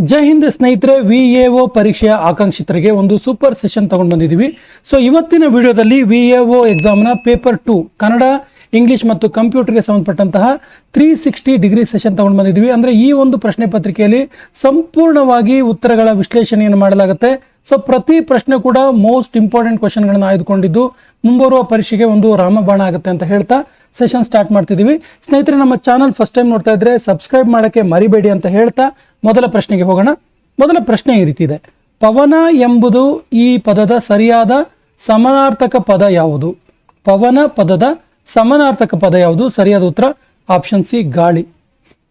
ಜೈ ಹಿಂದ್ ಸ್ನೇಹಿತರೆ, VAO ಪರೀಕ್ಷೆಯ ಆಕಾಂಕ್ಷಿತರಿಗೆ ಒಂದು ಸೂಪರ್ ಸೆಷನ್ ತಗೊಂಡು ಬಂದಿದ್ದೀವಿ. ಸೊ ಇವತ್ತಿನ ವಿಡಿಯೋದಲ್ಲಿ VAO ಎಕ್ಸಾಮ್ನ ಪೇಪರ್ 2 ಕನ್ನಡ, ಇಂಗ್ಲಿಷ್ ಮತ್ತು ಕಂಪ್ಯೂಟರ್ಗೆ ಸಂಬಂಧಪಟ್ಟಂತಹ 360 ಡಿಗ್ರಿ ಸೆಷನ್ ತಗೊಂಡು ಬಂದಿದ್ದೀವಿ. ಅಂದರೆ ಈ ಒಂದು ಪ್ರಶ್ನೆ ಪತ್ರಿಕೆಯಲ್ಲಿ ಸಂಪೂರ್ಣವಾಗಿ ಉತ್ತರಗಳ ವಿಶ್ಲೇಷಣೆಯನ್ನು ಮಾಡಲಾಗುತ್ತೆ. ಸೊ ಪ್ರತಿ ಪ್ರಶ್ನೆ ಕೂಡ ಮೋಸ್ಟ್ ಇಂಪಾರ್ಟೆಂಟ್ ಕ್ವಶನ್ಗಳನ್ನು ಆಯ್ದುಕೊಂಡಿದ್ದು ಮುಂಬರುವ ಪರೀಕ್ಷೆಗೆ ಒಂದು ರಾಮಬಾಣ ಆಗುತ್ತೆ ಅಂತ ಹೇಳ್ತಾ ಸೆಷನ್ ಸ್ಟಾರ್ಟ್ ಮಾಡ್ತಿದ್ದೀವಿ. ಸ್ನೇಹಿತರೆ, ನಮ್ಮ ಚಾನಲ್ ಫಸ್ಟ್ ಟೈಮ್ ನೋಡ್ತಾ ಇದ್ರೆ ಸಬ್ಸ್ಕ್ರೈಬ್ ಮಾಡೋಕ್ಕೆ ಮರಿಬೇಡಿ ಅಂತ ಹೇಳ್ತಾ ಮೊದಲ ಪ್ರಶ್ನೆಗೆ ಹೋಗೋಣ. ಮೊದಲ ಪ್ರಶ್ನೆ ಈ ರೀತಿ ಇದೆ: ಪವನ ಎಂಬುದು ಈ ಪದದ ಸರಿಯಾದ ಸಮಾನಾರ್ಥಕ ಪದ ಯಾವುದು? ಪವನ ಪದದ ಸಮಾನಾರ್ಥಕ ಪದ ಯಾವುದು? ಸರಿಯಾದ ಉತ್ತರ ಆಪ್ಷನ್ ಸಿ, ಗಾಳಿ.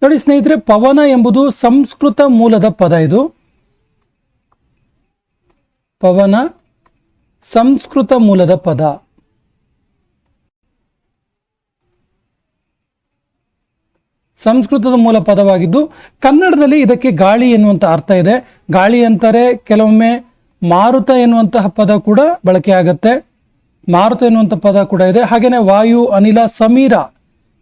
ನೋಡಿ ಸ್ನೇಹಿತರೆ, ಪವನ ಎಂಬುದು ಸಂಸ್ಕೃತ ಮೂಲದ ಪದ. ಇದು ಪವನ ಸಂಸ್ಕೃತ ಮೂಲದ ಪದ. ಸಂಸ್ಕೃತದ ಮೂಲ ಪದವಾಗಿದ್ದು ಕನ್ನಡದಲ್ಲಿ ಇದಕ್ಕೆ ಗಾಳಿ ಎನ್ನುವಂಥ ಅರ್ಥ ಇದೆ. ಗಾಳಿ ಅಂತಾರೆ, ಕೆಲವೊಮ್ಮೆ ಮಾರುತ ಎನ್ನುವಂತಹ ಪದ ಕೂಡ ಬಳಕೆ ಆಗುತ್ತೆ. ಮಾರುತ ಎನ್ನುವಂಥ ಪದ ಕೂಡ ಇದೆ. ಹಾಗೆಯೇ ವಾಯು, ಅನಿಲ, ಸಮೀರ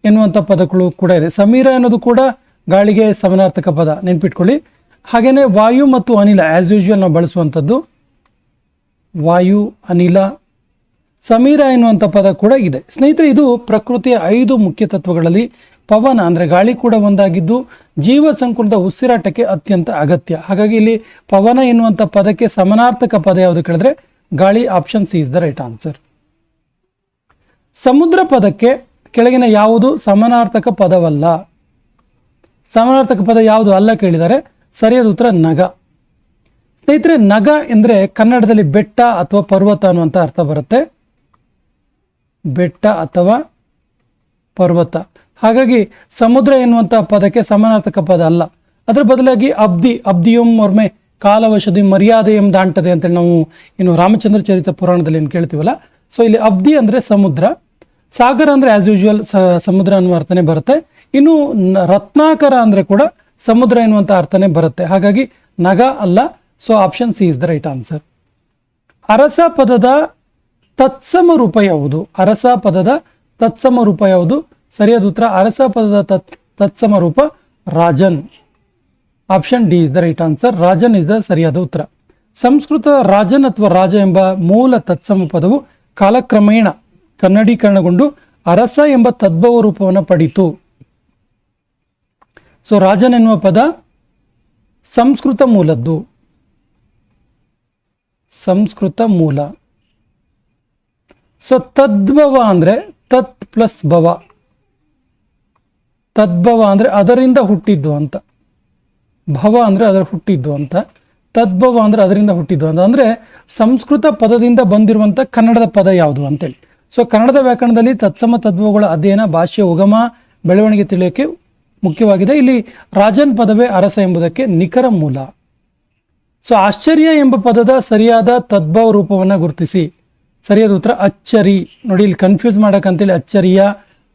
ಎನ್ನುವಂಥ ಪದಗಳು ಕೂಡ ಇದೆ. ಸಮೀರ ಅನ್ನೋದು ಕೂಡ ಗಾಳಿಗೆ ಸಮಾನಾರ್ಥಕ ಪದ, ನೆನ್ಪಿಟ್ಕೊಳ್ಳಿ. ಹಾಗೆಯೇ ವಾಯು ಮತ್ತು ಅನಿಲ ಆ್ಯಸ್ ಯೂಶುವಲ್ ನಾವು ಬಳಸುವಂಥದ್ದು. ವಾಯು, ಅನಿಲ, ಸಮೀರ ಎನ್ನುವಂಥ ಪದ ಕೂಡ ಇದೆ. ಸ್ನೇಹಿತರೆ, ಇದು ಪ್ರಕೃತಿಯ 5 ಮುಖ್ಯ ತತ್ವಗಳಲ್ಲಿ ಪವನ ಅಂದರೆ ಗಾಳಿ ಕೂಡ ಒಂದಾಗಿದ್ದು ಜೀವ ಸಂಕುಲದ ಉಸಿರಾಟಕ್ಕೆ ಅತ್ಯಂತ ಅಗತ್ಯ. ಹಾಗಾಗಿ ಇಲ್ಲಿ ಪವನ ಎನ್ನುವಂಥ ಪದಕ್ಕೆ ಸಮಾನಾರ್ಥಕ ಪದ ಯಾವುದು ಕೇಳಿದ್ರೆ ಗಾಳಿ. Option C is the right answer. ಸಮುದ್ರ ಪದಕ್ಕೆ ಕೆಳಗಿನ ಯಾವುದು ಸಮಾನಾರ್ಥಕ ಪದವಲ್ಲ? ಸಮಾನಾರ್ಥಕ ಪದ ಯಾವುದು ಅಲ್ಲ ಕೇಳಿದರೆ ಸರಿಯಾದ ಉತ್ತರ ನಗ. ಸ್ನೇಹಿತರೆ, ನಗ ಎಂದರೆ ಕನ್ನಡದಲ್ಲಿ ಬೆಟ್ಟ ಅಥವಾ ಪರ್ವತ ಅನ್ನುವಂಥ ಅರ್ಥ ಬರುತ್ತೆ. ಬೆಟ್ಟ ಅಥವಾ ಪರ್ವತ. ಹಾಗಾಗಿ ಸಮುದ್ರ ಎನ್ನುವಂಥ ಪದಕ್ಕೆ ಸಮಾನಾರ್ಥಕ ಪದ ಅಲ್ಲ. ಅದರ ಬದಲಾಗಿ ಅಬ್ದಿಯಂ ಒರ್ಮೆ ಕಾಲವಶದಿ ಮರ್ಯಾದೆಯಂ ದಾಂಟದೆ ಅಂತೇಳಿ ನಾವು ಇನ್ನು ರಾಮಚಂದ್ರ ಚರಿತ ಪುರಾಣದಲ್ಲಿ ಏನು ಕೇಳ್ತೀವಲ್ಲ. ಸೊ ಇಲ್ಲಿ ಅಬ್ದಿ ಅಂದರೆ ಸಮುದ್ರ, ಸಾಗರ ಅಂದರೆ ಆ್ಯಸ್ ಯೂಶುವಲ್ ಸಮುದ್ರ ಅನ್ನುವ ಅರ್ಥನೇ ಬರುತ್ತೆ. ಇನ್ನು ರತ್ನಾಕರ ಅಂದರೆ ಕೂಡ ಸಮುದ್ರ ಎನ್ನುವಂಥ ಅರ್ಥನೇ ಬರುತ್ತೆ. ಹಾಗಾಗಿ ನಗ ಅಲ್ಲ. So option C is the right answer. ಅರಸ ಪದದ ತತ್ಸಮ ರೂಪ ಯಾವುದು? ಅರಸ ಪದದ ತತ್ಸಮ ರೂಪ ಯಾವುದು? ಸರಿಯಾದ ಉತ್ತರ ಅರಸ ಪದದ ತತ್ಸಮ ರೂಪ Rajan. Option D is the right answer. Rajan is the ಸರಿಯಾದ ಉತ್ತರ. ಸಂಸ್ಕೃತ ರಾಜನ್ ಅಥವಾ ರಾಜ ಎಂಬ ಮೂಲ ತತ್ಸಮ ಪದವು ಕಾಲಕ್ರಮೇಣ ಕನ್ನಡೀಕರಣಗೊಂಡು ಅರಸ ಎಂಬ ತದ್ಭವ ರೂಪವನ್ನು ಪಡೀತು. ಸೊ ರಾಜನ್ ಎನ್ನುವ ಪದ ಸಂಸ್ಕೃತ ಮೂಲದ್ದು. ಸಂಸ್ಕೃತ ಮೂಲ. ಸೊ ತದ್ಭವ ಅಂದರೆ ತತ್ ಪ್ಲಸ್ ಭವ. ತದ್ಭವ ಅಂದರೆ ಅದರಿಂದ ಹುಟ್ಟಿದ್ದು ಅಂತ. ಭವ ಅಂದರೆ ಅದರ ಹುಟ್ಟಿದ್ದು ಅಂತ. ತದ್ಭವ ಅಂದರೆ ಅದರಿಂದ ಹುಟ್ಟಿದ್ದು ಅಂತ. ಅಂದರೆ ಸಂಸ್ಕೃತ ಪದದಿಂದ ಬಂದಿರುವಂಥ ಕನ್ನಡದ ಪದ ಯಾವುದು ಅಂತೇಳಿ. ಸೊ ಕನ್ನಡದ ವ್ಯಾಕರಣದಲ್ಲಿ ತತ್ಸಮ ತದ್ಭವಗಳ ಅಧ್ಯಯನ ಭಾಷೆಯ ಉಗಮ ಬೆಳವಣಿಗೆ ತಿಳಿಯೋಕ್ಕೆ ಮುಖ್ಯವಾಗಿದೆ. ಇಲ್ಲಿ ರಾಜನ್ ಪದವೇ ಅರಸ ಎಂಬುದಕ್ಕೆ ನಿಖರ ಮೂಲ. ಸೊ ಆಶ್ಚರ್ಯ ಎಂಬ ಪದದ ಸರಿಯಾದ ತದ್ಭವ ರೂಪವನ್ನು ಗುರುತಿಸಿ. ಸರಿಯಾದ ಉತ್ತರ ಅಚ್ಚರಿ. ನೋಡಿ, ಇಲ್ಲಿ ಕನ್ಫ್ಯೂಸ್ ಮಾಡೋಕ್ಕಂತೇಳಿ ಅಚ್ಚರಿಯ,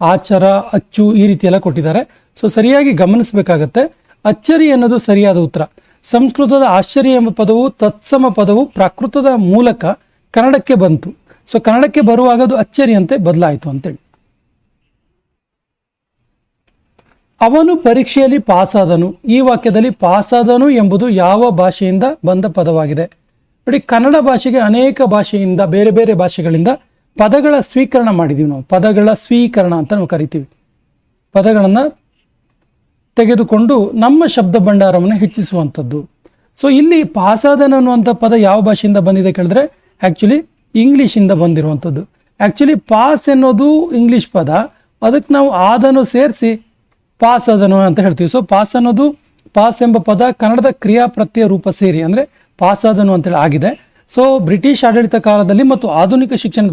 ಆಚರ, ಅಚ್ಚು ಈ ರೀತಿ ಎಲ್ಲ ಕೊಟ್ಟಿದ್ದಾರೆ. ಸೊ ಸರಿಯಾಗಿ ಗಮನಿಸಬೇಕಾಗತ್ತೆ. ಅಚ್ಚರಿ ಅನ್ನೋದು ಸರಿಯಾದ ಉತ್ತರ. ಸಂಸ್ಕೃತದ ಆಶ್ಚರ್ಯ ಎಂಬ ಪದವು ತತ್ಸಮ ಪದವು ಪ್ರಾಕೃತದ ಮೂಲಕ ಕನ್ನಡಕ್ಕೆ ಬಂತು. ಸೊ ಕನ್ನಡಕ್ಕೆ ಬರುವಾಗ ಅದು ಅಚ್ಚರಿ ಅಂತೆ ಬದಲಾಯಿತು ಅಂತೇಳಿ. ಅವನು ಪರೀಕ್ಷೆಯಲ್ಲಿ ಪಾಸಾದನು. ಈ ವಾಕ್ಯದಲ್ಲಿ ಪಾಸಾದನು ಎಂಬುದು ಯಾವ ಭಾಷೆಯಿಂದ ಬಂದ ಪದವಾಗಿದೆ? ನೋಡಿ, ಕನ್ನಡ ಭಾಷೆಗೆ ಅನೇಕ ಭಾಷೆಯಿಂದ, ಬೇರೆ ಬೇರೆ ಭಾಷೆಗಳಿಂದ ಪದಗಳ ಸ್ವೀಕರಣ ಮಾಡಿದ್ದೀವಿ ನಾವು. ಪದಗಳ ಸ್ವೀಕರಣ ಅಂತ ನಾವು ಕರಿತೀವಿ. ಪದಗಳನ್ನು ತೆಗೆದುಕೊಂಡು ನಮ್ಮ ಶಬ್ದ ಭಂಡಾರವನ್ನು ಹೆಚ್ಚಿಸುವಂಥದ್ದು. ಸೊ ಇಲ್ಲಿ ಪಾಸಾದನ ಅನ್ನುವಂಥ ಪದ ಯಾವ ಭಾಷೆಯಿಂದ ಬಂದಿದೆ ಕೇಳಿದ್ರೆ ಆ್ಯಕ್ಚುಲಿ ಇಂಗ್ಲೀಷಿಂದ ಬಂದಿರುವಂಥದ್ದು. ಆ್ಯಕ್ಚುಲಿ ಪಾಸ್ ಎನ್ನೋದು ಇಂಗ್ಲೀಷ್ ಪದ, ಅದಕ್ಕೆ ನಾವು ಆದನು ಸೇರಿಸಿ ಪಾಸಾದನು ಅಂತ ಹೇಳ್ತೀವಿ. ಸೊ ಪಾಸ್ ಅನ್ನೋದು, ಪಾಸ್ ಎಂಬ ಪದ ಕನ್ನಡದ ಕ್ರಿಯಾಪ್ರತ್ಯಯ ರೂಪ ಸೇರಿ ಅಂದರೆ ಪಾಸಾದನು ಅಂತೇಳಿ ಆಗಿದೆ. ಸೊ ಬ್ರಿಟಿಷ್ ಆಡಳಿತ ಕಾಲದಲ್ಲಿ ಮತ್ತು ಆಧುನಿಕ ಶಿಕ್ಷಣದ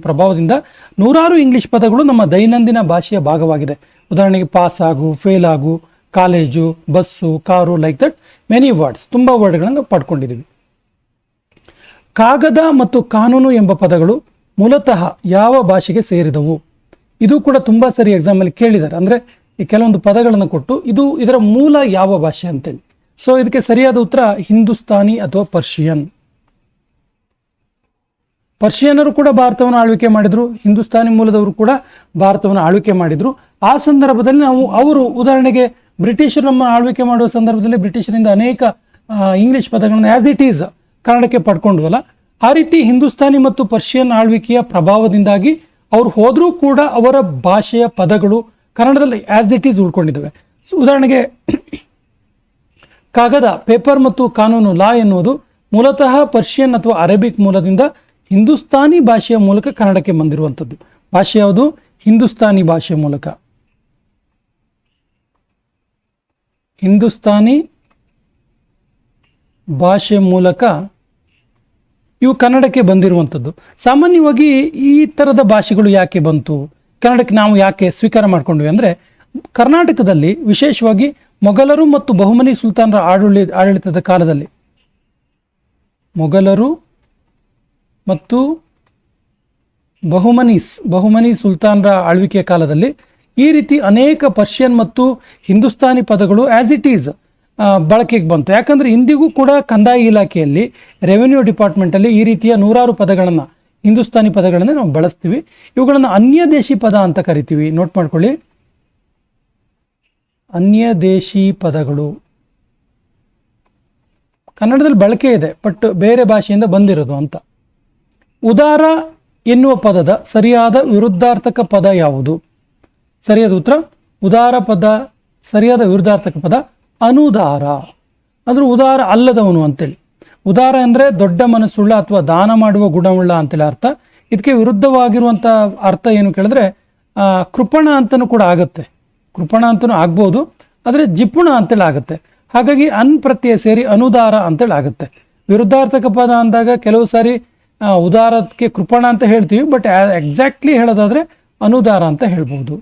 ಪ್ರಭಾವದಿಂದ ನೂರಾರು ಇಂಗ್ಲೀಷ್ ಪದಗಳು ನಮ್ಮ ದೈನಂದಿನ ಭಾಷೆಯ ಭಾಗವಾಗಿದೆ. ಉದಾಹರಣೆಗೆ ಪಾಸ್ ಆಗು, ಫೇಲ್ ಆಗು, college, bus, car, like that many words, ತುಂಬ ವರ್ಡ್ಗಳನ್ನು ಪಡ್ಕೊಂಡಿದ್ದೀವಿ. ಕಾಗದ ಮತ್ತು ಕಾನೂನು ಎಂಬ ಪದಗಳು ಮೂಲತಃ ಯಾವ ಭಾಷೆಗೆ ಸೇರಿದವು? ಇದು ಕೂಡ ತುಂಬ ಸರಿ ಎಕ್ಸಾಮಲ್ಲಿ ಕೇಳಿದ್ದಾರೆ. ಅಂದರೆ ಈ ಕೆಲವೊಂದು ಪದಗಳನ್ನು ಕೊಟ್ಟು ಇದರ ಮೂಲ ಯಾವ ಭಾಷೆ ಅಂತೇಳಿ. ಸೊ ಇದಕ್ಕೆ ಸರಿಯಾದ ಉತ್ತರ ಹಿಂದೂಸ್ತಾನಿ ಅಥವಾ ಪರ್ಷಿಯನ್. ಪರ್ಷಿಯನ್ನರು ಕೂಡ ಭಾರತವನ್ನು ಆಳ್ವಿಕೆ ಮಾಡಿದರು, ಹಿಂದೂಸ್ತಾನಿ ಮೂಲದವರು ಕೂಡ ಭಾರತವನ್ನು ಆಳ್ವಿಕೆ ಮಾಡಿದರು. ಆ ಸಂದರ್ಭದಲ್ಲಿ ಅವರು ಉದಾಹರಣೆಗೆ ಬ್ರಿಟಿಷರು ನಮ್ಮ ಆಳ್ವಿಕೆ ಮಾಡುವ ಸಂದರ್ಭದಲ್ಲಿ ಬ್ರಿಟಿಷರಿಂದ ಅನೇಕ ಇಂಗ್ಲಿಷ್ ಪದಗಳನ್ನು ಆ್ಯಸ್ ಇಟ್ ಈಸ್ ಕನ್ನಡಕ್ಕೆ ಪಡ್ಕೊಂಡ್ವಲ್ಲ, ಆ ರೀತಿ ಹಿಂದೂಸ್ತಾನಿ ಮತ್ತು ಪರ್ಷಿಯನ್ ಆಳ್ವಿಕೆಯ ಪ್ರಭಾವದಿಂದಾಗಿ ಅವ್ರು ಹೋದರೂ ಕೂಡ ಅವರ ಭಾಷೆಯ ಪದಗಳು ಕನ್ನಡದಲ್ಲಿ ಆ್ಯಸ್ ಇಟ್ ಈಸ್ ಉಳ್ಕೊಂಡಿದ್ದಾವೆ. ಉದಾಹರಣೆಗೆ ಕಾಗದ, ಪೇಪರ್ ಮತ್ತು ಕಾನೂನು, ಲಾ ಎನ್ನುವುದು ಮೂಲತಃ ಪರ್ಷಿಯನ್ ಅಥವಾ ಅರೇಬಿಕ್ ಮೂಲದಿಂದ ಹಿಂದೂಸ್ತಾನಿ ಭಾಷೆಯ ಮೂಲಕ ಕನ್ನಡಕ್ಕೆ ಬಂದಿರುವಂಥದ್ದು. ಭಾಷೆ ಯಾವುದು? ಹಿಂದೂಸ್ತಾನಿ ಭಾಷೆಯ ಮೂಲಕ, ಹಿಂದೂಸ್ತಾನಿ ಭಾಷೆ ಮೂಲಕ ಇವು ಕನ್ನಡಕ್ಕೆ ಬಂದಿರುವಂಥದ್ದು. ಸಾಮಾನ್ಯವಾಗಿ ಈ ಥರದ ಭಾಷೆಗಳು ಯಾಕೆ ಬಂತು ಕನ್ನಡಕ್ಕೆ, ನಾವು ಯಾಕೆ ಸ್ವೀಕಾರ ಮಾಡ್ಕೊಂಡ್ವಿ ಅಂದರೆ, ಕರ್ನಾಟಕದಲ್ಲಿ ವಿಶೇಷವಾಗಿ ಮೊಘಲರು ಮತ್ತು ಬಹುಮನಿ ಸುಲ್ತಾನರ ಆಡಳಿತದ ಕಾಲದಲ್ಲಿ, ಮೊಘಲರು ಮತ್ತು ಬಹುಮನಿ ಸುಲ್ತಾನರ ಆಳ್ವಿಕೆಯ ಕಾಲದಲ್ಲಿ ಈ ರೀತಿ ಅನೇಕ ಪರ್ಷಿಯನ್ ಮತ್ತು ಹಿಂದೂಸ್ತಾನಿ ಪದಗಳು ಆ್ಯಸ್ ಇಟ್ ಈಸ್ ಬಳಕೆಗೆ ಬಂತು. ಯಾಕಂದರೆ ಇಂದಿಗೂ ಕೂಡ ಕಂದಾಯ ಇಲಾಖೆಯಲ್ಲಿ, ರೆವೆನ್ಯೂ ಡಿಪಾರ್ಟ್ಮೆಂಟಲ್ಲಿ ಈ ರೀತಿಯ ನೂರಾರು ಪದಗಳನ್ನು, ಹಿಂದೂಸ್ತಾನಿ ಪದಗಳನ್ನು ನಾವು ಬಳಸ್ತೀವಿ. ಇವುಗಳನ್ನು ಅನ್ಯದೇಶಿ ಪದ ಅಂತ ಕರಿತೀವಿ. ನೋಟ್ ಮಾಡ್ಕೊಳ್ಳಿ, ಅನ್ಯದೇಶಿ ಪದಗಳು ಕನ್ನಡದಲ್ಲಿ ಬಳಕೆ ಇದೆ, ಬಟ್ ಬೇರೆ ಭಾಷೆಯಿಂದ ಬಂದಿರೋದು ಅಂತ. ಉದಾರ ಎನ್ನುವ ಪದದ ಸರಿಯಾದ ವಿರುದ್ಧಾರ್ಥಕ ಪದ ಯಾವುದು? ಸರಿಯಾದ ಉತ್ತರ ಉದಾರ ಪದ. ಸರಿಯಾದ ವಿರುದ್ಧಾರ್ಥಕ ಪದ ಅನುದಾರ. ಅಂದ್ರೆ ಉದಾರ ಅಲ್ಲದವನು ಅಂತೇಳಿ. ಉದಾರ ಅಂದರೆ ದೊಡ್ಡ ಮನಸ್ಸುಳ್ಳ ಅಥವಾ ದಾನ ಮಾಡುವ ಗುಣವುಳ್ಳ ಅಂತೇಳಿ ಅರ್ಥ. ಇದಕ್ಕೆ ವಿರುದ್ಧವಾಗಿರುವಂಥ ಅರ್ಥ ಏನು ಕೇಳಿದ್ರೆ ಕೃಪಣ ಅಂತಲೂ ಕೂಡ ಆಗುತ್ತೆ. ಕೃಪಣ ಅಂತಲೂ ಆಗ್ಬೋದು, ಆದರೆ ಜಿಪುಣ ಅಂತೇಳಿ ಆಗುತ್ತೆ. ಹಾಗಾಗಿ ಅನ್ ಪ್ರತ್ಯಯ ಸೇರಿ ಅನುದಾರ ಅಂತೇಳಿ ಆಗುತ್ತೆ. ವಿರುದ್ಧಾರ್ಥಕ ಪದ ಅಂದಾಗ ಕೆಲವು ಸಾರಿ ಉದಾರಕ್ಕೆ ಕೃಪಣ ಅಂತ ಹೇಳ್ತೀವಿ, ಬಟ್ ಎಕ್ಸಾಕ್ಟ್ಲಿ ಹೇಳೋದಾದರೆ ಅನುದಾರ ಅಂತ ಹೇಳ್ಬೋದು.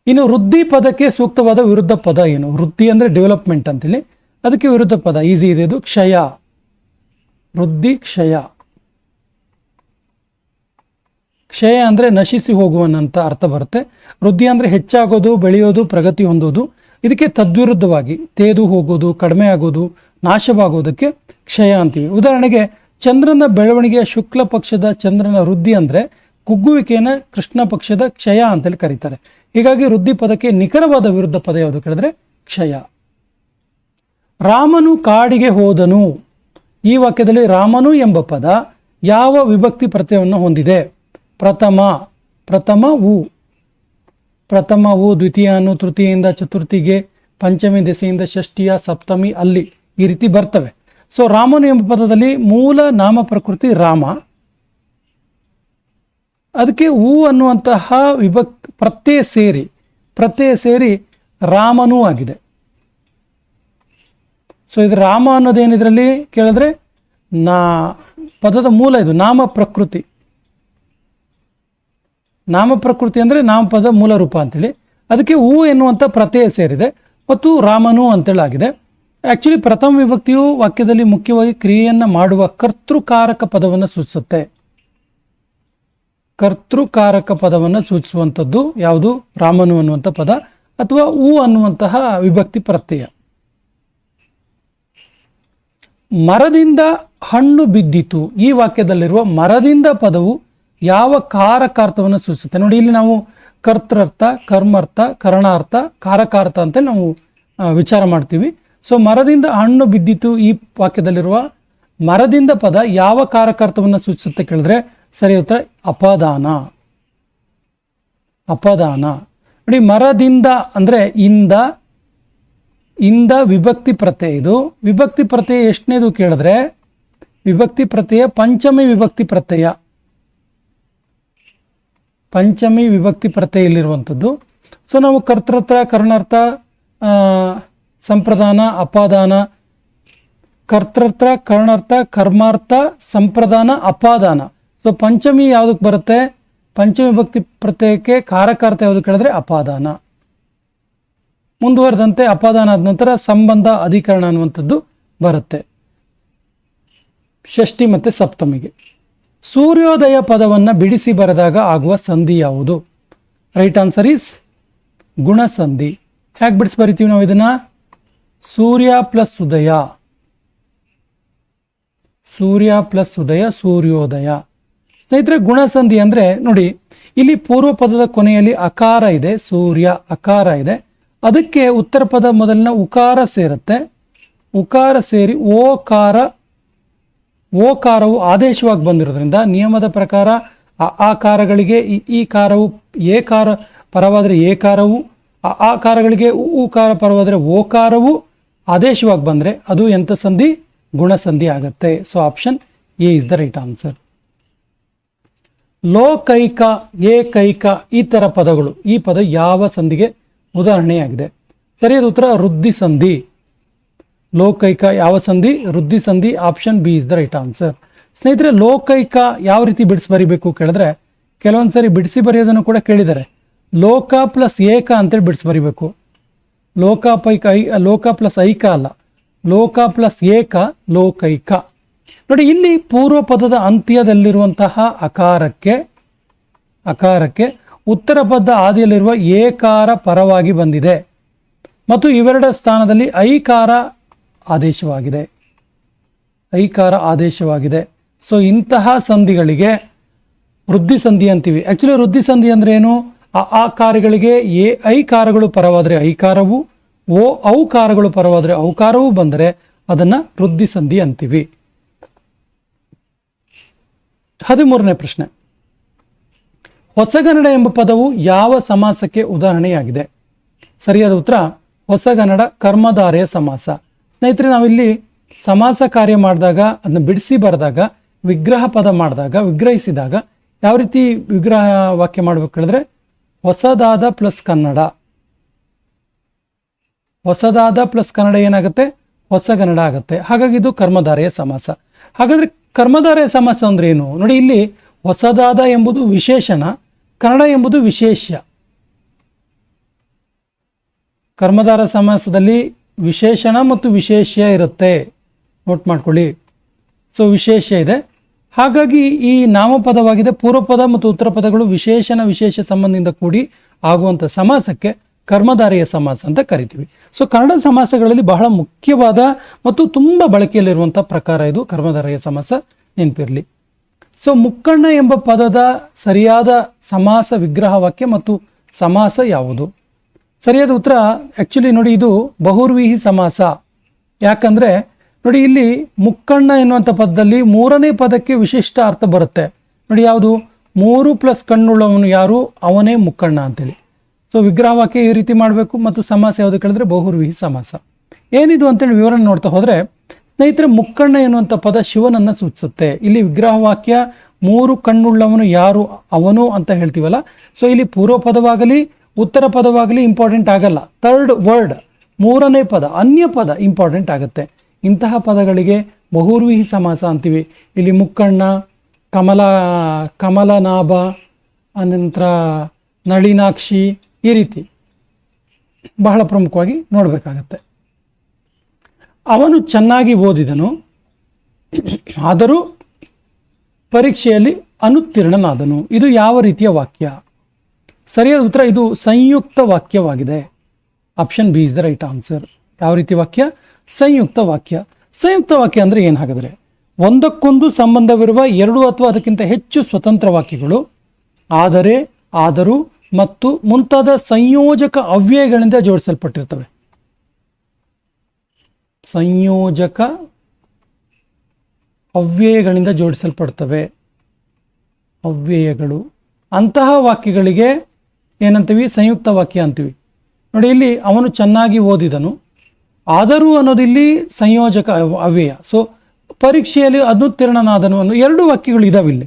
ಇನ್ನು ವೃದ್ಧಿ ಪದಕ್ಕೆ ಸೂಕ್ತವಾದ ವಿರುದ್ಧ ಪದ ಏನು? ವೃದ್ಧಿ ಅಂದರೆ ಡೆವಲಪ್ಮೆಂಟ್ ಅಂತೇಳಿ, ಅದಕ್ಕೆ ವಿರುದ್ಧ ಪದ ಈಸಿ ಇದೆ, ಇದು ಕ್ಷಯ. ವೃದ್ಧಿ ಕ್ಷಯ. ಕ್ಷಯ ಅಂದರೆ ನಶಿಸಿ ಹೋಗುವನಂತ ಅರ್ಥ ಬರುತ್ತೆ. ವೃದ್ಧಿ ಅಂದರೆ ಹೆಚ್ಚಾಗೋದು, ಬೆಳೆಯೋದು, ಪ್ರಗತಿ ಹೊಂದೋದು. ಇದಕ್ಕೆ ತದ್ವಿರುದ್ಧವಾಗಿ ತೇದು ಹೋಗೋದು, ಕಡಿಮೆ ಆಗೋದು, ನಾಶವಾಗೋದಕ್ಕೆ ಕ್ಷಯ ಅಂತೀವಿ. ಉದಾಹರಣೆಗೆ ಚಂದ್ರನ ಬೆಳವಣಿಗೆಯ ಶುಕ್ಲ ಪಕ್ಷದ ಚಂದ್ರನ ವೃದ್ಧಿ ಅಂದರೆ ಕುಗ್ಗುವಿಕೆಯನ್ನು ಕೃಷ್ಣ ಪಕ್ಷದ ಕ್ಷಯ ಅಂತೇಳಿ ಕರೀತಾರೆ. ಹೀಗಾಗಿ ವೃದ್ಧಿ ಪದಕ್ಕೆ ನಿಖರವಾದ ವಿರುದ್ಧ ಪದ ಯಾವುದು ಕೇಳಿದ್ರೆ ಕ್ಷಯ. ರಾಮನು ಕಾಡಿಗೆ ಹೋದನು. ಈ ವಾಕ್ಯದಲ್ಲಿ ರಾಮನು ಎಂಬ ಪದ ಯಾವ ವಿಭಕ್ತಿ ಪ್ರತ್ಯಯವನ್ನು ಹೊಂದಿದೆ? ಪ್ರಥಮವು. ದ್ವಿತೀಯನು ತೃತೀಯಿಂದ ಚತುರ್ಥಿಗೆ, ಪಂಚಮಿ ದೆಸೆಯಿಂದ ಷಷ್ಠಿಯ, ಸಪ್ತಮಿ ಅಲ್ಲಿ ಈ ರೀತಿ ಬರ್ತವೆ. ಸೊ ರಾಮನು ಎಂಬ ಪದದಲ್ಲಿ ಮೂಲ ನಾಮ ಪ್ರಕೃತಿ ರಾಮ, ಅದಕ್ಕೆ ಹೂ ಅನ್ನುವಂತಹ ಪ್ರತ್ಯಯ ಸೇರಿ ರಾಮನೂ ಆಗಿದೆ. ಸೊ ಇದು ರಾಮ ಅನ್ನೋದೇನಿದ್ರಲ್ಲಿ ಕೇಳಿದ್ರೆ ಪದದ ಮೂಲ ಇದು ನಾಮ ಪ್ರಕೃತಿ. ನಾಮ ಪ್ರಕೃತಿ ಅಂದರೆ ನಾಮಪದ ಮೂಲ ರೂಪ ಅಂತೇಳಿ, ಅದಕ್ಕೆ ಹೂ ಎನ್ನುವಂಥ ಪ್ರತ್ಯಯ ಸೇರಿದೆ ಮತ್ತು ರಾಮನು ಅಂತೇಳಿ ಆಗಿದೆ. ಆ್ಯಕ್ಚುಲಿ ಪ್ರಥಮ ವಿಭಕ್ತಿಯು ವಾಕ್ಯದಲ್ಲಿ ಮುಖ್ಯವಾಗಿ ಕ್ರಿಯೆಯನ್ನು ಮಾಡುವ ಕರ್ತೃಕಾರಕ ಪದವನ್ನು ಸೂಚಿಸುತ್ತೆ. ಕರ್ತೃಕಾರಕ ಪದವನ್ನು ಸೂಚಿಸುವಂಥದ್ದು ಯಾವುದು? ರಾಮನು ಅನ್ನುವಂಥ ಪದ ಅಥವಾ ಹೂ ಅನ್ನುವಂತಹ ವಿಭಕ್ತಿ ಪ್ರತ್ಯಯ. ಮರದಿಂದ ಹಣ್ಣು ಬಿದ್ದಿತು. ಈ ವಾಕ್ಯದಲ್ಲಿರುವ ಮರದಿಂದ ಪದವು ಯಾವ ಕಾರಕಾರ್ಥವನ್ನು ಸೂಚಿಸುತ್ತೆ? ನೋಡಿ, ಇಲ್ಲಿ ನಾವು ಕರ್ತೃರ್ಥ, ಕರ್ಮಾರ್ಥ, ಕರಣಾರ್ಥ, ಕಾರಕಾರ್ಥ ಅಂತೇಳಿ ನಾವು ವಿಚಾರ ಮಾಡ್ತೀವಿ. ಸೊ ಮರದಿಂದ ಹಣ್ಣು ಬಿದ್ದಿತು, ಈ ವಾಕ್ಯದಲ್ಲಿರುವ ಮರದಿಂದ ಪದ ಯಾವ ಕಾರಕಾರ್ಥವನ್ನು ಸೂಚಿಸುತ್ತೆ ಕೇಳಿದ್ರೆ ಸರಿ ಉತ್ತರ ಅಪದಾನ. ನೋಡಿ, ಮರದಿಂದ ಅಂದರೆ ಇಂದ ವಿಭಕ್ತಿ ಪ್ರತ್ಯಯ. ಇದು ವಿಭಕ್ತಿ ಪ್ರತ್ಯಯ ಎಷ್ಟನೇದು ಕೇಳಿದ್ರೆ ವಿಭಕ್ತಿ ಪ್ರತ್ಯಯ ಪಂಚಮಿ ವಿಭಕ್ತಿ ಪ್ರತ್ಯಯ. ಪಂಚಮಿ ವಿಭಕ್ತಿ ಪ್ರತ್ಯಯ ಇಲ್ಲಿರುವಂಥದ್ದು. ಸೊ ನಾವು ಕರ್ತೃರ್ಥ, ಕರ್ಣಾರ್ಥ, ಸಂಪ್ರದಾನ, ಅಪಾದಾನ, ಕರ್ತೃರ್ಥ, ಕರ್ಣಾರ್ಥ, ಕರ್ಮಾರ್ಥ, ಸಂಪ್ರದಾನ, ಅಪಾದಾನ. ಸೊ ಪಂಚಮಿ ಯಾವುದಕ್ಕೆ ಬರುತ್ತೆ? ಪಂಚಮಿ ವಿಭಕ್ತಿ ಪ್ರತ್ಯಯಕ್ಕೆ ಕಾರಕಾರ್ಥ ಯಾವುದು ಕೇಳಿದ್ರೆ ಅಪಾದಾನ. ಮುಂದುವರೆದಂತೆ ಅಪಾದಾನ ಆದ ನಂತರ ಸಂಬಂಧ, ಅಧಿಕರಣ ಅನ್ನುವಂಥದ್ದು ಬರುತ್ತೆ ಷಷ್ಠಿ ಮತ್ತು ಸಪ್ತಮಿಗೆ. ಸೂರ್ಯೋದಯ ಪದವನ್ನು ಬಿಡಿಸಿ ಬರೆದಾಗ ಆಗುವ ಸಂಧಿ ಯಾವುದು? ರೈಟ್ ಆನ್ಸರ್ ಈಸ್ ಗುಣಸಂಧಿ. ಹೇಗೆ ಬಿಡಿಸಿ ಬರಿತೀವಿ ನಾವು ಇದನ್ನ? ಸೂರ್ಯ ಪ್ಲಸ್ ಉದಯ, ಸೂರ್ಯೋದಯ. ಸ್ನೇಹಿತರೆ, ಗುಣಸಂಧಿ ಅಂದರೆ ನೋಡಿ, ಇಲ್ಲಿ ಪೂರ್ವ ಪದದ ಕೊನೆಯಲ್ಲಿ ಅಕಾರ ಇದೆ, ಸೂರ್ಯ ಅಕಾರ ಇದೆ, ಅದಕ್ಕೆ ಉತ್ತರ ಪದ ಮೊದಲಿನ ಉಕಾರ ಸೇರುತ್ತೆ. ಉಕಾರ ಸೇರಿ ಓಕಾರವು ಆದೇಶವಾಗಿ ಬಂದಿರೋದ್ರಿಂದ ನಿಯಮದ ಪ್ರಕಾರ ಆಕಾರಗಳಿಗೆ ಈ ಕಾರವು ಏಕಾರ ಪರವಾದರೆ ಏಕಾರವು, ಆಕಾರಗಳಿಗೆ ಉಕಾರ ಪರವಾದರೆ ಓಕಾರವು ಆದೇಶವಾಗಿ ಬಂದರೆ ಅದು ಎಂಥ ಸಂಧಿ? ಗುಣಸಂಧಿ ಆಗುತ್ತೆ. So option A is the right answer. ಲೋಕೈಕ, ಏಕೈಕ ಈ ಥರ ಪದಗಳು, ಈ ಪದ ಯಾವ ಸಂಧಿಗೆ ಉದಾಹರಣೆಯಾಗಿದೆ? ಸರಿಯಾದ ಉತ್ತರ ವೃದ್ಧಿ ಸಂಧಿ. ಲೋಕೈಕ ಯಾವ ಸಂಧಿ? ವೃದ್ಧಿ ಸಂಧಿ. Option B is the right answer. ಸ್ನೇಹಿತರೆ, ಲೋಕೈಕ ಯಾವ ರೀತಿ ಬಿಡಿಸಿ ಬರಿಬೇಕು ಕೇಳಿದ್ರೆ ಕೆಲವೊಂದು ಸರಿ ಬಿಡಿಸಿ ಬರೆಯೋದನ್ನು ಕೂಡ ಕೇಳಿದ್ದಾರೆ. ಲೋಕ ಪ್ಲಸ್ ಏಕ ಅಂತೇಳಿ ಬಿಡಿಸಿ ಬರಿಬೇಕು. ಲೋಕ ಪ್ಲಸ್ ಐಕ ಅಲ್ಲ, ಲೋಕ ಪ್ಲಸ್ ಏಕ ಲೋಕೈಕ. ನೋಡಿ, ಇಲ್ಲಿ ಪೂರ್ವ ಪದದ ಅಂತ್ಯದಲ್ಲಿರುವಂತಹ ಅಕಾರಕ್ಕೆ ಉತ್ತರ ಪದ ಆದಿಯಲ್ಲಿರುವ ಏಕಾರ ಪರವಾಗಿ ಬಂದಿದೆ ಮತ್ತು ಇವೆರಡರ ಸ್ಥಾನದಲ್ಲಿ ಐಕಾರ ಆದೇಶವಾಗಿದೆ. ಸೊ ಇಂತಹ ಸಂಧಿಗಳಿಗೆ ವೃದ್ಧಿ ಸಂಧಿ ಅಂತೀವಿ. ಆ್ಯಕ್ಚುಲಿ ವೃದ್ಧಿ ಸಂಧಿ ಅಂದ್ರೆ ಏನು? ಆಕಾರಗಳಿಗೆ ಐಕಾರಗಳು ಪರವಾದರೆ ಐಕಾರವು, ಔಕಾರಗಳು ಪರವಾದರೆ ಔಕಾರವು ಬಂದರೆ ಅದನ್ನು ವೃದ್ಧಿ ಸಂಧಿ ಅಂತೀವಿ. 13ನೇ ಪ್ರಶ್ನೆ, ಹೊಸಗನ್ನಡ ಎಂಬ ಪದವು ಯಾವ ಸಮಾಸಕ್ಕೆ ಉದಾಹರಣೆಯಾಗಿದೆ? ಸರಿಯಾದ ಉತ್ತರ ಹೊಸಗನ್ನಡ ಕರ್ಮಧಾರೆಯ ಸಮಾಸ. ಸ್ನೇಹಿತರೆ, ನಾವಿಲ್ಲಿ ಸಮಾಸ ಕಾರ್ಯ ಮಾಡಿದಾಗ, ಅದನ್ನ ಬಿಡಿಸಿ ಬರೆದಾಗ, ವಿಗ್ರಹ ಪದ ಮಾಡಿದಾಗ, ವಿಗ್ರಹಿಸಿದಾಗ ಯಾವ ರೀತಿ ವಿಗ್ರಹ ವಾಕ್ಯ ಮಾಡಬೇಕು ಹೇಳಿದ್ರೆ ಹೊಸದಾದ ಪ್ಲಸ್ ಕನ್ನಡ. ಹೊಸದಾದ ಪ್ಲಸ್ ಕನ್ನಡ ಏನಾಗುತ್ತೆ? ಹೊಸಗನ್ನಡ ಆಗುತ್ತೆ. ಹಾಗಾಗಿ ಇದು ಕರ್ಮಧಾರೆಯ ಸಮಾಸ. ಹಾಗಾದ್ರೆ ಕರ್ಮಧಾರೆಯ ಸಮಾಸ ಅಂದ್ರೆ ಏನು? ನೋಡಿ, ಇಲ್ಲಿ ಹೊಸದಾದ ಎಂಬುದು ವಿಶೇಷಣ, ಕನ್ನಡ ಎಂಬುದು ವಿಶೇಷ್ಯ. ಕರ್ಮಧಾರ ಸಮಾಸದಲ್ಲಿ ವಿಶೇಷಣ ಮತ್ತು ವಿಶೇಷ್ಯ ಇರುತ್ತೆ, ನೋಟ್ ಮಾಡ್ಕೊಳ್ಳಿ. ಸೊ ವಿಶೇಷ್ಯ ಇದೆ, ಹಾಗಾಗಿ ಈ ನಾಮಪದವಾಗಿದೆ. ಪೂರ್ವಪದ ಮತ್ತು ಉತ್ತರ ಪದಗಳು ವಿಶೇಷಣ ವಿಶೇಷ ಸಂಬಂಧದಿಂದ ಕೂಡಿ ಆಗುವಂಥ ಸಮಾಸಕ್ಕೆ ಕರ್ಮಧಾರೆಯ ಸಮಾಸ ಅಂತ ಕರಿತೀವಿ. ಸೊ ಕನ್ನಡ ಸಮಾಸಗಳಲ್ಲಿ ಬಹಳ ಮುಖ್ಯವಾದ ಮತ್ತು ತುಂಬ ಬಳಕೆಯಲ್ಲಿರುವಂಥ ಪ್ರಕಾರ ಇದು ಕರ್ಮಧಾರೆಯ ಸಮಾಸ, ನೆನಪಿರಲಿ. ಸೊ ಮುಕ್ಕಣ್ಣ ಎಂಬ ಪದದ ಸರಿಯಾದ ಸಮಾಸ ವಿಗ್ರಹ ವಾಕ್ಯ ಮತ್ತು ಸಮಾಸ ಯಾವುದು? ಸರಿಯಾದ ಉತ್ತರ ಆ್ಯಕ್ಚುಲಿ ನೋಡಿ, ಇದು ಬಹುರ್ವೀಹಿ ಸಮಾಸ. ಯಾಕಂದರೆ ನೋಡಿ, ಇಲ್ಲಿ ಮುಕ್ಕಣ್ಣ ಎನ್ನುವಂಥ ಪದದಲ್ಲಿ ಮೂರನೇ ಪದಕ್ಕೆ ವಿಶಿಷ್ಟ ಅರ್ಥ ಬರುತ್ತೆ. ನೋಡಿ, ಯಾವುದು? 3 ಪ್ಲಸ್ ಕಣ್ಣುಳ್ಳವನು ಯಾರು? ಅವನೇ ಮುಕ್ಕಣ್ಣ ಅಂತೇಳಿ. ಸೊ ವಿಗ್ರಹ ವಾಕ್ಯ ಈ ರೀತಿ ಮಾಡಬೇಕು. ಮತ್ತು ಸಮಾಸ ಯಾವುದು ಕೇಳಿದ್ರೆ ಬಹುರ್ವೀಹಿ ಸಮಾಸ. ಏನಿದು ಅಂತೇಳಿ ವಿವರಣೆ ನೋಡ್ತಾ ಹೋದರೆ, ಸ್ನೇಹಿತರೆ, ಮುಕ್ಕಣ್ಣ ಎನ್ನುವಂಥ ಪದ ಶಿವನನ್ನು ಸೂಚಿಸುತ್ತೆ. ಇಲ್ಲಿ ವಿಗ್ರಹ ವಾಕ್ಯ 3 ಕಣ್ಣುಳ್ಳವನು ಯಾರು? ಅವನು ಅಂತ ಹೇಳ್ತೀವಲ್ಲ. ಸೊ ಇಲ್ಲಿ ಪೂರ್ವ ಪದವಾಗಲಿ ಉತ್ತರ ಪದವಾಗಲಿ ಇಂಪಾರ್ಟೆಂಟ್ ಆಗಲ್ಲ. ಥರ್ಡ್ ವರ್ಡ್, ಮೂರನೇ ಪದ, ಅನ್ಯ ಪದ ಇಂಪಾರ್ಟೆಂಟ್ ಆಗುತ್ತೆ. ಇಂತಹ ಪದಗಳಿಗೆ ಬಹುರ್ವೀಹಿ ಸಮಾಸ ಅಂತೀವಿ. ಇಲ್ಲಿ ಮುಕ್ಕಣ್ಣ, ಕಮಲನಾಭ, ಅನಂತರ ನಳಿನಾಕ್ಷಿ, ಈ ರೀತಿ ಬಹಳ ಪ್ರಮುಖವಾಗಿ ನೋಡಬೇಕಾಗತ್ತೆ. ಅವನು ಚೆನ್ನಾಗಿ ಓದಿದನು, ಆದರೂ ಪರೀಕ್ಷೆಯಲ್ಲಿ ಅನುತ್ತೀರ್ಣನಾದನು. ಇದು ಯಾವ ರೀತಿಯ ವಾಕ್ಯ? ಸರಿಯಾದ ಉತ್ತರ ಇದು ಸಂಯುಕ್ತ ವಾಕ್ಯವಾಗಿದೆ. Option B is the right answer. ಯಾವ ರೀತಿ ವಾಕ್ಯ? ಸಂಯುಕ್ತ ವಾಕ್ಯ. ಸಂಯುಕ್ತ ವಾಕ್ಯ ಅಂದರೆ ಏನು ಹಾಗಾದರೆ? ಒಂದಕ್ಕೊಂದು ಸಂಬಂಧವಿರುವ 2 ಅಥವಾ ಅದಕ್ಕಿಂತ ಹೆಚ್ಚು ಸ್ವತಂತ್ರ ವಾಕ್ಯಗಳು ಆದರೆ, ಆದರೂ ಮತ್ತು ಮುಂತಾದ ಸಂಯೋಜಕ ಅವ್ಯಯಗಳಿಂದ ಜೋಡಿಸಲ್ಪಟ್ಟಿರ್ತವೆ. ಸಂಯೋಜಕ ಅವ್ಯಯಗಳಿಂದ ಜೋಡಿಸಲ್ಪಡ್ತವೆ. ಅವ್ಯಯಗಳು, ಅಂತಹ ವಾಕ್ಯಗಳಿಗೆ ಏನಂತೀವಿ? ಸಂಯುಕ್ತ ವಾಕ್ಯ ಅಂತೀವಿ. ನೋಡಿ, ಇಲ್ಲಿ ಅವನು ಚೆನ್ನಾಗಿ ಓದಿದನು, ಆದರೂ ಅನ್ನೋದಿಲ್ಲಿ ಸಂಯೋಜಕ ಅವ್ಯಯ. ಸೊ ಪರೀಕ್ಷೆಯಲ್ಲಿ ಅನುತ್ತೀರ್ಣನಾದನು ಅನ್ನೋ 2 ವಾಕ್ಯಗಳು ಇದಾವೆ. ಇಲ್ಲಿ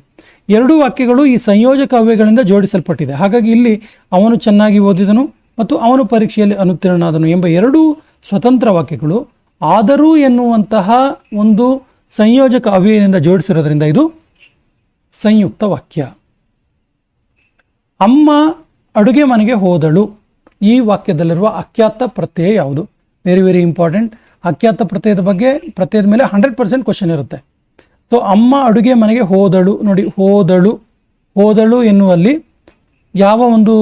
2 ವಾಕ್ಯಗಳು ಈ ಸಂಯೋಜಕ ಅವ್ಯಯಗಳಿಂದ ಜೋಡಿಸಲ್ಪಟ್ಟಿದೆ. ಹಾಗಾಗಿ ಇಲ್ಲಿ ಅವನು ಚೆನ್ನಾಗಿ ಓದಿದನು ಮತ್ತು ಅವನು ಪರೀಕ್ಷೆಯಲ್ಲಿ ಅನುತ್ತೀರ್ಣನಾದನು ಎಂಬ 2 ಸ್ವತಂತ್ರ ವಾಕ್ಯಗಳು ಆದರೂ ಎನ್ನುವಂತಹ ಒಂದು ಸಂಯೋಜಕ ಅವ್ಯಯದಿಂದ ಜೋಡಿಸಿರೋದ್ರಿಂದ ಇದು ಸಂಯುಕ್ತ ವಾಕ್ಯ. ಅಮ್ಮ ಅಡುಗೆ ಮನೆಗೆ ಹೋದಳು. ಈ ವಾಕ್ಯದಲ್ಲಿರುವ ಅಖ್ಯಾತ ಪ್ರತ್ಯಯ ಯಾವುದು? Very very important. ಅಖ್ಯಾತ ಪ್ರತ್ಯಯದ ಬಗ್ಗೆ, ಪ್ರತ್ಯಯದ ಮೇಲೆ 100% ಕ್ವಶನ್ ಇರುತ್ತೆ. ಸೊ ಅಮ್ಮ ಅಡುಗೆ ಮನೆಗೆ ಹೋದಳು. ನೋಡಿ, ಹೋದಳು ಎನ್ನುವಲ್ಲಿ ಯಾವ ಒಂದು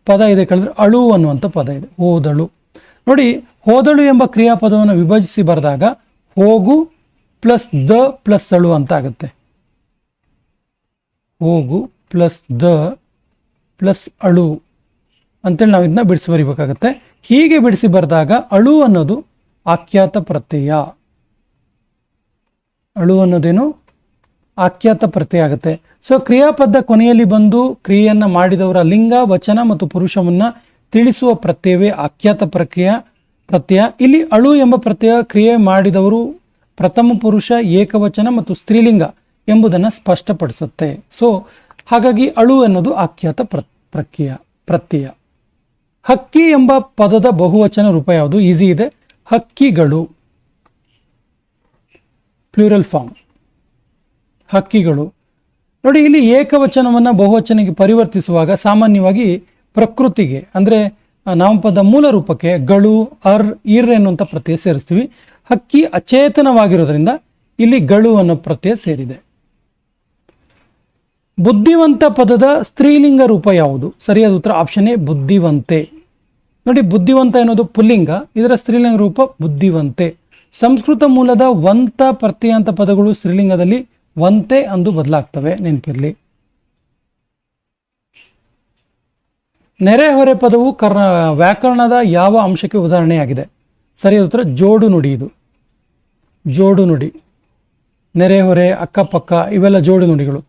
ಪದ ಇದೆ ಕೇಳಿದ್ರೆ ಅಳು ಅನ್ನುವಂಥ ಪದ ಇದೆ. ಹೋದಳು. ನೋಡಿ, ಹೋದಳು ಎಂಬ ಕ್ರಿಯಾಪದವನ್ನು ವಿಭಜಿಸಿ ಬರೆದಾಗ ಹೋಗು ಪ್ಲಸ್ ದ ಪ್ಲಸ್ ಅಳು ಅಂತ ಆಗುತ್ತೆ. ಹೋಗು ಪ್ಲಸ್ ದ ಪ್ಲಸ್ ಅಳು ಅಂತೇಳಿ ನಾವು ಇದನ್ನ ಬಿಡಿಸಿ ಬರಿಬೇಕಾಗತ್ತೆ. ಹೀಗೆ ಬಿಡಿಸಿ ಬರೆದಾಗ ಅಳು ಅನ್ನೋದು ಆಖ್ಯಾತ ಪ್ರತ್ಯಯ. ಅಳು ಅನ್ನೋದೇನು ಆಖ್ಯಾತ ಪ್ರತ್ಯಯ ಆಗುತ್ತೆ. ಸೊ ಕ್ರಿಯಾಪದ ಕೊನೆಯಲ್ಲಿ ಬಂದು ಕ್ರಿಯೆಯನ್ನ ಮಾಡಿದವರ ಲಿಂಗ, ವಚನ ಮತ್ತು ಪುರುಷವನ್ನ ತಿಳಿಸುವ ಪ್ರತ್ಯವೇ ಆಖ್ಯಾತ ಪ್ರತ್ಯಯ. ಇಲ್ಲಿ ಅಳು ಎಂಬ ಪ್ರತ್ಯಯ ಕ್ರಿಯೆ ಮಾಡಿದವರು ಪ್ರಥಮ ಪುರುಷ, ಏಕವಚನ ಮತ್ತು ಸ್ತ್ರೀಲಿಂಗ ಎಂಬುದನ್ನು ಸ್ಪಷ್ಟಪಡಿಸುತ್ತೆ. ಸೊ ಹಾಗಾಗಿ ಅಳು ಅನ್ನೋದು ಆಖ್ಯಾತ ಪ್ರತ್ಯಯ. ಹಕ್ಕಿ ಎಂಬ ಪದದ ಬಹುವಚನ ರೂಪ ಯಾವುದು? ಈಸಿ ಇದೆ, ಹಕ್ಕಿಗಳು. ಪ್ಲೂರಲ್ ಫಾರ್ಮ್ ಹಕ್ಕಿಗಳು. ನೋಡಿ, ಇಲ್ಲಿ ಏಕವಚನವನ್ನು ಬಹುವಚನಕ್ಕೆ ಪರಿವರ್ತಿಸುವಾಗ ಸಾಮಾನ್ಯವಾಗಿ ಪ್ರಕೃತಿಗೆ ಅಂದರೆ ನಾಮಪದ ಮೂಲ ರೂಪಕ್ಕೆ ಗಳು, ಇರ್ ಎನ್ನುವಂಥ ಪ್ರತ್ಯಯ ಸೇರಿಸ್ತೀವಿ. ಹಕ್ಕಿ ಅಚೇತನವಾಗಿರೋದ್ರಿಂದ ಇಲ್ಲಿ ಗಳು ಅನ್ನೋ ಪ್ರತ್ಯಯ ಸೇರಿದೆ. ಬುದ್ಧಿವಂತ ಪದದ ಸ್ತ್ರೀಲಿಂಗ ರೂಪ ಯಾವುದು? ಸರಿಯಾದ ಉತ್ತರ ಆಪ್ಷನ್ ಎ, ಬುದ್ಧಿವಂತೆ. ನೋಡಿ, ಬುದ್ಧಿವಂತ ಎನ್ನುವುದು ಪುಲ್ಲಿಂಗ, ಇದರ ಸ್ತ್ರೀಲಿಂಗ ರೂಪ ಬುದ್ಧಿವಂತೆ. ಸಂಸ್ಕೃತ ಮೂಲದ ವಂತ ಪ್ರತ್ಯಯಾಂತ ಪದಗಳು ಸ್ತ್ರೀಲಿಂಗದಲ್ಲಿ ವಂತೆ ಅಂದು ಬದಲಾಗ್ತವೆ, ನೆನಪಿರಲಿ. ನೆರೆಹೊರೆ ಪದವು ವ್ಯಾಕರಣದ ಯಾವ ಅಂಶಕ್ಕೆ ಉದಾಹರಣೆಯಾಗಿದೆ? ಸರಿಯಾದ ಉತ್ತರ ಜೋಡು ನುಡಿ. ಇದು ಜೋಡು ನುಡಿ. ನೆರೆಹೊರೆ, ಅಕ್ಕಪಕ್ಕ ಇವೆಲ್ಲ ಜೋಡು ನುಡಿಗಳು.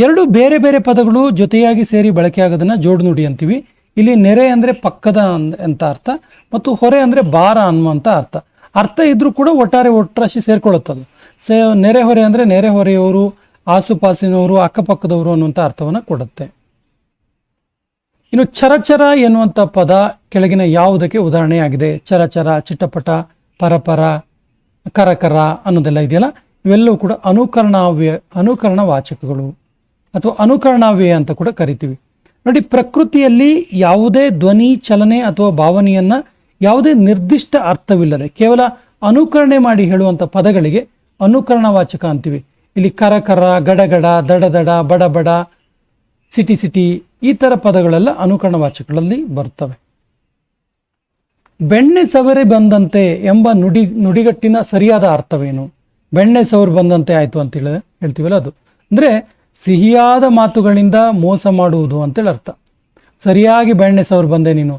ಎರಡು ಬೇರೆ ಬೇರೆ ಪದಗಳು ಜೊತೆಯಾಗಿ ಸೇರಿ ಬಳಕೆಯಾಗೋದನ್ನ ಜೋಡು ನುಡಿ ಅಂತೀವಿ. ಇಲ್ಲಿ ನೆರೆ ಅಂದರೆ ಪಕ್ಕದ ಅಂತ ಅರ್ಥ, ಮತ್ತು ಹೊರೆ ಅಂದರೆ ಭಾರ ಅನ್ನುವಂಥ ಅರ್ಥ ಇದ್ರೂ ಕೂಡ ಒಟ್ಟಾರೆ ಸೇರ್ಕೊಳ್ಳುತ್ತದು. ನೆರೆಹೊರೆ ಅಂದರೆ ನೆರೆಹೊರೆಯವರು, ಆಸುಪಾಸಿನವರು, ಅಕ್ಕಪಕ್ಕದವರು ಅನ್ನುವಂಥ ಅರ್ಥವನ್ನು ಕೊಡುತ್ತೆ. ಇನ್ನು ಚರಚರ ಎನ್ನುವಂಥ ಪದ ಕೆಳಗಿನ ಯಾವುದಕ್ಕೆ ಉದಾಹರಣೆಯಾಗಿದೆ? ಚರಚರ, ಚಿಟ್ಟಪಟ, ಪರಪರ, ಕರಕರ ಅನ್ನೋದೆಲ್ಲ ಇದೆಯಲ್ಲ, ಇವೆಲ್ಲವೂ ಕೂಡ ಅನುಕರಣ ವಾಚಕಗಳು ಅಥವಾ ಅನುಕರಣಾವ್ಯಯ ಅಂತ ಕೂಡ ಕರಿತೀವಿ. ನೋಡಿ, ಪ್ರಕೃತಿಯಲ್ಲಿ ಯಾವುದೇ ಧ್ವನಿ, ಚಲನೆ ಅಥವಾ ಭಾವನೆಯನ್ನ ಯಾವುದೇ ನಿರ್ದಿಷ್ಟ ಅರ್ಥವಿಲ್ಲದೆ ಕೇವಲ ಅನುಕರಣೆ ಮಾಡಿ ಹೇಳುವಂಥ ಪದಗಳಿಗೆ ಅನುಕರಣವಾಚಕ ಅಂತೀವಿ. ಇಲ್ಲಿ ಕರಕರ, ಗಡಗಡ, ದಡದಡ, ಬಡಬಡ, ಸಿಟಿ ಈ ಥರ ಪದಗಳೆಲ್ಲ ಅನುಕರಣವಾಚಕಗಳಲ್ಲಿ ಬರ್ತವೆ. ಬೆಣ್ಣೆ ಸವರಿ ಬಂದಂತೆ ಎಂಬ ನುಡಿಗಟ್ಟಿನ ಸರಿಯಾದ ಅರ್ಥವೇನು? ಬೆಣ್ಣೆ ಸವರಿ ಬಂದಂತೆ ಆಯಿತು ಅಂತೇಳಿ ಹೇಳ್ತೀವಲ್ಲ, ಅದು ಅಂದರೆ ಸಿಹಿಯಾದ ಮಾತುಗಳಿಂದ ಮೋಸ ಮಾಡುವುದು ಅಂತೇಳಿ ಅರ್ಥ. ಸರಿಯಾಗಿ ಬೆಣ್ಣೆ ಸವರಿ ಬಂದೆ ನೀನು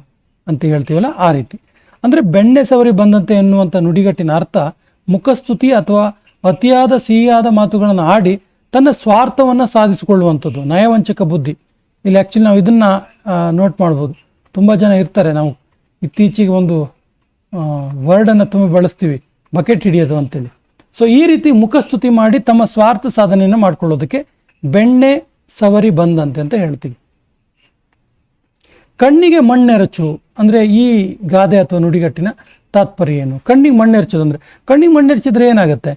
ಅಂತ ಹೇಳ್ತೀವಲ್ಲ, ಆ ರೀತಿ. ಅಂದರೆ ಬೆಣ್ಣೆ ಸವರಿ ಬಂದಂತೆ ಎನ್ನುವಂಥ ನುಡಿಗಟ್ಟಿನ ಅರ್ಥ ಮುಖಸ್ತುತಿ ಅಥವಾ ಅತಿಯಾದ ಸಿಹಿಯಾದ ಮಾತುಗಳನ್ನು ಆಡಿ ತನ್ನ ಸ್ವಾರ್ಥವನ್ನು ಸಾಧಿಸಿಕೊಳ್ಳುವಂಥದ್ದು, ನಯವಂಚಕ ಬುದ್ಧಿ. ಇಲ್ಲಿ ಆ್ಯಕ್ಚುಲಿ ನಾವು ಇದನ್ನು ನೋಟ್ ಮಾಡ್ಬೋದು. ತುಂಬ ಜನ ಇರ್ತಾರೆ, ನಾವು ಇತ್ತೀಚೆಗೆ ಒಂದು ವರ್ಡನ್ನು ತುಂಬ ಬಳಸ್ತೀವಿ, ಬಕೆಟ್ ಹಿಡಿಯೋದು ಅಂತೇಳಿ. ಸೊ ಈ ರೀತಿ ಮುಖಸ್ತುತಿ ಮಾಡಿ ತಮ್ಮ ಸ್ವಾರ್ಥ ಸಾಧನೆಯನ್ನು ಮಾಡ್ಕೊಳ್ಳೋದಕ್ಕೆ ಬೆಣ್ಣೆ ಸವರಿ ಬಂದಂತೆ ಅಂತ ಹೇಳ್ತೀವಿ. ಕಣ್ಣಿಗೆ ಮಣ್ಣೆರಚು ಅಂದರೆ ಈ ಗಾದೆ ಅಥವಾ ನುಡಿಗಟ್ಟಿನ ತಾತ್ಪರ್ಯ ಏನು? ಕಣ್ಣಿಗೆ ಮಣ್ಣೆರಚೋದು ಅಂದರೆ ಕಣ್ಣಿಗೆ ಮಣ್ಣೆರಚಿದ್ರೆ ಏನಾಗುತ್ತೆ?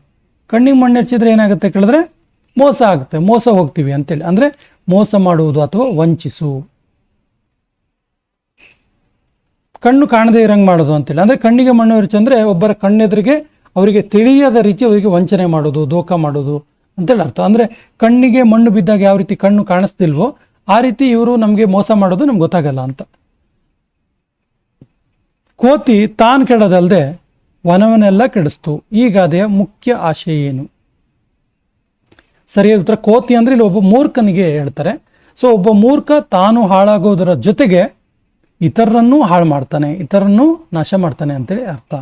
ಕಣ್ಣಿಗೆ ಮಣ್ಣೆರಚಿದ್ರೆ ಏನಾಗುತ್ತೆ ಕೇಳಿದ್ರೆ ಮೋಸ ಆಗುತ್ತೆ, ಮೋಸ ಹೋಗ್ತೀವಿ ಅಂತೇಳಿ. ಅಂದರೆ ಮೋಸ ಮಾಡುವುದು ಅಥವಾ ವಂಚಿಸು. ಕಣ್ಣು ಕಾಣದೇ ಇರಂಗೆ ಮಾಡೋದು ಅಂತೇಳಿ. ಅಂದರೆ ಕಣ್ಣಿಗೆ ಮಣ್ಣು ಎರಚು ಅಂದರೆ ಒಬ್ಬರ ಕಣ್ಣೆದುರಿಗೆ ಅವರಿಗೆ ತಿಳಿಯದ ರೀತಿ ಅವರಿಗೆ ವಂಚನೆ ಮಾಡೋದು, ದೋಖ ಮಾಡೋದು ಅಂತೇಳಿ ಅರ್ಥ. ಅಂದರೆ ಕಣ್ಣಿಗೆ ಮಣ್ಣು ಬಿದ್ದಾಗ ಯಾವ ರೀತಿ ಕಣ್ಣು ಕಾಣಿಸ್ತಿಲ್ವೋ ಆ ರೀತಿ ಇವರು ನಮಗೆ ಮೋಸ ಮಾಡೋದು ನಮ್ಗೆ ಗೊತ್ತಾಗಲ್ಲ ಅಂತ. ಕೋತಿ ತಾನು ಕೆಡದಲ್ಲದೆ ವನವನ್ನೆಲ್ಲ ಕೆಡಿಸ್ತು. ಈ ಗಾದೆಯ ಮುಖ್ಯ ಆಶಯ ಏನು? ಸರಿಯಾದ ಉತ್ತರ ಕೋತಿ ಅಂದರೆ ಇಲ್ಲಿ ಒಬ್ಬ ಮೂರ್ಖನಿಗೆ ಹೇಳ್ತಾರೆ. ಸೊ ಒಬ್ಬ ಮೂರ್ಖ ತಾನು ಹಾಳಾಗೋದರ ಜೊತೆಗೆ ಇತರರನ್ನೂ ಹಾಳು ಮಾಡ್ತಾನೆ, ಇತರರನ್ನೂ ನಾಶ ಮಾಡ್ತಾನೆ ಅಂತೇಳಿ ಅರ್ಥ.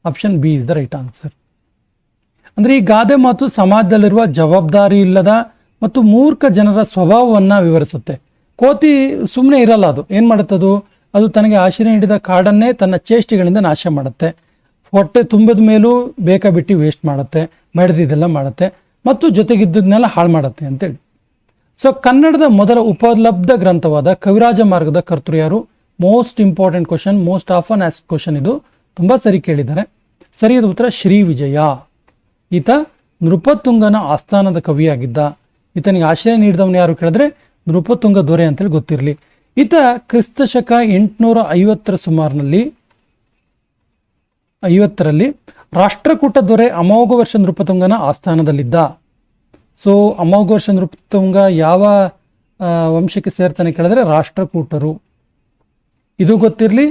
Option B is the right answer. ಅಂದರೆ ಈ ಗಾದೆ ಮಾತು ಸಮಾಜದಲ್ಲಿರುವ ಜವಾಬ್ದಾರಿ ಇಲ್ಲದ ಮತ್ತು ಮೂರ್ಖ ಜನರ ಸ್ವಭಾವವನ್ನು ವಿವರಿಸುತ್ತೆ. ಕೋತಿ ಸುಮ್ಮನೆ ಇರಲ್ಲ, ಅದು ಏನು ಮಾಡುತ್ತದು? ಅದು ತನಗೆ ಆಶ್ರಯ ನೀಡಿದ ಕಾಡನ್ನೇ ತನ್ನ ಚೇಷ್ಟೆಗಳಿಂದ ನಾಶ ಮಾಡುತ್ತೆ. ಹೊಟ್ಟೆ ತುಂಬಿದ ಮೇಲೂ ಬೇಕಾಬಿಟ್ಟು ವೇಸ್ಟ್ ಮಾಡುತ್ತೆ, ಮೆಡೆದಿದ್ದೆಲ್ಲ ಮಾಡುತ್ತೆ, ಮತ್ತು ಜೊತೆಗಿದ್ದನ್ನೆಲ್ಲ ಹಾಳು ಮಾಡುತ್ತೆ ಅಂತೇಳಿ. ಸೊ ಕನ್ನಡದ ಮೊದಲ ಉಪಲಬ್ಧ ಗ್ರಂಥವಾದ ಕವಿರಾಜ ಮಾರ್ಗದ ಕರ್ತೃ ಯಾರು? Most important question, most often asked question. ಇದು ತುಂಬ ಸರಿ ಕೇಳಿದ್ದಾರೆ. ಸರಿಯಾದ ಉತ್ತರ ಶ್ರೀ ವಿಜಯ. ಈತ ನೃಪತುಂಗನ ಆಸ್ಥಾನದ ಕವಿಯಾಗಿದ್ದ. ಈತನಿಗೆ ಆಶ್ರಯ ನೀಡಿದವನು ಯಾರು ಕೇಳಿದ್ರೆ ನೃಪತುಂಗ ದೊರೆ ಅಂತೇಳಿ ಗೊತ್ತಿರಲಿ. ಈತ ಕ್ರಿಸ್ತಶಕ 850 ಸುಮಾರಿನಲ್ಲಿ 50ರಲ್ಲಿ ರಾಷ್ಟ್ರಕೂಟ ದೊರೆ ಅಮೋಘ ವರ್ಷ ನೃಪತುಂಗನ ಆಸ್ಥಾನದಲ್ಲಿದ್ದ. ಸೊ ಅಮೋಘ ವರ್ಷ ನೃಪತುಂಗ ಯಾವ ವಂಶಕ್ಕೆ ಸೇರ್ತಾನೆ ಕೇಳಿದ್ರೆ ರಾಷ್ಟ್ರಕೂಟರು. ಇದು ಗೊತ್ತಿರಲಿ.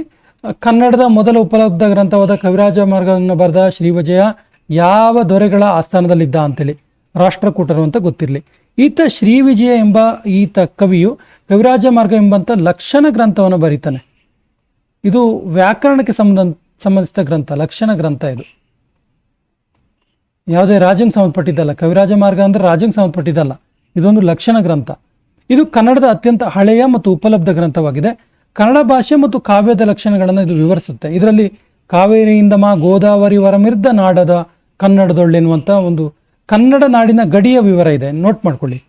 ಕನ್ನಡದ ಮೊದಲ ಉಪಲಬ್ಧ ಗ್ರಂಥವಾದ ಕವಿರಾಜ ಮಾರ್ಗವನ್ನು ಬರೆದ ಶ್ರೀ ವಿಜಯ ಯಾವ ದೊರೆಗಳ ಆಸ್ಥಾನದಲ್ಲಿದ್ದ ಅಂತೇಳಿ ರಾಷ್ಟ್ರಕೂಟರು ಅಂತ ಗೊತ್ತಿರಲಿ. ಈತ ಶ್ರೀ ವಿಜಯ ಎಂಬ ಈತ ಕವಿಯು ಕವಿರಾಜ ಮಾರ್ಗ ಎಂಬಂಥ ಲಕ್ಷಣ ಗ್ರಂಥವನ್ನು ಬರೀತಾನೆ. ಇದು ವ್ಯಾಕರಣಕ್ಕೆ ಸಂಬಂಧಿಸಿದ ಗ್ರಂಥ, ಲಕ್ಷಣ ಗ್ರಂಥ. ಇದು ಯಾವುದೇ ರಾಜಂಗೆ ಸಂಬಂಧಪಟ್ಟಿದ್ದಲ್ಲ. ಕವಿರಾಜ ಮಾರ್ಗ ಅಂದರೆ ರಾಜಂಗೆ ಸಂಬಂಧಪಟ್ಟಿದ್ದಲ್ಲ, ಇದೊಂದು ಲಕ್ಷಣ ಗ್ರಂಥ. ಇದು ಕನ್ನಡದ ಅತ್ಯಂತ ಹಳೆಯ ಮತ್ತು ಉಪಲಬ್ಧ ಗ್ರಂಥವಾಗಿದೆ. ಕನ್ನಡ ಭಾಷೆ ಮತ್ತು ಕಾವ್ಯದ ಲಕ್ಷಣಗಳನ್ನು ಇದು ವಿವರಿಸುತ್ತೆ. ಇದರಲ್ಲಿ ಕಾವೇರಿಯಿಂದಮ ಗೋದಾವರಿ ವರಮಿರ್ದ ನಾಡದ ಕನ್ನಡದೊಳ್ಳೆನ್ನುವಂಥ ಒಂದು ಕನ್ನಡ ನಾಡಿನ ಗಡಿಯ ವಿವರ ಇದೆ, ನೋಟ್ ಮಾಡ್ಕೊಳ್ಳಿ.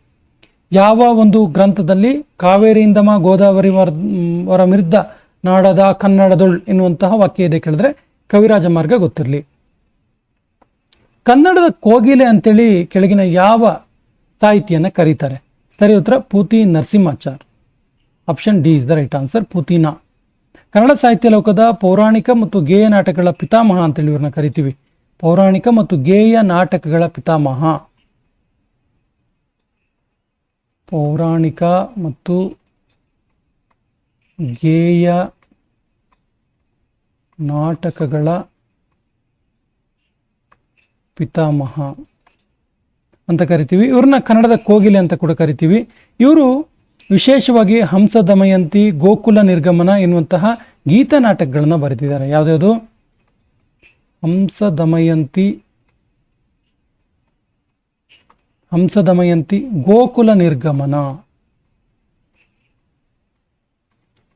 ಯಾವ ಒಂದು ಗ್ರಂಥದಲ್ಲಿ ಕಾವೇರಿಯಿಂದಮ ಗೋದಾವರಿ ವರಮಿರ್ದ ನಾಡದ ಕನ್ನಡದೊಳ್ ಎನ್ನುವಂತಹ ವಾಕ್ಯ ಇದೆ ಕೇಳಿದ್ರೆ ಕವಿರಾಜ ಮಾರ್ಗ ಗೊತ್ತಿರಲಿ. ಕನ್ನಡದ ಕೋಗಿಲೆ ಅಂತೇಳಿ ಕೆಳಗಿನ ಯಾವ ಸಾಹಿತಿಯನ್ನು ಕರೀತಾರೆ? ಸರಿ ಉತ್ತರ Pu Ti Narasimhachar. Option D is the right answer, Pu Ti Na. Kannada ಸಾಹಿತ್ಯ ಲೋಕದ ಪೌರಾಣಿಕ ಮತ್ತು ಗೇಯ ನಾಟಕಗಳ ಪಿತಾಮಹ ಅಂತೇಳಿ ಇವ್ರನ್ನ ಕರಿತೀವಿ. ಪೌರಾಣಿಕ ಮತ್ತು ಗೇಯ ನಾಟಕಗಳ ಪಿತಾಮಹ. ಪೌರಾಣಿಕ ಮತ್ತು ಗೇಯ ನಾಟಕಗಳ ಪಿತಾಮಹ ಅಂತ ಕರಿತೀವಿ. ಇವ್ರನ್ನ ಕನ್ನಡದ ಕೋಗಿಲೆ ಅಂತ ಕೂಡ ಕರಿತೀವಿ. ಇವರು ವಿಶೇಷವಾಗಿ ಹಂಸ ದಮಯಂತಿ, ಗೋಕುಲ ನಿರ್ಗಮನ ಎನ್ನುವಂತಹ ಗೀತ ನಾಟಕಗಳನ್ನು ಬರೆದಿದ್ದಾರೆ. ಯಾವುದ್ಯಾವುದು? ಹಂಸ ದಮಯಂತಿ, ಗೋಕುಲ ನಿರ್ಗಮನ.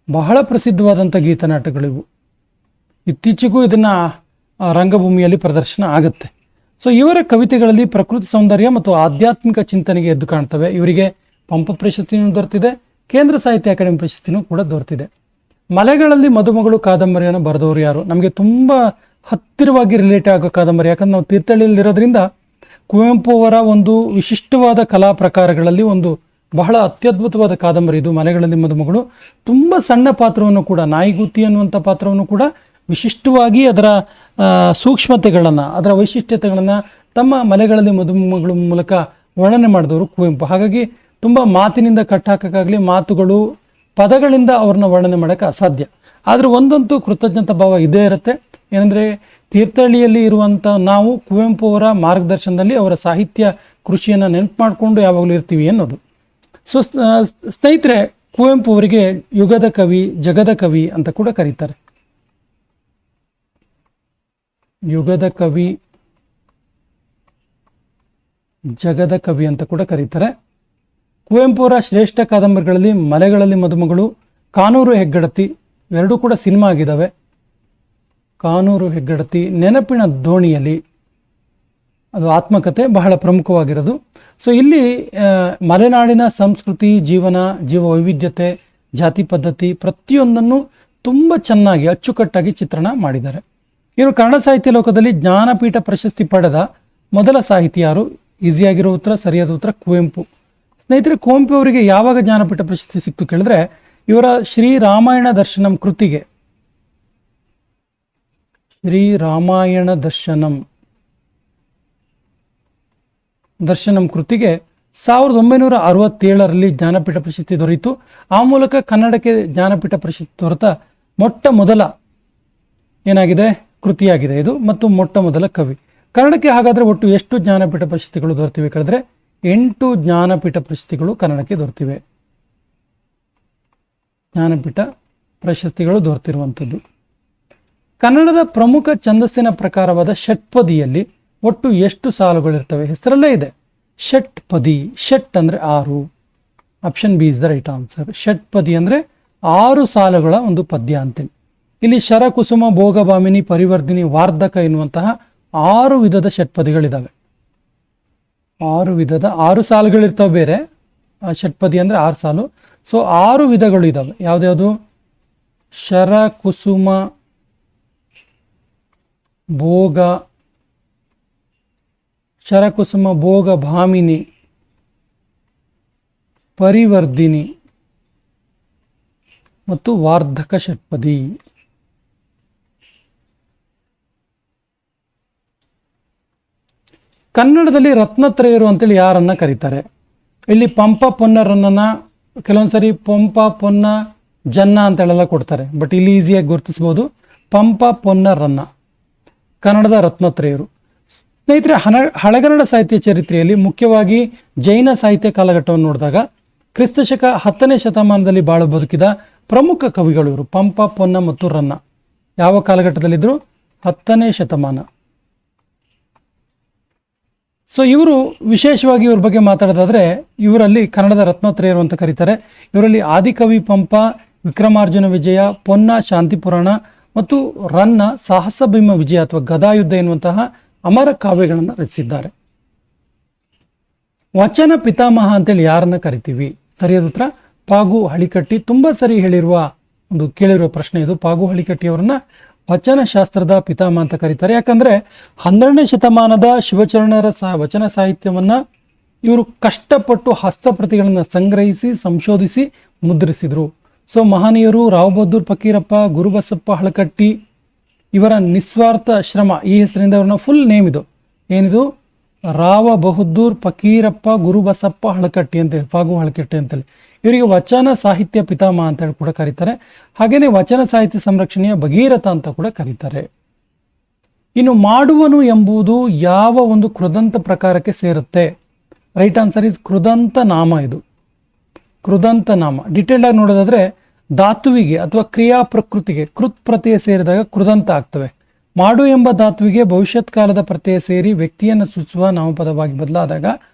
ಬಹಳ ಪ್ರಸಿದ್ಧವಾದಂಥ ಗೀತ ನಾಟಕಗಳಿವು. ಇತ್ತೀಚೆಗೂ ಇದನ್ನು ರಂಗಭೂಮಿಯಲ್ಲಿ ಪ್ರದರ್ಶನ ಆಗುತ್ತೆ. ಸೊ ಇವರ ಕವಿತೆಗಳಲ್ಲಿ ಪ್ರಕೃತಿ ಸೌಂದರ್ಯ ಮತ್ತು ಆಧ್ಯಾತ್ಮಿಕ ಚಿಂತನೆಗೆ ಎದ್ದು ಕಾಣ್ತವೆ. ಇವರಿಗೆ ಪಂಪ ಪ್ರಶಸ್ತಿನೂ ದೊರೆತಿದೆ, ಕೇಂದ್ರ ಸಾಹಿತ್ಯ ಅಕಾಡೆಮಿ ಪ್ರಶಸ್ತಿನೂ ಕೂಡ ದೊರೆತಿದೆ. ಮಲೆಗಳಲ್ಲಿ ಮದುಮಗಳು ಕಾದಂಬರಿಯನ್ನು ಬರೆದವರು ಯಾರು? ನಮಗೆ ತುಂಬ ಹತ್ತಿರವಾಗಿ ರಿಲೇಟ್ ಆಗೋ ಕಾದಂಬರಿ, ಯಾಕಂದ್ರೆ ನಾವು ತೀರ್ಥಹಳ್ಳಿಯಲ್ಲಿರೋದ್ರಿಂದ ಕುವೆಂಪು ಅವರ ಒಂದು ವಿಶಿಷ್ಟವಾದ ಕಲಾ ಪ್ರಕಾರಗಳಲ್ಲಿ ಒಂದು ಬಹಳ ಅತ್ಯದ್ಭುತವಾದ ಕಾದಂಬರಿ ಇದು, ಮಲೆಗಳಲ್ಲಿ ಮದುಮಗಳು. ತುಂಬ ಸಣ್ಣ ಪಾತ್ರವನ್ನು ಕೂಡ, ನಾಯಿಗುತ್ತಿ ಅನ್ನುವಂಥ ಪಾತ್ರವನ್ನು ಕೂಡ ವಿಶಿಷ್ಟವಾಗಿ ಅದರ ಸೂಕ್ಷ್ಮತೆಗಳನ್ನು, ಅದರ ವೈಶಿಷ್ಟ್ಯತೆಗಳನ್ನು ತಮ್ಮ ಮಲೆಗಳಲ್ಲಿ ಮದುಮಗಳ ಮೂಲಕ ವರ್ಣನೆ ಮಾಡಿದವರು ಕುವೆಂಪು. ಹಾಗಾಗಿ ತುಂಬ ಮಾತಿನಿಂದ ಕಟ್ಟಾಕೋಕ್ಕಾಗಲಿ, ಮಾತುಗಳು ಪದಗಳಿಂದ ಅವ್ರನ್ನ ವರ್ಣನೆ ಮಾಡೋಕ್ಕೆ ಅಸಾಧ್ಯ. ಆದರೆ ಒಂದಂತೂ ಕೃತಜ್ಞತಾ ಭಾವ ಇದೇ ಇರುತ್ತೆ. ಏನಂದರೆ ತೀರ್ಥಹಳ್ಳಿಯಲ್ಲಿ ಇರುವಂಥ ನಾವು ಕುವೆಂಪು ಅವರ ಮಾರ್ಗದರ್ಶನದಲ್ಲಿ ಅವರ ಸಾಹಿತ್ಯ ಕೃಷಿಯನ್ನು ನೆನಪು ಮಾಡಿಕೊಂಡು ಯಾವಾಗಲೂ ಇರ್ತೀವಿ ಅನ್ನೋದು. ಸೊ ಸ್ನೇಹಿತರೆ, ಕುವೆಂಪು ಅವರಿಗೆ ಯುಗದ ಕವಿ, ಜಗದ ಕವಿ ಅಂತ ಕೂಡ ಕರೀತಾರೆ. ಯುಗದ ಕವಿ, ಜಗದ ಕವಿ ಅಂತ ಕೂಡ ಕರೀತಾರೆ. ಕುವೆಂಪು ಅವರ ಶ್ರೇಷ್ಠ ಕಾದಂಬರಿಗಳಲ್ಲಿ ಮಲೆಗಳಲ್ಲಿ ಮದುಮಗಳು, ಕಾನೂರು ಹೆಗ್ಗಡತಿ ಎರಡೂ ಕೂಡ ಸಿನಿಮಾ ಆಗಿದ್ದಾವೆ. ಕಾನೂರು ಹೆಗ್ಗಡತಿ, ನೆನಪಿನ ದೋಣಿಯಲ್ಲಿ, ಅದು ಆತ್ಮಕಥೆ, ಬಹಳ ಪ್ರಮುಖವಾಗಿರೋದು. ಸೊ ಇಲ್ಲಿ ಮಲೆನಾಡಿನ ಸಂಸ್ಕೃತಿ, ಜೀವ ವೈವಿಧ್ಯತೆ, ಜಾತಿ ಪದ್ಧತಿ ಪ್ರತಿಯೊಂದನ್ನು ತುಂಬ ಚೆನ್ನಾಗಿ ಅಚ್ಚುಕಟ್ಟಾಗಿ ಚಿತ್ರಣ ಮಾಡಿದ್ದಾರೆ. ಇವರು ಕನ್ನಡ ಸಾಹಿತ್ಯ ಲೋಕದಲ್ಲಿ ಜ್ಞಾನಪೀಠ ಪ್ರಶಸ್ತಿ ಪಡೆದ ಮೊದಲ ಸಾಹಿತಿ ಯಾರು? ಈಸಿಯಾಗಿರೋ ಉತ್ತರ, ಸರಿಯಾದ ಉತ್ತರ ಕುವೆಂಪು. ಸ್ನೇಹಿತರೆ, ಕುವೆಂಪು ಅವರಿಗೆ ಯಾವಾಗ ಜ್ಞಾನಪೀಠ ಪ್ರಶಸ್ತಿ ಸಿಕ್ತು ಕೇಳಿದ್ರೆ ಇವರ ಶ್ರೀರಾಮಾಯಣ ದರ್ಶನಂ ಕೃತಿಗೆ, ಶ್ರೀರಾಮಾಯಣ ದರ್ಶನಂ ಕೃತಿಗೆ 1967ರಲ್ಲಿ ಜ್ಞಾನಪೀಠ ಪ್ರಶಸ್ತಿ ದೊರೆಯಿತು. ಆ ಮೂಲಕ ಕನ್ನಡಕ್ಕೆ ಜ್ಞಾನಪೀಠ ಪ್ರಶಸ್ತಿ ದೊರೆತ ಮೊಟ್ಟ ಮೊದಲ ಏನಾಗಿದೆ ಕೃತಿಯಾಗಿದೆ ಇದು, ಮತ್ತು ಮೊಟ್ಟ ಮೊದಲ ಕವಿ. ಕನ್ನಡಕ್ಕೆ ಹಾಗಾದರೆ ಒಟ್ಟು ಎಷ್ಟು ಜ್ಞಾನಪೀಠ ಪ್ರಶಸ್ತಿಗಳು ದೊರೆತಿವೆ ಕೇಳಿದ್ರೆ 8 ಜ್ಞಾನಪೀಠ ಪ್ರಶಸ್ತಿಗಳು ಕನ್ನಡಕ್ಕೆ ದೊರೆತಿವೆ. ಜ್ಞಾನಪೀಠ ಪ್ರಶಸ್ತಿಗಳು ದೊರೆತಿರುವಂಥದ್ದು. ಕನ್ನಡದ ಪ್ರಮುಖ ಛಂದಸ್ಸಿನ ಪ್ರಕಾರವಾದ ಷಟ್ಪದಿಯಲ್ಲಿ ಒಟ್ಟು ಎಷ್ಟು ಸಾಲುಗಳಿರ್ತವೆ? ಹೆಸರಲ್ಲೇ ಇದೆ, ಷಟ್ಪದಿ. ಷಟ್ ಅಂದರೆ 6. Option B is the right answer. ಷಟ್ಪದಿ ಅಂದರೆ 6 ಸಾಲುಗಳ ಒಂದು ಪದ್ಯ ಅಂತೇಳಿ. ಇಲ್ಲಿ ಶರ, ಕುಸುಮ, ಭೋಗ, ಭಾಮಿನಿ, ಪರಿವರ್ಧಿನಿ, ವಾರ್ಧಕ ಎನ್ನುವಂತಹ 6 ವಿಧದ ಷಟ್ಪದಿಗಳಿದ್ದಾವೆ. 6 ವಿಧದ 6 ಸಾಲುಗಳಿರ್ತವೆ ಬೇರೆ. ಷಟ್ಪದಿ ಅಂದರೆ 6 ಸಾಲು. ಸೊ 6 ವಿಧಗಳು ಇದ್ದಾವೆ. ಯಾವುದ್ಯಾವುದು? ಶರ, ಕುಸುಮ, ಭೋಗ, ಶರಕುಸುಮ, ಭೋಗ, ಭಾಮಿನಿ, ಪರಿವರ್ಧಿನಿ ಮತ್ತು ವಾರ್ಧಕ ಷಟ್ಪದಿ. ಕನ್ನಡದಲ್ಲಿ ರತ್ನತ್ರಯರು ಅಂತೇಳಿ ಯಾರನ್ನ ಕರೀತಾರೆ? ಇಲ್ಲಿ ಪಂಪ ಪೊನ್ನರನ್ನ ಕೆಲವೊಂದ್ಸರಿ ಪಂಪ ಪೊನ್ನ ಜನ್ನ ಅಂತೇಳೆಲ್ಲ ಕೊಡ್ತಾರೆ, ಬಟ್ ಇಲ್ಲಿ ಈಸಿಯಾಗಿ ಗುರುತಿಸ್ಬೋದು. ಪಂಪ ಪೊನ್ನರನ್ನ ಕನ್ನಡದ ರತ್ನತ್ರಯರು. ಸ್ನೇಹಿತರೆ, ಹಳೆಗನ್ನಡ ಸಾಹಿತ್ಯ ಚರಿತ್ರೆಯಲ್ಲಿ ಮುಖ್ಯವಾಗಿ ಜೈನ ಸಾಹಿತ್ಯ ಕಾಲಘಟ್ಟವನ್ನು ನೋಡಿದಾಗ ಕ್ರಿಸ್ತಶಕ 10ನೇ ಶತಮಾನದಲ್ಲಿ ಬಾಳು ಬದುಕಿದ ಪ್ರಮುಖ ಕವಿಗಳು ಇವರು. ಪಂಪ, ಪೊನ್ನ ಮತ್ತು ರನ್ನ. ಯಾವ ಕಾಲಘಟ್ಟದಲ್ಲಿದ್ದರು? 10ನೇ ಶತಮಾನ. ಸೊ ಇವರು ವಿಶೇಷವಾಗಿ ಇವ್ರ ಬಗ್ಗೆ ಮಾತಾಡೋದಾದ್ರೆ, ಇವರಲ್ಲಿ ಕನ್ನಡದ ರತ್ನತ್ರಯರು ಅಂತ ಕರೀತಾರೆ. ಇವರಲ್ಲಿ ಆದಿಕವಿ ಪಂಪ ವಿಕ್ರಮಾರ್ಜುನ ವಿಜಯ, ಪೊನ್ನ ಶಾಂತಿ ಪುರಾಣ ಮತ್ತು ರನ್ನ ಸಾಹಸ ಭೀಮ ವಿಜಯ ಅಥವಾ ಗದಾಯುದ್ಧ ಎನ್ನುವಂತಹ ಅಮರ ಕಾವ್ಯಗಳನ್ನು ರಚಿಸಿದ್ದಾರೆ. ವಚನ ಪಿತಾಮಹ ಅಂತೇಳಿ ಯಾರನ್ನ ಕರಿತೀವಿ? ಸರಿಯಾದ ಉತ್ತರ ಪಾಗು ಹಳಿಕಟ್ಟಿ. ತುಂಬ ಸರಿ ಹೇಳಿರುವ ಒಂದು ಕೇಳಿರುವ ಪ್ರಶ್ನೆ ಇದು. ಪಾಗು ಹಳಿಕಟ್ಟಿ ಅವರನ್ನ ವಚನ ಶಾಸ್ತ್ರದ ಪಿತಾಮಹ ಅಂತ ಕರೀತಾರೆ. ಯಾಕಂದ್ರೆ 12ನೇ ಶತಮಾನದ ಶಿವಚರಣರ ವಚನ ಸಾಹಿತ್ಯವನ್ನ ಇವರು ಕಷ್ಟಪಟ್ಟು ಹಸ್ತಪ್ರತಿಗಳನ್ನು ಸಂಗ್ರಹಿಸಿ ಸಂಶೋಧಿಸಿ ಮುದ್ರಿಸಿದ್ರು. ಸೊ ಮಹನೀಯರು ರಾವ್ ಬಹದ್ದೂರ್ ಫಕೀರಪ್ಪ, ಗುರುಬಸಪ್ಪ ಹಳಕಟ್ಟಿ ಇವರ ನಿಸ್ವಾರ್ಥ ಶ್ರಮ, ಈ ಹೆಸರಿಂದ ಇವ್ರನ್ನ ಫುಲ್ ನೇಮ್ ಇದು ಏನಿದು? ರಾವ ಬಹದ್ದೂರ್ ಫಕೀರಪ್ಪ ಗುರುಬಸಪ್ಪ ಹಳಕಟ್ಟಿ ಅಂತೇಳಿ, ಪಾಗು ಹಳಕಟ್ಟಿ ಅಂತೇಳಿ. ಇವರಿಗೆ ವಚನ ಸಾಹಿತ್ಯ ಪಿತಾಮಹ ಅಂತ ಹೇಳಿ ಕೂಡ ಕರೀತಾರೆ. ಹಾಗೇನೆ ವಚನ ಸಾಹಿತ್ಯ ಸಂರಕ್ಷಣೆಯ ಭಗೀರಥ ಅಂತ ಕೂಡ ಕರೀತಾರೆ. ಇನ್ನು ಮಾಡುವನು ಎಂಬುದು ಯಾವ ಒಂದು ಕೃದಂತ ಪ್ರಕಾರಕ್ಕೆ ಸೇರುತ್ತೆ? ರೈಟ್ ಆನ್ಸರ್ ಇಸ್ ಕೃದಂತ ನಾಮ. ಇದು ಕೃದಂತ ನಾಮ. ಡಿಟೇಲ್ ಆಗಿ ನೋಡೋದಾದ್ರೆ ಧಾತುವಿಗೆ ಅಥವಾ ಕ್ರಿಯಾ ಪ್ರಕೃತಿಗೆ ಕೃತ್ ಪ್ರತ್ಯಯ ಸೇರಿದಾಗ ಕೃದಂತ ಆಗ್ತವೆ. ಮಾಡು ಎಂಬ ಧಾತುವಿಗೆ ಭವಿಷ್ಯತ್ ಕಾಲದ ಪ್ರತ್ಯಯ ಸೇರಿ ವ್ಯಕ್ತಿಯನ್ನು ಸೂಚಿಸುವ ನಾಮಪದವಾಗಿ ಬದಲಾದಾಗ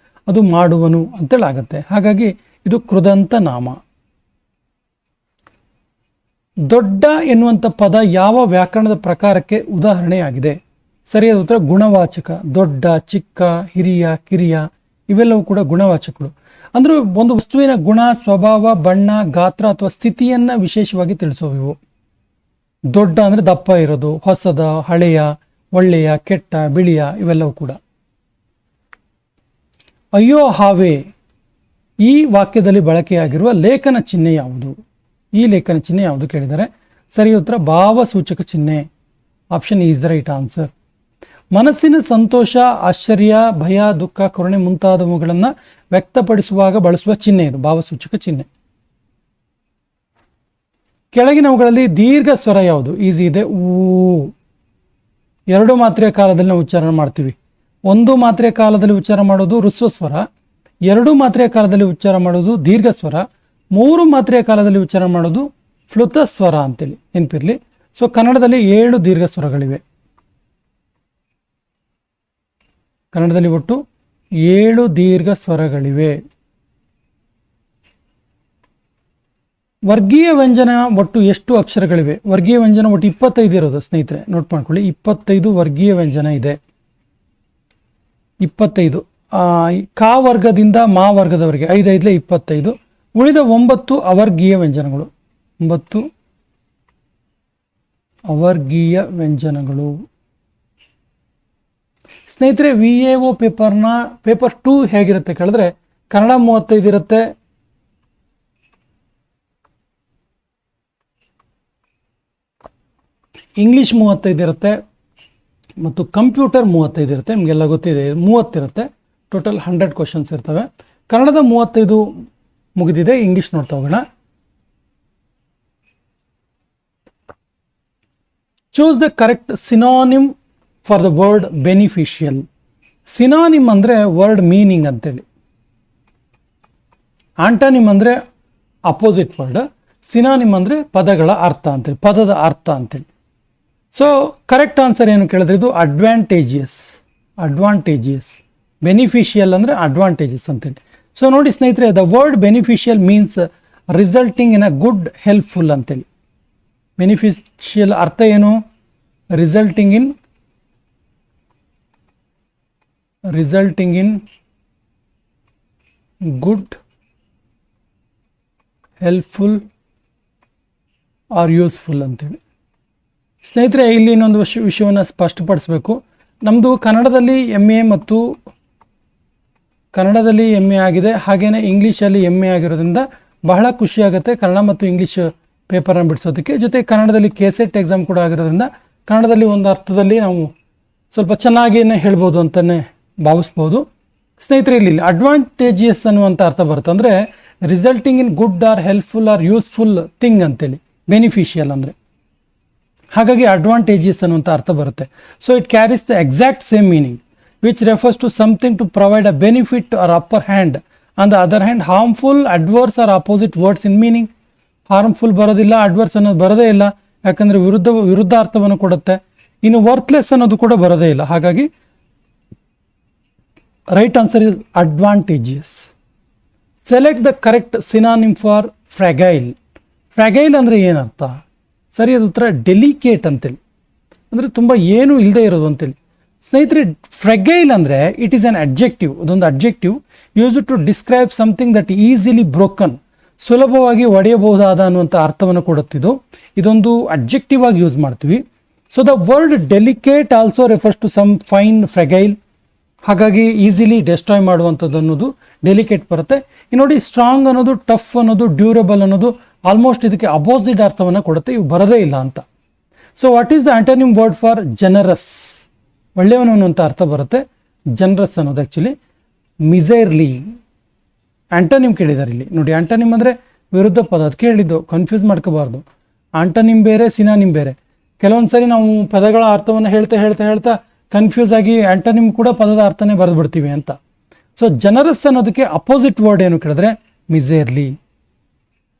ಅದು ಮಾಡುವನು ಅಂತೇಳಿ ಆಗುತ್ತೆ. ಹಾಗಾಗಿ ಇದು ಕೃದಂತ ನಾಮ. ದೊಡ್ಡ ಎನ್ನುವಂಥ ಪದ ಯಾವ ವ್ಯಾಕರಣದ ಪ್ರಕಾರಕ್ಕೆ ಉದಾಹರಣೆಯಾಗಿದೆ? ಸರಿಯಾದ ಉತ್ತರ ಗುಣವಾಚಕ. ದೊಡ್ಡ, ಚಿಕ್ಕ, ಹಿರಿಯ, ಕಿರಿಯ ಇವೆಲ್ಲವೂ ಕೂಡ ಗುಣವಾಚಕಗಳು. ಅಂದ್ರೆ ಒಂದು ವಸ್ತುವಿನ ಗುಣ, ಸ್ವಭಾವ, ಬಣ್ಣ, ಗಾತ್ರ ಅಥವಾ ಸ್ಥಿತಿಯನ್ನ ವಿಶೇಷವಾಗಿ ತಿಳಿಸುವವು. ದೊಡ್ಡ ಅಂದ್ರೆ ದಪ್ಪ ಇರೋದು, ಹೊಸದ, ಹಳೆಯ, ಒಳ್ಳೆಯ, ಕೆಟ್ಟ, ಬಿಳಿಯ ಇವೆಲ್ಲವೂ ಕೂಡ. ಅಯ್ಯೋ ಹಾವೇ ಈ ವಾಕ್ಯದಲ್ಲಿ ಬಳಕೆಯಾಗಿರುವ ಲೇಖನ ಚಿಹ್ನೆ ಯಾವುದು? ಈ ಲೇಖನ ಚಿಹ್ನೆ ಯಾವುದು ಕೇಳಿದರೆ ಸರಿಯಾದ ಉತ್ತರ ಭಾವಸೂಚಕ ಚಿಹ್ನೆ. Option is the right answer. ಮನಸ್ಸಿನ ಸಂತೋಷ, ಆಶ್ಚರ್ಯ, ಭಯ, ದುಃಖ, ಕರುಣೆ ಮುಂತಾದವುಗಳನ್ನು ವ್ಯಕ್ತಪಡಿಸುವಾಗ ಬಳಸುವ ಚಿಹ್ನೆ ಇದು ಭಾವಸೂಚಕ ಚಿಹ್ನೆ. ಕೆಳಗಿನವುಗಳಲ್ಲಿ ದೀರ್ಘ ಸ್ವರ ಯಾವುದು? ಈಸಿ ಇದೆ. ಊ. 2 ಮಾತ್ರೆಯ ಕಾಲದಲ್ಲಿ ನಾವು ಉಚ್ಚಾರಣೆ ಮಾಡ್ತೀವಿ. 1 ಮಾತ್ರೆಯ ಕಾಲದಲ್ಲಿ ಉಚ್ಚಾರ ಮಾಡೋದು ಹ್ರಸ್ವ ಸ್ವರ, 2 ಮಾತ್ರೆಯ ಕಾಲದಲ್ಲಿ ಉಚ್ಚಾರ ಮಾಡೋದು ದೀರ್ಘ ಸ್ವರ, 3 ಮಾತ್ರೆಯ ಕಾಲದಲ್ಲಿ ಉಚ್ಚಾರ ಮಾಡೋದು ಫ್ಲುತ ಸ್ವರ ಅಂತೇಳಿ ನೆನಪಿರ್ಲಿ. ಸೊ ಕನ್ನಡದಲ್ಲಿ 7 ದೀರ್ಘ ಸ್ವರಗಳಿವೆ. ಕನ್ನಡದಲ್ಲಿ ಒಟ್ಟು 7 ದೀರ್ಘ ಸ್ವರಗಳಿವೆ. ವರ್ಗೀಯ ವ್ಯಂಜನ ಒಟ್ಟು ಎಷ್ಟು ಅಕ್ಷರಗಳಿವೆ? ವರ್ಗೀಯ ವ್ಯಂಜನ ಒಟ್ಟು 25 ಇರೋದು ಸ್ನೇಹಿತರೆ, ನೋಟ್ ಮಾಡ್ಕೊಳ್ಳಿ. 25 ವರ್ಗೀಯ ವ್ಯಂಜನ ಇದೆ. 25 ಕಾ ವರ್ಗದಿಂದ ಮಾ ವರ್ಗದವರೆಗೆ 5 5 25. ಉಳಿದ 9 ಅವರ್ಗೀಯ ವ್ಯಂಜನಗಳು. 9 ಅವರ್ಗೀಯ ವ್ಯಂಜನಗಳು. ಸ್ನೇಹಿತರೆ, VAO ಪೇಪರ್ 2 ಹೇಗಿರುತ್ತೆ ಕೇಳಿದ್ರೆ ಕನ್ನಡ 35 ಇರುತ್ತೆ, ಇಂಗ್ಲಿಷ್ 35 ಇರುತ್ತೆ ಮತ್ತು ಕಂಪ್ಯೂಟರ್ 35 ಇರುತ್ತೆ. ನಿಮಗೆಲ್ಲ ಗೊತ್ತಿದೆ 30 ಇರುತ್ತೆ. ಟೋಟಲ್ 100 ಕ್ವಶನ್ಸ್ ಇರ್ತವೆ. ಕನ್ನಡದ 35 ಮುಗಿದಿದೆ. ಇಂಗ್ಲಿಷ್ ನೋಡ್ತಾ ಹೋಗೋಣ. Choose the correct synonym for the word beneficial. Synonym ಅಂದರೆ ವರ್ಡ್ ಮೀನಿಂಗ್ ಅಂತೇಳಿ, ಆಂಟಾನಿಮ್ ಅಂದರೆ ಅಪೋಸಿಟ್ ವರ್ಡ್, ಸಿನಾನಿಮ್ ಅಂದರೆ ಪದಗಳ ಅರ್ಥ ಅಂತೇಳಿ, ಪದದ ಅರ್ಥ ಅಂತೇಳಿ. ಸೊ ಕರೆಕ್ಟ್ ಆನ್ಸರ್ ಏನು ಕೇಳಿದ್ರೆ ಇದು ಅಡ್ವಾಂಟೇಜಿಯಸ್. ಬೆನಿಫಿಷಿಯಲ್ ಅಂದರೆ ಅಡ್ವಾಂಟೇಜಸ್ ಅಂತೇಳಿ. ಸೊ ನೋಡಿ ಸ್ನೇಹಿತರೆ, the word beneficial means resulting in a good, helpful ಅಂತೇಳಿ. ಬೆನಿಫಿಷಿಯಲ್ ಅರ್ಥ ಏನು? Resulting in good, helpful or useful ಅಂತೇಳಿ. ಸ್ನೇಹಿತರೆ, ಇಲ್ಲಿ ಇನ್ನೊಂದು ವಿಷಯವನ್ನು ಸ್ಪಷ್ಟಪಡಿಸಬೇಕು. ನಮ್ಮದು ಕನ್ನಡದಲ್ಲಿ MA ಮತ್ತು ಕನ್ನಡದಲ್ಲಿ MA ಆಗಿದೆ, ಹಾಗೆಯೇ ಇಂಗ್ಲೀಷಲ್ಲಿ MA ಆಗಿರೋದ್ರಿಂದ ಬಹಳ ಖುಷಿಯಾಗುತ್ತೆ ಕನ್ನಡ ಮತ್ತು ಇಂಗ್ಲೀಷ್ ಪೇಪರನ್ನು ಬಿಡಿಸೋದಕ್ಕೆ. ಜೊತೆ ಕನ್ನಡದಲ್ಲಿ KCET ಎಕ್ಸಾಮ್ ಕೂಡ ಆಗಿರೋದ್ರಿಂದ ಕನ್ನಡದಲ್ಲಿ ಒಂದು ಅರ್ಥದಲ್ಲಿ ನಾವು ಸ್ವಲ್ಪ ಚೆನ್ನಾಗಿಯೇ ಹೇಳ್ಬೋದು ಅಂತಲೇ ಭಾವಿಸ್ಬೋದು. ಸ್ನೇಹಿತರೆ, ಇಲ್ಲಿ ಅಡ್ವಾಂಟೇಜಿಯಸ್ ಅನ್ನುವಂಥ ಅರ್ಥ ಬರುತ್ತೆ. ಅಂದರೆ resulting in good or helpful or useful thing ಅಂತೇಳಿ ಬೆನಿಫಿಷಿಯಲ್ ಅಂದರೆ. ಹಾಗಾಗಿ ಅಡ್ವಾಂಟೇಜಿಯಸ್ ಅನ್ನುವಂಥ ಅರ್ಥ ಬರುತ್ತೆ. So it carries the exact same meaning which refers to something to provide a benefit or upper hand on the other hand harmful, adverse or opposite words in meaning. Harmful ಬರೋದಿಲ್ಲ, adverse ಅನ್ನೋದು ಬರೋದೇ ಇಲ್ಲ, ಯಾಕಂದರೆ ವಿರುದ್ಧ ಅರ್ಥವನ್ನು ಕೊಡುತ್ತೆ. ಇನ್ನು worthless ಅನ್ನೋದು ಕೂಡ ಬರೋದೇ ಇಲ್ಲ. ಹಾಗಾಗಿ right answer is advantageous. Select the correct synonym for fragile. Fragile ಅಂದರೆ ಏನರ್ಥ? ಸರಿಯಾದ ಉತ್ತರ ಡೆಲಿಕೇಟ್ ಅಂತೇಳಿ, ಅಂದರೆ ತುಂಬ ಏನೂ ಇಲ್ಲದೆ ಇರೋದು ಅಂತೇಳಿ. ಸ್ನೇಹಿತರೆ, ಫ್ರ್ಯಾಗೈಲ್ ಅಂದರೆ ಇಟ್ ಈಸ್ ಆನ್ ಅಡ್ಜೆಕ್ಟಿವ್. ಅದೊಂದು adjective use to describe something that easily broken, ಸುಲಭವಾಗಿ ಒಡೆಯಬಹುದಾದ ಅನ್ನುವಂಥ ಅರ್ಥವನ್ನು ಕೊಡುತ್ತಿದ್ದು. ಇದೊಂದು ಅಡ್ಜೆಕ್ಟಿವ್ ಆಗಿ ಯೂಸ್ ಮಾಡ್ತೀವಿ. So the word delicate also refers to some fine fragile. ಹಾಗಾಗಿ ಈಸಿಲಿ ಡೆಸ್ಟ್ರಾಯ್ ಮಾಡುವಂಥದ್ದು ಅನ್ನೋದು ಡೆಲಿಕೇಟ್ ಬರುತ್ತೆ. ಇನ್ನು ನೋಡಿ, ಸ್ಟ್ರಾಂಗ್ ಅನ್ನೋದು, ಟಫ್ ಅನ್ನೋದು, ಡ್ಯೂರಬಲ್ ಅನ್ನೋದು ಆಲ್ಮೋಸ್ಟ್ ಇದಕ್ಕೆ ಅಪೋಸಿಟ್ ಅರ್ಥವನ್ನು ಕೊಡುತ್ತೆ, ಇವು ಬರೋದೇ ಇಲ್ಲ ಅಂತ. So what is the ಆಂಟೋನಿಮ್ word for generous? ಒಳ್ಳೆಯವನು ಅನ್ನುವಂಥ ಅರ್ಥ ಬರುತ್ತೆ ಜನರಸ್ ಅನ್ನೋದು. ಆ್ಯಕ್ಚುಲಿ ಮಿಸೈರ್ಲಿ ಆಂಟೋನಿಮ್ ಕೇಳಿದ್ದಾರೆ ಇಲ್ಲಿ ನೋಡಿ. ಆಂಟೋನಿಮ್ ಅಂದರೆ ವಿರುದ್ಧ ಪದ, ಅದಕ್ಕೆ ಹೇಳಿದ್ದು, ಕನ್ಫ್ಯೂಸ್ ಮಾಡ್ಕೋಬಾರ್ದು. ಆಂಟೋನಿಮ್ ಬೇರೆ, ಸಿನಾನಿಮ್ ಬೇರೆ. ಕೆಲವೊಂದು ಸರಿ ನಾವು ಪದಗಳ ಅರ್ಥವನ್ನು ಹೇಳ್ತಾ ಕನ್ಫ್ಯೂಸ್ ಆಗಿ ಆಂಟೋನಿಮ್ ಕೂಡ ಪದದ ಅರ್ಥನೇ ಬರೆದು ಬಿಡ್ತೀವಿ ಅಂತ. ಸೊ ಜನರಸ್ ಅನ್ನೋದಕ್ಕೆ ಅಪೋಸಿಟ್ ವರ್ಡ್ ಏನು ಕೇಳಿದ್ರೆ ಮಿಸೇರ್ಲಿ.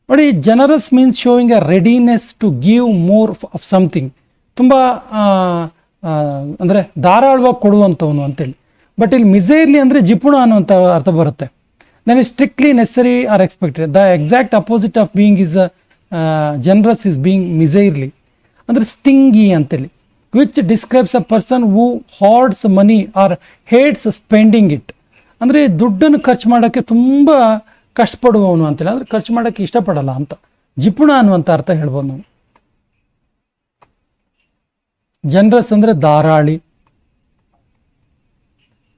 ನೋಡಿ, generous means showing a readiness to give more of something. ತುಂಬ ಅಂದರೆ ಧಾರಾಳವಾಗಿ ಕೊಡುವಂಥವನು ಅಂತೇಳಿ. ಬಟ್ ಇಲ್ಲಿ ಮಿಸೇರ್ಲಿ ಅಂದರೆ ಜಿಪುಣ ಅನ್ನುವಂಥ ಅರ್ಥ ಬರುತ್ತೆ. Then is strictly necessary or expected. The exact opposite of being is generous is being miserly, ಅಂದರೆ ಸ್ಟಿಂಗಿ ಅಂತೇಳಿ. Which describes a person who hoards money or hates spending it. ಅಂದರೆ ದುಡ್ಡನ್ನು ಖರ್ಚು ಮಾಡೋಕ್ಕೆ ತುಂಬ ಕಷ್ಟಪಡುವವನು ಅಂತೇಳಿ, ಅಂದರೆ ಖರ್ಚು ಮಾಡೋಕ್ಕೆ ಇಷ್ಟಪಡಲ್ಲ ಅಂತ. ಜಿಪುಣ ಅನ್ನುವಂಥ ಅರ್ಥ ಹೇಳ್ಬೋದು ನಾವು. ಜನರಸ್ ಅಂದರೆ ಧಾರಾಳಿ.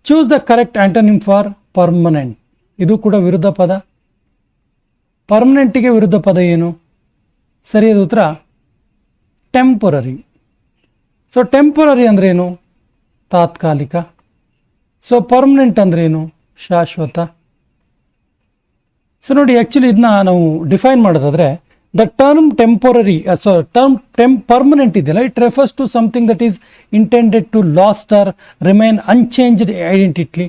Choose the correct antonym for permanent. ಇದು ಕೂಡ ವಿರುದ್ಧ ಪದ. ಪರ್ಮನೆಂಟಿಗೆ ವಿರುದ್ಧ ಪದ ಏನು? ಸರಿಯಾದ ಉತ್ತರ ಟೆಂಪರರಿ. ಸೊ ಟೆಂಪರರಿ ಅಂದ್ರೇನು? ತಾತ್ಕಾಲಿಕ. ಸೊ ಪರ್ಮನೆಂಟ್ ಅಂದ್ರೇನು? ಶಾಶ್ವತ. ಸೊ ನೋಡಿ, ಆ್ಯಕ್ಚುಲಿ ಇದನ್ನ ನಾವು ಡಿಫೈನ್ ಮಾಡೋದಾದರೆ, ದ ಟರ್ಮ್ ಟೆಂಪರರಿ, ಪರ್ಮನೆಂಟ್ ಇದೆಯಲ್ಲ, it refers to something that is intended to last or remain unchanged identity.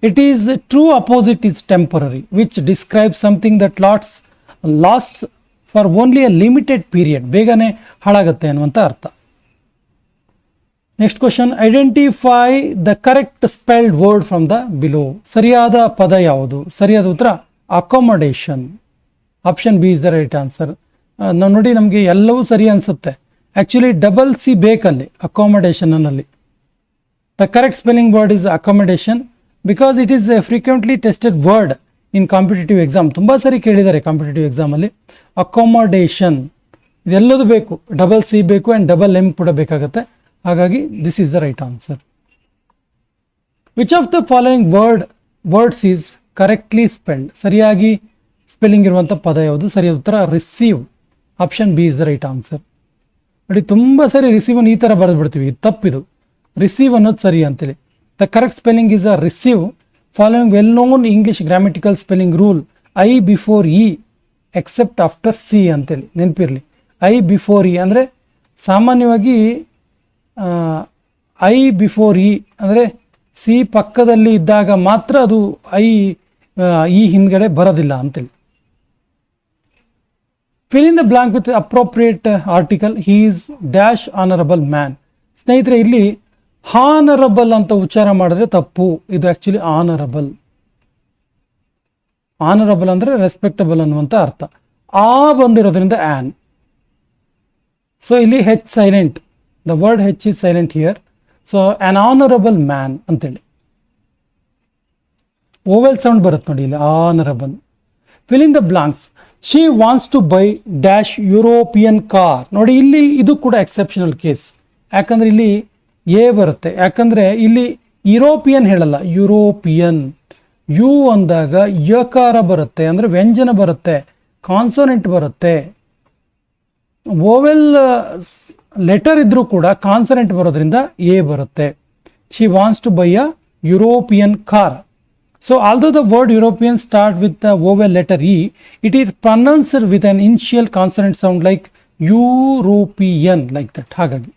It is true opposite is temporary, which describes something that lasts for only a limited period. ಬೇಗನೆ ಹಾಳಾಗುತ್ತೆ ಅನ್ನುವಂಥ ಅರ್ಥ. Next question, identify the correct spelled word from the below. ಸರಿಯಾದ ಪದ ಯಾವುದು? ಸರಿಯಾದ ಉತ್ತರ accommodation. Option B is the right answer. ನಾವು ನೋಡಿ, ನಮಗೆ ಎಲ್ಲವೂ ಸರಿ ಅನಿಸುತ್ತೆ. ಆ್ಯಕ್ಚುಲಿ ಡಬಲ್ ಸಿ ಬೇಕಲ್ಲಿ ಅಕೊಮಡೇಷನ್ ಅನ್ನಲ್ಲಿ. The correct spelling word is accommodation because it is a frequently tested word in competitive exam. ತುಂಬ ಸರಿ ಕೇಳಿದ್ದಾರೆ ಕಾಂಪಿಟೇಟಿವ್ ಎಕ್ಸಾಮಲ್ಲಿ. ಅಕೊಮಡೇಷನ್ ಇದೆಲ್ಲದು ಬೇಕು, ಡಬಲ್ ಸಿ ಬೇಕು ಆ್ಯಂಡ್ ಡಬಲ್ ಎಮ್ ಕೂಡ ಬೇಕಾಗುತ್ತೆ. ಹಾಗಾಗಿ this is the right answer. Which of the following words is correctly spelled? ಸರಿಯಾಗಿ ಸ್ಪೆಲ್ಲಿಂಗ್ ಇರುವಂಥ ಪದ ಯಾವುದು? ಸರಿಯಾದ ಉತ್ತರ receive. Option B is the right answer. ನೋಡಿ, ತುಂಬ ಸರಿ ರಿಸೀವನ್ನು ಈ ಥರ ಬರೆದು ಬಿಡ್ತೀವಿ, ಇದು ತಪ್ಪಿದು. ರಿಸೀವ್ ಅನ್ನೋದು ಸರಿ ಅಂತೇಳಿ. The correct spelling is a receive, following well-known English grammatical spelling rule, I before E except after C ಅಂತೇಳಿ ನೆನಪಿರಲಿ. I before E ಅಂದರೆ ಸಾಮಾನ್ಯವಾಗಿ I before E ಅಂದರೆ ಸಿ ಪಕ್ಕದಲ್ಲಿ ಇದ್ದಾಗ ಮಾತ್ರ ಅದು ಈ ಹಿಂದ್ಗಡೆ ಬರೋದಿಲ್ಲ ಅಂತೇಳಿ. Fill in the blank with appropriate article. He is dash honorable man. ಸ್ನೇಹಿತರೆ, ಇಲ್ಲಿ ಹಾನರಬಲ್ ಅಂತ ಉಚ್ಚಾರ ಮಾಡಿದ್ರೆ ತಪ್ಪು. ಇದು ಆ್ಯಕ್ಚುಲಿ ಆನರಬಲ್. ಆನರಬಲ್ ಅಂದರೆ ರೆಸ್ಪೆಕ್ಟಬಲ್ ಅನ್ನುವಂಥ ಅರ್ಥ. ಬಂದಿರೋದ್ರಿಂದ ಆ್ಯನ್. ಸೊ ಇಲ್ಲಿ H silent, the word H is silent here. ಸೊ ಆ್ಯನ್ ಆನರಬಲ್ ಮ್ಯಾನ್ ಅಂತೇಳಿ ಓವೆಲ್ ಸೌಂಡ್ ಬರುತ್ತೆ ನೋಡಿ ಇಲ್ಲಿ, honourable. Fill in the blanks. She wants to buy dash European car. ನೋಡಿ, ಇಲ್ಲಿ ಇದು ಕೂಡ ಎಕ್ಸೆಪ್ಷನಲ್ ಕೇಸ್. ಯಾಕಂದರೆ ಇಲ್ಲಿ ಎ ಬರುತ್ತೆ, ಯಾಕಂದರೆ ಇಲ್ಲಿ ಯುರೋಪಿಯನ್ ಹೇಳಲ್ಲ, ಯುರೋಪಿಯನ್. ಯು ಅಂದಾಗ ಯಕಾರ ಬರುತ್ತೆ, ಅಂದರೆ ವ್ಯಂಜನ ಬರುತ್ತೆ, ಕಾನ್ಸೋನೆಂಟ್ ಬರುತ್ತೆ. ಓವೆಲ್ ಲೆಟರ್ ಇದ್ರೂ ಕೂಡ ಕಾನ್ಸನೆಂಟ್ ಬರೋದ್ರಿಂದ ಎ ಬರುತ್ತೆ. She wants to buy a European car. So although the word European start with the vowel letter E, it is pronounced with an initial consonant sound like European, like that. ಹಾಗಾಗಿ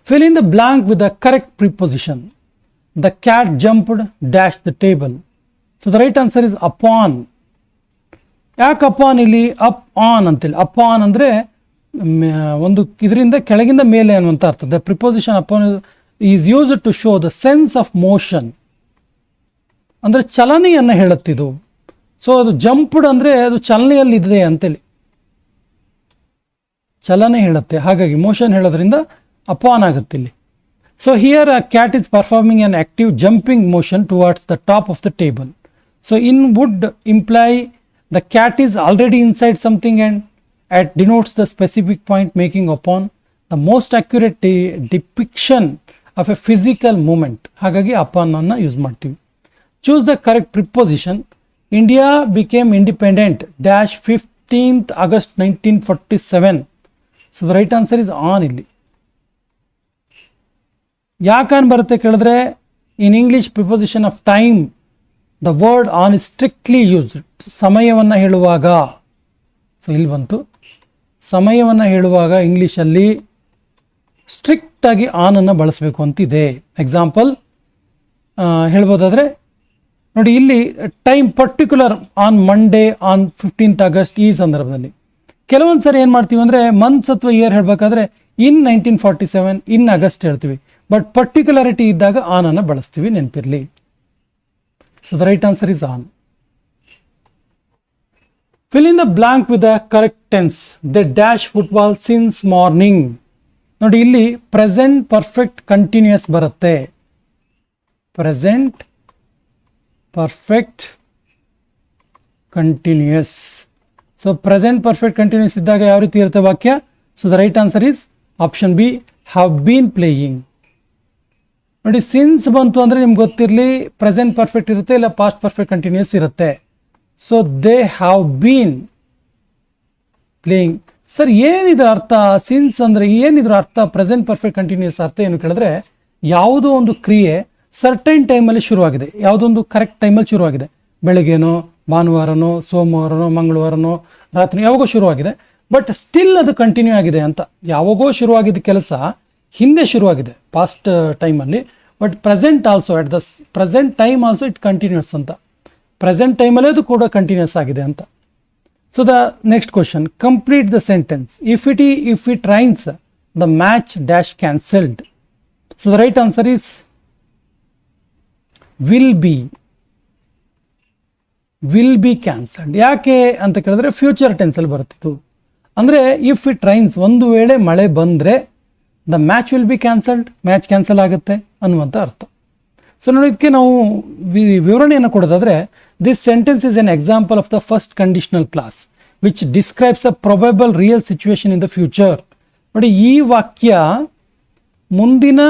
fill in the blank with the correct preposition. The cat jumped dash the table. So the right answer is upon. ಯಾಕೆ upon ಇಲ್ಲಿ up on ಅಂತೇಳಿ? Upon ಅಂದರೆ ಒಂದು ಇದರಿಂದ ಕೆಳಗಿಂದ ಮೇಲೆ ಅನ್ನುವಂಥ ಅರ್ಥ. The preposition upon is used to show the sense of motion, ಅಂದರೆ ಚಲನೆಯನ್ನು ಹೇಳುತ್ತಿದ್ದು. ಸೊ ಅದು ಜಂಪ್ಡ್ ಅಂದರೆ ಅದು ಚಲನೆಯಲ್ಲಿದೆ ಅಂತೇಳಿ, ಚಲನೆ ಹೇಳುತ್ತೆ, ಹಾಗಾಗಿ ಮೋಷನ್ ಹೇಳೋದ್ರಿಂದ ಅಪಾನ್ ಆಗುತ್ತೆ ಇಲ್ಲಿ. So here a cat is performing an active jumping motion towards the top of the table. So in would imply the cat is already inside something and at denotes the specific point making upon the most accurate depiction of a physical movement. ಹಾಗಾಗಿ upon ಅನ್ನು use ಮಾಡ್ತೀವಿ. Choose the correct preposition. India became independent dash 15th August 1947. So the right answer is on. ಇಲ್ಲಿ ಯಾಕಾನ್ ಬರುತ್ತೆ ಕೇಳಿದ್ರೆ, in English preposition of time the word on is strictly used. ಸಮಯವನ್ನು ಹೇಳುವಾಗ, so ಇಲ್ಲಿ ಬಂತು, ಸಮಯವನ್ನು ಹೇಳುವಾಗ ಇಂಗ್ಲೀಷಲ್ಲಿ ಸ್ಟ್ರಿಕ್ಟಾಗಿ ಆನನ್ನು ಬಳಸಬೇಕು ಅಂತಿದೆ. ಎಕ್ಸಾಂಪಲ್ ಹೇಳ್ಬೋದಾದರೆ ನೋಡಿ, ಇಲ್ಲಿ time particular on Monday on 15th August ಈ ಸಂದರ್ಭದಲ್ಲಿ. ಕೆಲವೊಂದು ಸರಿ ಏನು ಮಾಡ್ತೀವಿ ಅಂದರೆ ಮಂತ್ಸ್ ಅಥವಾ ಇಯರ್ ಹೇಳಬೇಕಾದ್ರೆ ಇನ್ 1947 ಇನ್ ಆಗಸ್ಟ್ ಹೇಳ್ತೀವಿ, ಬಟ್ ಪರ್ಟಿಕ್ಯುಲಾರಿಟಿ ಇದ್ದಾಗ ಆನನ್ನು ಬಳಸ್ತೀವಿ, ನೆನಪಿರಲಿ. So the right answer is on. Fill in the blank with the correct tense. They dash football since morning. ನೋಡಿ ಇಲ್ಲಿ ಪ್ರೆಸೆಂಟ್ ಪರ್ಫೆಕ್ಟ್ ಕಂಟಿನ್ಯೂಯಸ್ ಬರುತ್ತೆ. Present perfect continuous. ಸೊ ಪ್ರೆಸೆಂಟ್ ಪರ್ಫೆಕ್ಟ್ ಕಂಟಿನ್ಯೂಯಸ್ ಇದ್ದಾಗ ಯಾವ ರೀತಿ ಇರುತ್ತೆ ವಾಕ್ಯ? So the right answer is option B, have been playing. ನೋಡಿ ಸಿನ್ಸ್ ಬಂತು ಅಂದರೆ ನಿಮ್ಗೆ ಗೊತ್ತಿರಲಿ ಪ್ರೆಸೆಂಟ್ ಪರ್ಫೆಕ್ಟ್ ಇರುತ್ತೆ, ಇಲ್ಲ ಪಾಸ್ಟ್ ಪರ್ಫೆಕ್ಟ್ ಕಂಟಿನ್ಯೂಯಸ್ ಇರುತ್ತೆ. So they have been playing. Sir ಏನಿದ್ರ ಅರ್ಥ? ಸಿನ್ಸ್ ಅಂದರೆ ಏನಿದ್ರ ಅರ್ಥ? ಪ್ರೆಸೆಂಟ್ ಪರ್ಫೆಕ್ಟ್ ಕಂಟಿನ್ಯೂಸ್ ಅರ್ಥ ಏನು ಕೇಳಿದ್ರೆ, ಯಾವುದೋ ಒಂದು ಕ್ರಿಯೆ ಸರ್ಟೈನ್ ಟೈಮಲ್ಲಿ ಶುರುವಾಗಿದೆ, ಯಾವುದೊಂದು ಕರೆಕ್ಟ್ ಟೈಮಲ್ಲಿ ಶುರುವಾಗಿದೆ, ಬೆಳಗ್ಗೆನೋ ಭಾನುವಾರನೋ ಸೋಮವಾರನೋ ಮಂಗಳವಾರನೋ ರಾತ್ರಿ ಯಾವಾಗೋ ಶುರುವಾಗಿದೆ, ಬಟ್ ಸ್ಟಿಲ್ ಅದು ಕಂಟಿನ್ಯೂ ಆಗಿದೆ ಅಂತ. ಯಾವಾಗೋ ಶುರುವಾಗಿದ್ದ ಕೆಲಸ ಹಿಂದೆ ಶುರುವಾಗಿದೆ ಪಾಸ್ಟ್ ಟೈಮಲ್ಲಿ, but present also at the present time also it continues ಅಂತ. ಪ್ರೆಸೆಂಟ್ ಟೈಮಲ್ಲೇ ಅದು ಕೂಡ ಕಂಟಿನ್ಯೂಸ್ ಆಗಿದೆ ಅಂತ. So the next question, complete the sentence. If it rains the match dash cancelled. So the right answer is will be cancelled. ಯಾಕೆ ಅಂತ ಕೇಳಿದ್ರೆ future ಟೆನ್ಸಲ್ಲಿ ಬರುತ್ತಿತ್ತು. ಅಂದರೆ ಇಫ್ ಇಟ್ ರೈನ್ಸ್, ಒಂದು ವೇಳೆ ಮಳೆ ಬಂದರೆ the match will be cancelled, match cancel ಆಗುತ್ತೆ ಅನ್ನುವಂಥ ಅರ್ಥ. ಸೊ ನೋಡೋದಕ್ಕೆ ನಾವು ವಿವರಣೆಯನ್ನು ಕೊಡೋದಾದರೆ, this sentence is an example of the first conditional clause which describes a probable real situation in the future. ನೋಡಿ ಈ ವಾಕ್ಯ ಮುಂದಿನ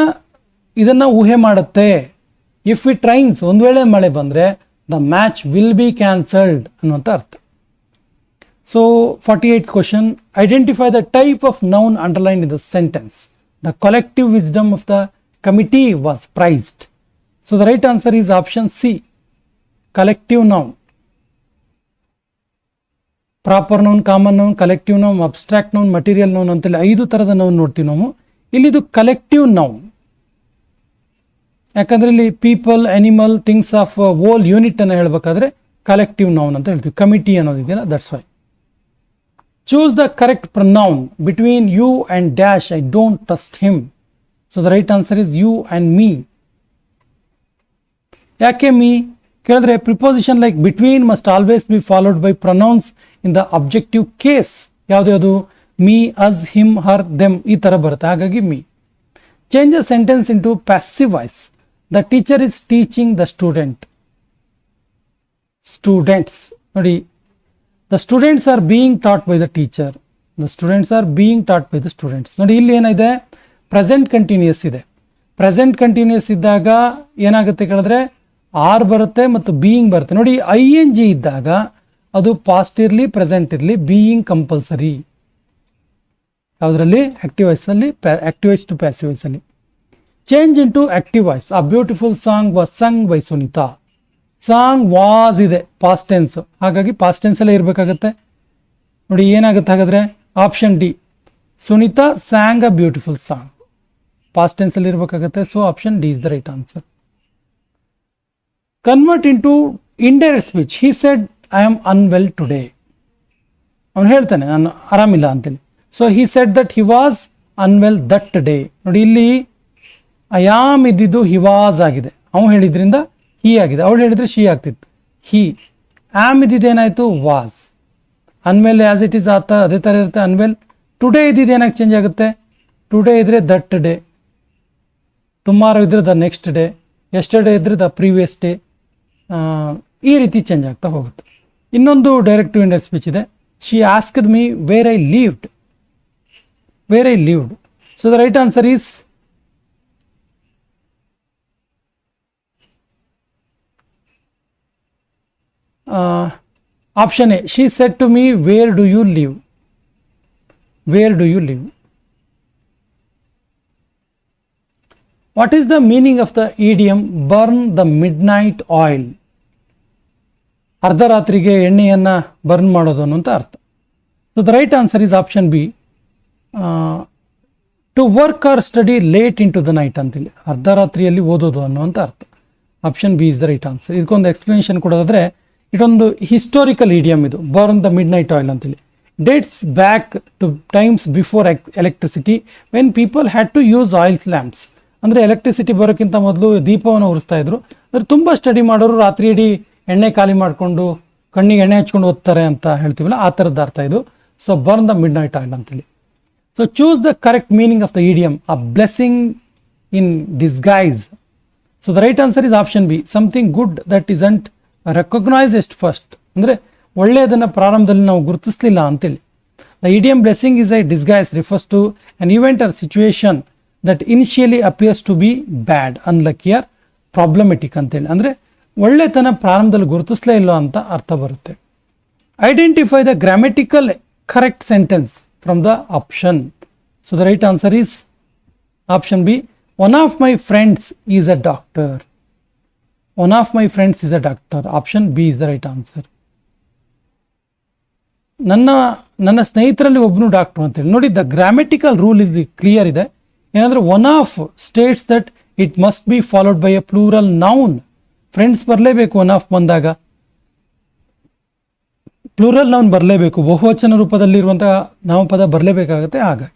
ಇದನ್ನು ಊಹೆ ಮಾಡುತ್ತೆ. ಇಫ್ ಇಟ್ ರೈನ್ಸ್, ಒಂದು ವೇಳೆ ಮಳೆ ಬಂದರೆ the match will be cancelled ಅನ್ನುವಂಥ ಅರ್ಥ. So 48th question, identify the type of noun underline in the sentence. The collective wisdom of the committee was priced. So the right answer is option C, collective noun. Proper noun, common noun, collective noun, abstract noun, material noun ಅಂತೇಳಿ 5 ಥರದ noun ನೋಡ್ತೀವಿ ನಾವು. ಇಲ್ಲಿದು collective noun. ಯಾಕಂದರೆ ಇಲ್ಲಿ people, animal, things of whole unit ಅನ್ನು ಹೇಳಬೇಕಾದ್ರೆ collective noun ಅಂತ ಹೇಳ್ತೀವಿ. ಕಮಿಟಿ ಅನ್ನೋದಿದೆಯಲ್ಲ, that's why. Choose the correct pronoun between you and dash I don't trust him. So the right answer is you and me. ಯಾಕೆ me ಕೇಳಿದ್ರೆ, preposition like between must always be followed by pronouns in the objective case. ಯಾವುದು? Me, us, him, her, them ಈ ಥರ ಬರುತ್ತೆ, ಹಾಗಾಗಿ me. Change the sentence in to passive voice. The teacher is teaching the students. ನೋಡಿ, the students are being taught by the teacher. The students are being taught by the students. ನೋಡಿ ಇಲ್ಲಿ ಏನಿದೆ, present continuous ಇದೆ. Present continuous ಇದ್ದಾಗ ಏನಾಗುತ್ತೆ ಕೇಳಿದ್ರೆ R ಬರುತ್ತೆ ಮತ್ತು ಬೀಯಿಂಗ್ ಬರುತ್ತೆ. ನೋಡಿ ING ಇದ್ದಾಗ ಅದು ಪಾಸ್ಟ್ ಇರಲಿ ಪ್ರೆಸೆಂಟ್ ಇರಲಿ, ಬೀಯಿಂಗ್ ಕಂಪಲ್ಸರಿ. ಯಾವುದರಲ್ಲಿ? ಆಕ್ಟಿವ್ ವಾಯ್ಸಲ್ಲಿ, ಆಕ್ಟಿವ್ ವಾಯ್ಸ್ ಟು ಪ್ಯಾಸಿವ್ ವಾಯ್ಸಲ್ಲಿ. Change in to active voice. A beautiful song was sung by Sunita. Song was ಇದೆ ಪಾಸ್ಟ್ ಟೆನ್ಸ್, ಹಾಗಾಗಿ ಪಾಸ್ಟ್ ಟೆನ್ಸಲ್ಲೇ ಇರಬೇಕಾಗತ್ತೆ. ನೋಡಿ ಏನಾಗುತ್ತೆ ಹಾಗಾದರೆ? Option D, Sunita sang a beautiful song. Past ಟೆನ್ಸಲ್ಲಿ ಇರಬೇಕಾಗತ್ತೆ. So option D is the right answer. Convert into indirect speech, he said I am unwell today, ಅವನು ಹೇಳ್ತಾನೆ ನಾನು ಆರಾಮಿಲ್ಲ ಅಂತೇಳಿ. So he said that he was unwell that day. ನೋಡಿ ಇಲ್ಲಿ I am ಇದ್ದಿದ್ದು ಹಿ ವಾಸ್ ಆಗಿದೆ, ಅವನು ಹೇಳಿದ್ರಿಂದ ಹಿ ಆಗಿದೆ, ಅವಳು ಹೇಳಿದ್ರೆ ಶಿ ಆಗ್ತಿತ್ತು. ಹಿ ಆಮ್ ಇದ್ದಿದ್ದೇನಾಯಿತು was. Unwell as it is ಆತ ಅದೇ ಥರ ಇರುತ್ತೆ. ಅನ್ವೆಲ್ ಟುಡೇ ಇದ್ದಿದ್ದು ಏನಾಗಿ ಚೇಂಜ್ ಆಗುತ್ತೆ, ಟುಡೇ ಇದ್ದರೆ ದಟ್ ಡೇ, ಟುಮಾರೋ ಇದ್ದರೆ ದ ನೆಕ್ಸ್ಟ್ ಡೇ, ಎಸ್ಟರ್ಡೇ ಇದ್ದರೆ ದ ಪ್ರೀವಿಯಸ್ ಡೇ, ಈ ರೀತಿ ಚೇಂಜ್ ಆಗ್ತಾ ಹೋಗುತ್ತೆ. ಇನ್ನೊಂದು ಡೈರೆಕ್ಟ್ ಇಂಡೈರೆಕ್ಟ್ ಸ್ಪೀಚ್ ಇದೆ. She asked me where I lived, where I lived. So the right answer is option A, she said to me where do you live, where do you live. What is the meaning of the idiom burn the midnight oil? ಅರ್ಧರಾತ್ರಿಗೆ ಎಣ್ಣೆಯನ್ನು burn ಮಾಡೋದು ಅನ್ನೋಂಥ ಅರ್ಥ. So the right answer is option B, to work or study late into the night ಅಂತೇಳಿ, ಅರ್ಧರಾತ್ರಿಯಲ್ಲಿ ಓದೋದು ಅನ್ನುವಂಥ ಅರ್ಥ. Option B is the right answer. ಇದಕ್ಕೊಂದು ಎಕ್ಸ್ಪ್ಲನೇಷನ್ ಕೊಡೋದಾದರೆ, ಇದೊಂದು ಹಿಸ್ಟಾರಿಕಲ್ ಇಡಿಯಮ್ ಇದು, burn the midnight oil ಅಂತೇಳಿ. Dates back to times before electricity when people had to use oil lamps. ಅಂದರೆ ಎಲೆಕ್ಟ್ರಿಸಿಟಿ ಬರೋಕ್ಕಿಂತ ಮೊದಲು ದೀಪವನ್ನು ಉರಿಸ್ತಾ ಇದ್ರು. ಅಂದರೆ ತುಂಬ ಸ್ಟಡಿ ಮಾಡೋರು ರಾತ್ರಿ ಇಡೀ ಎಣ್ಣೆ ಖಾಲಿ ಮಾಡಿಕೊಂಡು ಕಣ್ಣಿಗೆ ಎಣ್ಣೆ ಹಚ್ಕೊಂಡು ಓದ್ತಾರೆ ಅಂತ ಹೇಳ್ತೀವಲ್ಲ, ಆ ಥರದ್ದು ಅರ್ಥ ಇದು. So burn the midnight oil ಅಂತೇಳಿ. So choose the correct meaning of the idiom, a blessing in disguise. So the right answer is option B, something good that isn't recognised first. ಅಂದರೆ ಒಳ್ಳೆಯದನ್ನು ಪ್ರಾರಂಭದಲ್ಲಿ ನಾವು ಗುರುತಿಸಲಿಲ್ಲ ಅಂತೇಳಿ. The idiom blessing is a disguise refers to an event or situation that initially appears to be bad, unlucky or problematic ಅಂತೇಳಿ. ಅಂದರೆ ಒಳ್ಳೆತನ ಪ್ರಾರಂಭದಲ್ಲಿ ಗುರುತಿಸಲೇ ಇಲ್ಲ ಅಂತ ಅರ್ಥ ಬರುತ್ತೆ. Identify the grammatical correct sentence from the option. So the right answer is option B, one of my friends is a doctor. One of my friends is a doctor. Option B is the right answer. ನನ್ನ ಸ್ನೇಹಿತರಲ್ಲಿ ಒಬ್ಬನು doctor ಅಂತೇಳಿ. ನೋಡಿ, the grammatical rule ಇಲ್ಲಿ clear ಇದೆ. ಏನಂದರೆ one of States that it must be followed by A plural noun. Friends ಬರಲೇಬೇಕು, one of ಬಂದಾಗ plural noun ಬರಲೇಬೇಕು, ಬಹುವಚನ ರೂಪದಲ್ಲಿರುವಂತಹ ನಾಮಪದ ಬರಲೇಬೇಕಾಗುತ್ತೆ. ಹಾಗಾಗಿ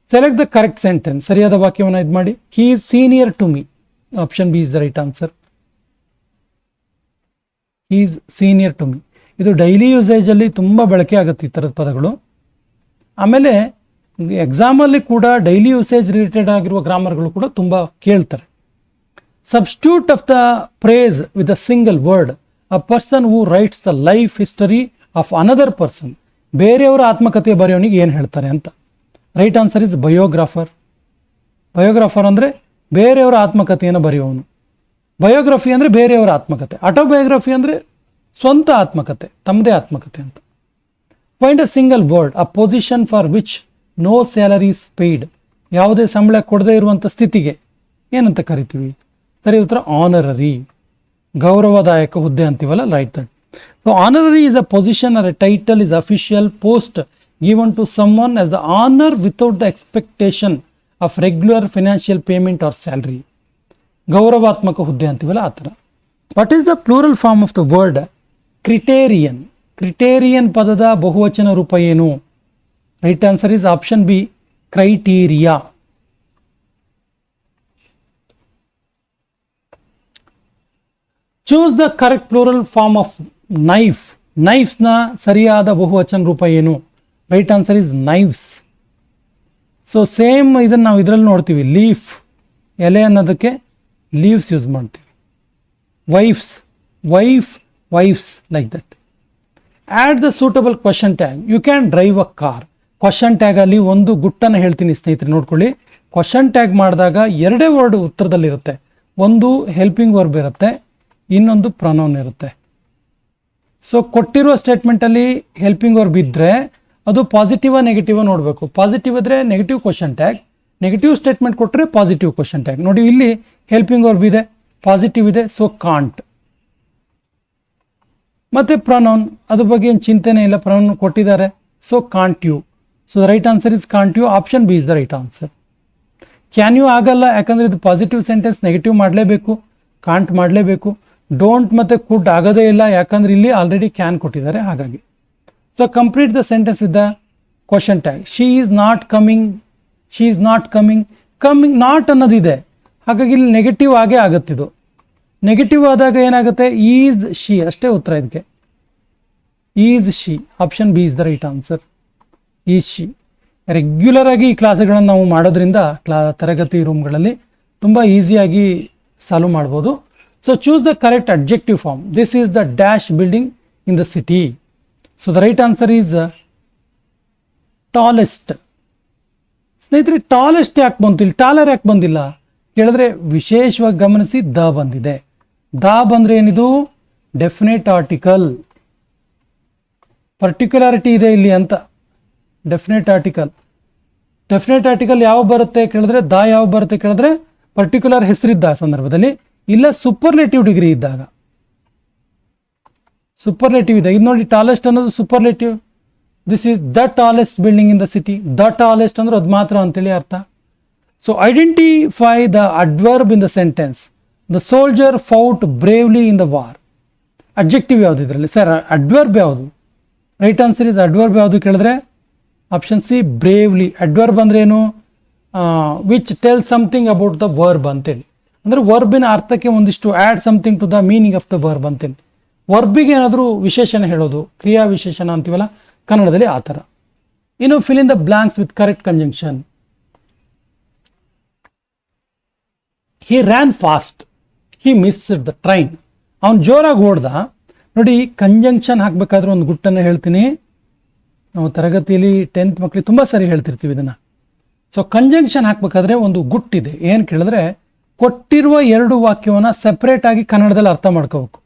ಸೆಲೆಕ್ಟ್ ದ ಕರೆಕ್ಟ್ ಸೆಂಟೆನ್ಸ್, ಸರಿಯಾದ ವಾಕ್ಯವನ್ನು ಇದು ಮಾಡಿ. He is senior to me. Option B is the right answer. He is senior to me. ಇದು ಡೈಲಿ ಯೂಸೇಜಲ್ಲಿ ತುಂಬ ಬಳಕೆ ಆಗುತ್ತೆ ಈ ಥರದ ಪದಗಳು. ಆಮೇಲೆ ಎಕ್ಸಾಮಲ್ಲಿ ಕೂಡ ಡೈಲಿ ಯೂಸೇಜ್ ರಿಲೇಟೆಡ್ ಆಗಿರುವ ಗ್ರಾಮರ್ಗಳು ಕೂಡ ತುಂಬ ಕೇಳ್ತಾರೆ. Substitute of the phrase with a single word, a person who writes the life history of another person. ಬೇರೆಯವರ ಆತ್ಮಕಥೆ ಬರೆಯೋನಿಗೆ ಏನು ಹೇಳ್ತಾರೆ ಅಂತ. Right answer is biographer. Biographer ಅಂದರೆ ಬೇರೆಯವರ ಆತ್ಮಕಥೆಯನ್ನು ಬರೆಯುವವನು. ಬಯೋಗ್ರಫಿ ಅಂದರೆ ಬೇರೆಯವರ ಆತ್ಮಕಥೆ. ಆಟೋಬಯೋಗ್ರಫಿ ಅಂದರೆ ಸ್ವಂತ ಆತ್ಮಕಥೆ, ತಮ್ಮದೇ ಆತ್ಮಕಥೆ ಅಂತ. Find a single word, a position for which no salaries paid. ಯಾವುದೇ ಸಂಬಳ ಕೊಡದೇ ಇರುವಂಥ ಸ್ಥಿತಿಗೆ ಏನಂತ ಕರಿತೀವಿ? ಸರಿ ಉತ್ತರ ಆನರರಿ, ಗೌರವದಾಯಕ ಹುದ್ದೆ ಅಂತೀವಲ್ಲ, right that. So honorary is a position or a title is official post given to someone as the honour without the expectation of regular financial payment or salary. ಗೌರವಾತ್ಮಕ ಹುದ್ದೆ ಅಂತೀವಲ್ಲ, ಆ ಥರ. What is the plural form of the word criterion? Criterion ಪದದ ಬಹುವಚನ ರೂಪ ಏನು? Right answer is option B, criteria. Choose the correct plural form of knife. ನೈಫ್ಸ್ನ ಸರಿಯಾದ ಬಹುವಚನ ರೂಪ ಏನು? Right answer is knives. So same ಇದನ್ನು ನಾವು ಇದರಲ್ಲಿ ನೋಡ್ತೀವಿ. ಲೀಫ್, ಎಲೆ ಅನ್ನೋದಕ್ಕೆ ಲೀವ್ಸ್ ಯೂಸ್ ಮಾಡ್ತೀವಿ. Wifes, wife, wifes, like that. Add the suitable question tag. You can drive a car. Question ಟ್ಯಾಗಲ್ಲಿ ಒಂದು ಗುಟ್ಟನ್ನು ಹೇಳ್ತೀನಿ ಸ್ನೇಹಿತರೆ, ನೋಡ್ಕೊಳ್ಳಿ. ಕ್ವಶನ್ ಟ್ಯಾಗ್ ಮಾಡಿದಾಗ ಎರಡೇ ವರ್ಡ್ ಉತ್ತರದಲ್ಲಿರುತ್ತೆ. ಒಂದು ಹೆಲ್ಪಿಂಗ್ ವರ್ಬ್ ಇರುತ್ತೆ, ಇನ್ನೊಂದು ಪ್ರೊನೌನ್ ಇರುತ್ತೆ. ಸೊ ಕೊಟ್ಟಿರುವ ಸ್ಟೇಟ್ಮೆಂಟಲ್ಲಿ ಹೆಲ್ಪಿಂಗ್ ವರ್ಬ್ ಇದ್ದರೆ ಅದು ಪಾಸಿಟಿವ ನೆಗೆಟಿವ ನೋಡಬೇಕು. ಪಾಸಿಟಿವ್ ಇದ್ದರೆ negative question tag, negative statement ಕೊಟ್ಟರೆ ಪಾಸಿಟಿವ್ ಕ್ವಶನ್ ಟ್ಯಾಗ್. ನೋಡಿ, ಇಲ್ಲಿ ಹೆಲ್ಪಿಂಗ್ ವರ್ಬ್ ಇದೆ, ಪಾಸಿಟಿವ್ ಇದೆ, ಸೊ ಕಾಂಟ್. ಮತ್ತು ಪ್ರೊನೌನ್, ಅದ್ರ ಬಗ್ಗೆ ಏನು ಚಿಂತೆನೇ ಇಲ್ಲ, ಪ್ರೊನೌನ್ ಕೊಟ್ಟಿದ್ದಾರೆ, so can't you. So the right answer is can't you. Option B is the right answer. Can you ಆಗಲ್ಲ, ಯಾಕಂದರೆ ಇದು ಪಾಸಿಟಿವ್ ಸೆಂಟೆನ್ಸ್, ನೆಗೆಟಿವ್ ಮಾಡಲೇಬೇಕು, ಕಾಂಟ್ ಮಾಡಲೇಬೇಕು. ಡೋಂಟ್ ಮತ್ತು ಕುಡ್ ಆಗೋದೇ ಇಲ್ಲ, ಯಾಕಂದ್ರೆ ಇಲ್ಲಿ ಆಲ್ರೆಡಿ ಕ್ಯಾನ್ ಕೊಟ್ಟಿದ್ದಾರೆ ಹಾಗಾಗಿ. So complete the sentence with the question tag. She is not coming, she is not coming, coming not ಅನ್ನೋದಿದೆ, ಹಾಗಾಗಿ ಇಲ್ಲಿ ನೆಗೆಟಿವ್ ಆಗೇ ಆಗುತ್ತಿದ್ದು. ನೆಗೆಟಿವ್ ಆದಾಗ ಏನಾಗುತ್ತೆ, ಈಸ್ ಶಿ ಅಷ್ಟೇ ಉತ್ತರ ಇದಕ್ಕೆ. Is she, option B is the right answer. Is she. Regular ಆಗಿ ಈ ಕ್ಲಾಸ್ಗಳನ್ನು ನಾವು ಮಾಡೋದ್ರಿಂದ ತರಗತಿ ರೂಮ್ಗಳಲ್ಲಿ ತುಂಬ ಈಸಿಯಾಗಿ ಸಾಲ್ವ್ ಮಾಡ್ಬೋದು. So choose the correct adjective form. This is the dash building in the city. So the right answer is tallest. ಸ್ನೇಹಿತರೆ, ಟಾಲೆಸ್ಟ್ ಯಾಕೆ ಬಂತು ಇಲ್ಲಿ, ಟಾಲರ್ ಯಾಕೆ ಬಂದಿಲ್ಲ ಕೇಳಿದ್ರೆ ವಿಶೇಷವಾಗಿ ಗಮನಿಸಿ, ದ ಬಂದಿದೆ. ದ ಬಂದರೆ ಏನಿದು, ಡೆಫಿನೆಟ್ ಆರ್ಟಿಕಲ್. ಪರ್ಟಿಕ್ಯುಲಾರಿಟಿ ಇದೆ ಇಲ್ಲಿ ಅಂತ. Definite article. ಡೆಫಿನೆಟ್ ಆರ್ಟಿಕಲ್ ಯಾವ ಬರುತ್ತೆ ಕೇಳಿದ್ರೆ, ದ ಯಾವ ಬರುತ್ತೆ ಕೇಳಿದ್ರೆ ಪರ್ಟಿಕ್ಯುಲರ್ ಹೆಸರಿದ್ದ ಸಂದರ್ಭದಲ್ಲಿ, ಇಲ್ಲ ಸೂಪರ್ಲೇಟಿವ್ ಡಿಗ್ರಿ ಇದ್ದಾಗ. ಸೂಪರ್ಲೇಟಿವ್ ಇದೆ, ಇದು ನೋಡಿ ಟಾಲೆಸ್ಟ್ ಅನ್ನೋದು superlative. This is the tallest building in the city. The tallest ಅಂದ್ರೆ ಅದು ಮಾತ್ರ ಅಂತೇಳಿ ಅರ್ಥ. So identify the adverb in the sentence. The soldier fought bravely in the war. Adjective ಯಾವುದು ಇದರಲ್ಲಿ ಸರ್, ಅಡ್ವರ್ಬ್ ಯಾವುದು? ರೈಟ್ ಆನ್ಸರ್ ಇಸ್ ಅಡ್ವರ್ಬ್ ಯಾವುದು ಕೇಳಿದ್ರೆ ಆಪ್ಷನ್ ಸಿ, ಬ್ರೇವ್ಲಿ. ಅಡ್ವರ್ಬ್ ಅಂದ್ರೆ ಏನು, which tell something about the verb ಅಂತೇಳಿ. ಅಂದರೆ ವರ್ಬಿನ ಅರ್ಥಕ್ಕೆ ಒಂದಿಷ್ಟು add something to the meaning of the verb ಅಂತೇಳಿ. ವರ್ಬಿಗೆ ಏನಾದರೂ ವಿಶೇಷಣ ಹೇಳೋದು, ಕ್ರಿಯಾ ವಿಶೇಷಣ ಅಂತೀವಲ್ಲ ಕನ್ನಡದಲ್ಲಿ ಆ ಥರ. ಇನ್ನು fill in the blanks with correct conjunction. He ran fast, he missed the train. ಅವನು ಜೋರಾಗಿ ಓಡ್ದ. ನೋಡಿ, ಕಂಜಂಕ್ಷನ್ ಹಾಕಬೇಕಾದ್ರೆ ಒಂದು ಗುಟ್ಟನ್ನು ಹೇಳ್ತೀನಿ. ನಾವು ತರಗತಿಯಲ್ಲಿ 10th ಮಕ್ಕಳಿಗೆ ತುಂಬ ಸರಿ ಹೇಳ್ತಿರ್ತೀವಿ ಇದನ್ನು. ಸೊ ಕಂಜಂಕ್ಷನ್ ಹಾಕಬೇಕಾದ್ರೆ ಒಂದು ಗುಟ್ಟಿದೆ. ಏನು ಕೇಳಿದ್ರೆ, ಕೊಟ್ಟಿರುವ ಎರಡು ವಾಕ್ಯವನ್ನು ಸೆಪ್ರೇಟಾಗಿ ಕನ್ನಡದಲ್ಲಿ ಅರ್ಥ ಮಾಡ್ಕೋಬೇಕು.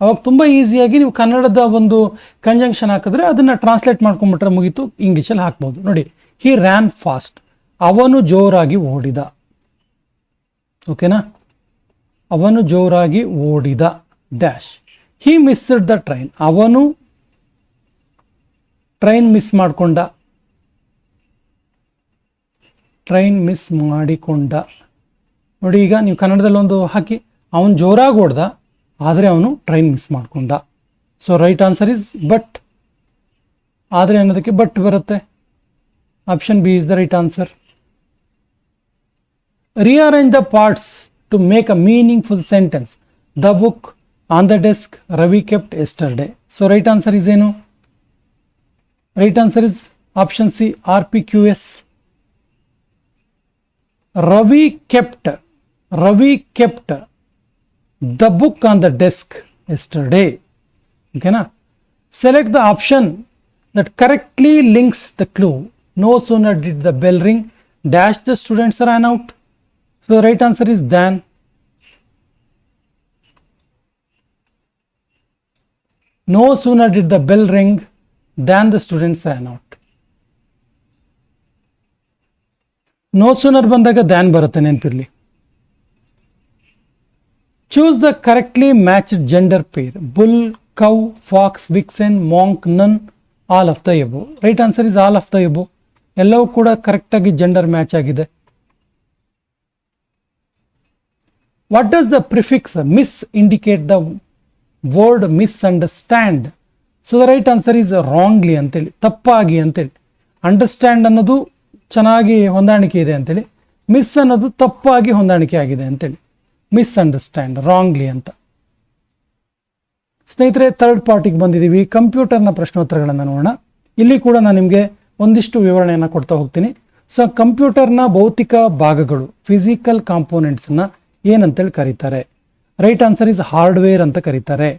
ಅವಾಗ ತುಂಬ ಈಸಿಯಾಗಿ ನೀವು ಕನ್ನಡದ ಒಂದು ಕಂಜಂಕ್ಷನ್ ಹಾಕಿದ್ರೆ ಅದನ್ನು ಟ್ರಾನ್ಸ್ಲೇಟ್ ಮಾಡ್ಕೊಂಡ್ಬಿಟ್ರೆ ಮುಗೀತು, ಇಂಗ್ಲೀಷಲ್ಲಿ ಹಾಕ್ಬೋದು. ನೋಡಿ, ಹಿ ರ್ಯಾನ್ ಫಾಸ್ಟ್, ಅವನು ಜೋರಾಗಿ ಓಡಿದ. ಓಕೆನಾ, ಅವನು ಜೋರಾಗಿ ಓಡಿದ dash. He missed the train, ಅವನು ಟ್ರೈನ್ ಮಿಸ್ ಮಾಡಿಕೊಂಡ. ಟ್ರೈನ್ ಮಿಸ್ ಮಾಡಿಕೊಂಡ. ನೋಡಿ, ಈಗ ನೀವು ಕನ್ನಡದಲ್ಲಿ ಒಂದು ಹಾಕಿ, ಅವನು ಜೋರಾಗಿ ಓಡ್ದ ಆದರೆ ಅವನು ಟ್ರೈನ್ ಮಿಸ್ ಮಾಡಿಕೊಂಡ. So right answer is but. ಆದರೆ ಅನ್ನೋದಕ್ಕೆ ಬಟ್ ಬರುತ್ತೆ. Option B is the right answer. Rearrange the parts to make a meaningful sentence. The book, on the desk, Ravi kept yesterday. So right answer is ಏನು? Right answer is option C, RPQS. Ravi kept the book on the desk yesterday. Okay na? Select the option that correctly links the clue. No sooner did the bell ring dash the students ran out. So the right answer is than. No sooner did the bell ring than the students ran out. No sooner ಬಂದಾಗ than ಬರುತ್ತೆ, ನೆನಪಿರಲಿ. Choose the correctly matched gender pair. Bull, cow, fox, vixen, monk, nun, all of the above. Right answer is all of the above. ಎಲ್ಲವೂ ಕೂಡ ಕರೆಕ್ಟಾಗಿ gender match ಆಗಿದೆ. What does the prefix mis indicate the word misunderstand? So the right answer is wrongly ಅಂತೇಳಿ, ತಪ್ಪಾಗಿ ಅಂತೇಳಿ. Understand ಅನ್ನೋದು ಚೆನ್ನಾಗಿ ಹೊಂದಾಣಿಕೆ ಇದೆ ಅಂತೇಳಿ, ಮಿಸ್ ಅನ್ನೋದು ತಪ್ಪಾಗಿ ಹೊಂದಾಣಿಕೆ ಆಗಿದೆ ಅಂತೇಳಿ. ಮಿಸ್ಅಂಡರ್ಸ್ಟ್ಯಾಂಡ್, ರಾಂಗ್ಲಿ ಅಂತ. ಸ್ನೇಹಿತರೆ, ಥರ್ಡ್ ಪಾರ್ಟಿಗೆ ಬಂದಿದ್ದೀವಿ. ಕಂಪ್ಯೂಟರ್ನ ಪ್ರಶ್ನೋತ್ತರಗಳನ್ನು ನೋಡೋಣ. ಇಲ್ಲಿ ಕೂಡ ನಾನು ನಿಮಗೆ ಒಂದಿಷ್ಟು ವಿವರಣೆಯನ್ನು ಕೊಡ್ತಾ ಹೋಗ್ತೀನಿ. ಸೊ ಕಂಪ್ಯೂಟರ್ನ ಭೌತಿಕ ಭಾಗಗಳು, ಫಿಸಿಕಲ್ ಕಾಂಪೋನೆಂಟ್ಸನ್ನು ಏನಂತೇಳಿ ಕರೀತಾರೆ? ರೈಟ್ ಆನ್ಸರ್ ಇಸ್ ಹಾರ್ಡ್ವೇರ್ ಅಂತ ಕರೀತಾರೆ.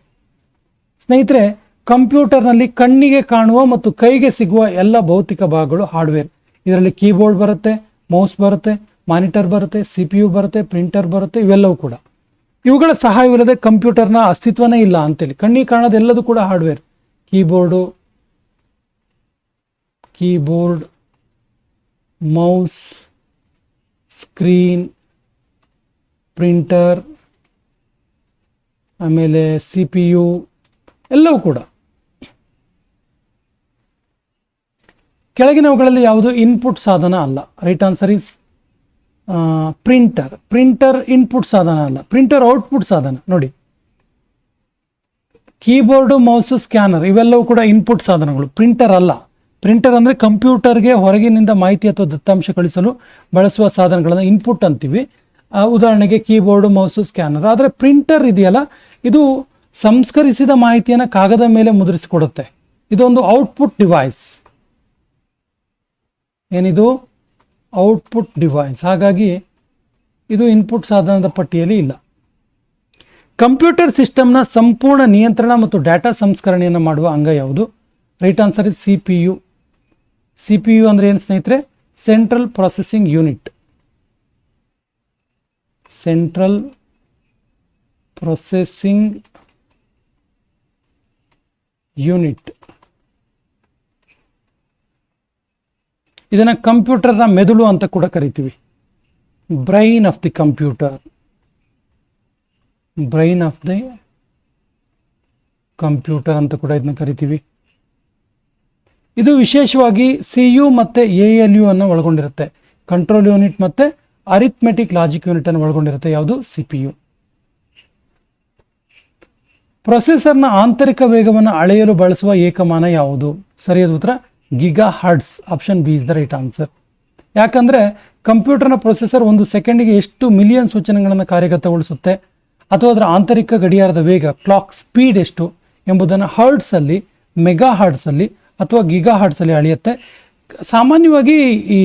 ಸ್ನೇಹಿತರೆ, ಕಂಪ್ಯೂಟರ್ನಲ್ಲಿ ಕಣ್ಣಿಗೆ ಕಾಣುವ ಮತ್ತು ಕೈಗೆ ಸಿಗುವ ಎಲ್ಲ ಭೌತಿಕ ಭಾಗಗಳು ಹಾರ್ಡ್ವೇರ್. ಇದರಲ್ಲಿ ಕೀಬೋರ್ಡ್ ಬರುತ್ತೆ, ಮೌಸ್ ಬರುತ್ತೆ, ಮಾನಿಟರ್ ಬರುತ್ತೆ, CPU ಬರುತ್ತೆ, ಪ್ರಿಂಟರ್ ಬರುತ್ತೆ. ಇವೆಲ್ಲವೂ ಕೂಡ ಇವುಗಳ ಸಹಾಯವಿಲ್ಲದೆ ಕಂಪ್ಯೂಟರ್ನ ಅಸ್ತಿತ್ವನೇ ಇಲ್ಲ ಅಂತೇಳಿ. ಕಣ್ಣಿಗೆ ಕಾಣೋದೆಲ್ಲದೂ ಕೂಡ hardware. Keyboard, mouse, screen, printer, ಆಮೇಲೆ CPU ಎಲ್ಲವೂ ಕೂಡ. ಕೆಳಗಿನವುಗಳಲ್ಲಿ ಯಾವುದು ಇನ್ಪುಟ್ ಸಾಧನ ಅಲ್ಲ? Right answer is printer. Printer input ಸಾಧನ ಅಲ್ಲ, ಪ್ರಿಂಟರ್ ಔಟ್ಪುಟ್ ಸಾಧನ. ನೋಡಿ, ಕೀಬೋರ್ಡು, ಮೌಸು, ಸ್ಕ್ಯಾನರ್ ಇವೆಲ್ಲವೂ ಕೂಡ ಇನ್ಪುಟ್ ಸಾಧನಗಳು, ಪ್ರಿಂಟರ್ ಅಲ್ಲ. ಪ್ರಿಂಟರ್ ಅಂದರೆ ಕಂಪ್ಯೂಟರ್ಗೆ ಹೊರಗಿನಿಂದ ಮಾಹಿತಿ ಅಥವಾ ದತ್ತಾಂಶ ಕಳಿಸಲು ಬಳಸುವ ಸಾಧನಗಳನ್ನು ಇನ್ಪುಟ್ ಅಂತೀವಿ. ಉದಾಹರಣೆಗೆ ಕೀಬೋರ್ಡು, ಮೌಸು, ಸ್ಕ್ಯಾನರ್. ಆದರೆ ಪ್ರಿಂಟರ್ ಇದೆಯಲ್ಲ, ಇದು ಸಂಸ್ಕರಿಸಿದ ಮಾಹಿತಿಯನ್ನು ಕಾಗದ ಮೇಲೆ ಮುದ್ರಿಸಿಕೊಡುತ್ತೆ. ಇದೊಂದು ಔಟ್ಪುಟ್ ಡಿವೈಸ್. ಏನಿದು? Output device. ಹಾಗಾಗಿ ಇದು ಇನ್ಪುಟ್ ಸಾಧನದ ಪಟ್ಟಿಯಲ್ಲಿ ಇಲ್ಲ. ಕಂಪ್ಯೂಟರ್ ಸಿಸ್ಟಮ್ನ ಸಂಪೂರ್ಣ ನಿಯಂತ್ರಣ ಮತ್ತು ಡಾಟಾ ಸಂಸ್ಕರಣೆಯನ್ನು ಮಾಡುವ ಅಂಗ ಯಾವುದು? Right answer is CPU. CPU ಅಂದರೆ ಏನು ಸ್ನೇಹಿತರೆ? Central processing unit. Central processing unit. ಇದನ್ನು ಕಂಪ್ಯೂಟರ್ನ ಮೆದುಳು ಅಂತ ಕೂಡ ಕರಿತೀವಿ. Brain of the computer. Brain of the computer ಅಂತ ಕೂಡ ಇದನ್ನ ಕರಿತೀವಿ. ಇದು ವಿಶೇಷವಾಗಿ CU ಮತ್ತು ALU ಅನ್ನು ಒಳಗೊಂಡಿರುತ್ತೆ. ಕಂಟ್ರೋಲ್ ಯೂನಿಟ್ ಮತ್ತು ಅರಿಥ್ಮೆಟಿಕ್ ಲಾಜಿಕ್ ಯೂನಿಟ್ ಅನ್ನು ಒಳಗೊಂಡಿರುತ್ತೆ. ಯಾವುದು? CPU. ಪ್ರೊಸೆಸರ್ನ ಆಂತರಿಕ ವೇಗವನ್ನು ಅಳೆಯಲು ಬಳಸುವ ಏಕಮಾನ ಯಾವುದು? ಸರಿಯಾದ ಉತ್ತರ gigahertz. Option B is the right answer. ಯಾಕಂದರೆ ಕಂಪ್ಯೂಟರ್ನ ಪ್ರೊಸೆಸರ್ ಒಂದು ಸೆಕೆಂಡಿಗೆ ಎಷ್ಟು ಮಿಲಿಯನ್ ಸೂಚನೆಗಳನ್ನು ಕಾರ್ಯಗತಗೊಳಿಸುತ್ತೆ ಅಥವಾ ಅದರ ಆಂತರಿಕ ಗಡಿಯಾರದ ವೇಗ, ಕ್ಲಾಕ್ ಸ್ಪೀಡ್ ಎಷ್ಟು ಎಂಬುದನ್ನು ಹರ್ಟ್ಸಲ್ಲಿ, ಮೆಗಾ ಹರ್ಟ್ಸಲ್ಲಿ ಅಥವಾ ಗಿಗಾ ಹರ್ಟ್ಸಲ್ಲಿ ಅಳೆಯುತ್ತೆ. ಸಾಮಾನ್ಯವಾಗಿ ಈ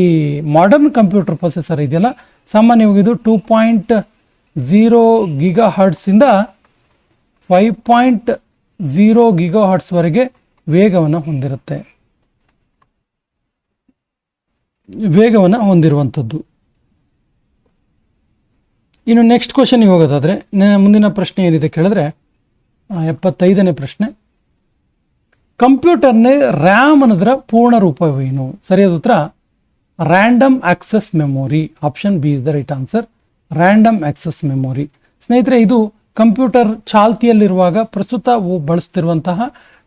ಮಾಡರ್ನ್ ಕಂಪ್ಯೂಟರ್ ಪ್ರೊಸೆಸರ್ ಇದೆಯಲ್ಲ, ಸಾಮಾನ್ಯವಾಗಿ ಇದು 2.0 ಗಿಗಾ ಹರ್ಟ್ಸಿಂದ 5.0 ಗಿಗಾ ಹರ್ಟ್ಸ್ವರೆಗೆ ವೇಗವನ್ನು ಹೊಂದಿರುವಂಥದ್ದು. ಇನ್ನು ನೆಕ್ಸ್ಟ್ ಕ್ವಶನ್ಗೆ ಹೋಗೋದಾದರೆ, ಮುಂದಿನ ಪ್ರಶ್ನೆ ಏನಿದೆ ಕೇಳಿದ್ರೆ 75ನೇ ಪ್ರಶ್ನೆ. ಕಂಪ್ಯೂಟರ್ನೇ ರ್ಯಾಮ್ ಅನ್ನೋದರ ಪೂರ್ಣ ರೂಪವೇನು? ಸರಿಯಾದ ಉತ್ತರ random access memory. Option B is the right answer. Random access memory. ಸ್ನೇಹಿತರೆ, ಇದು ಕಂಪ್ಯೂಟರ್ ಚಾಲ್ತಿಯಲ್ಲಿರುವಾಗ ಪ್ರಸ್ತುತ ಬಳಸ್ತಿರುವಂತಹ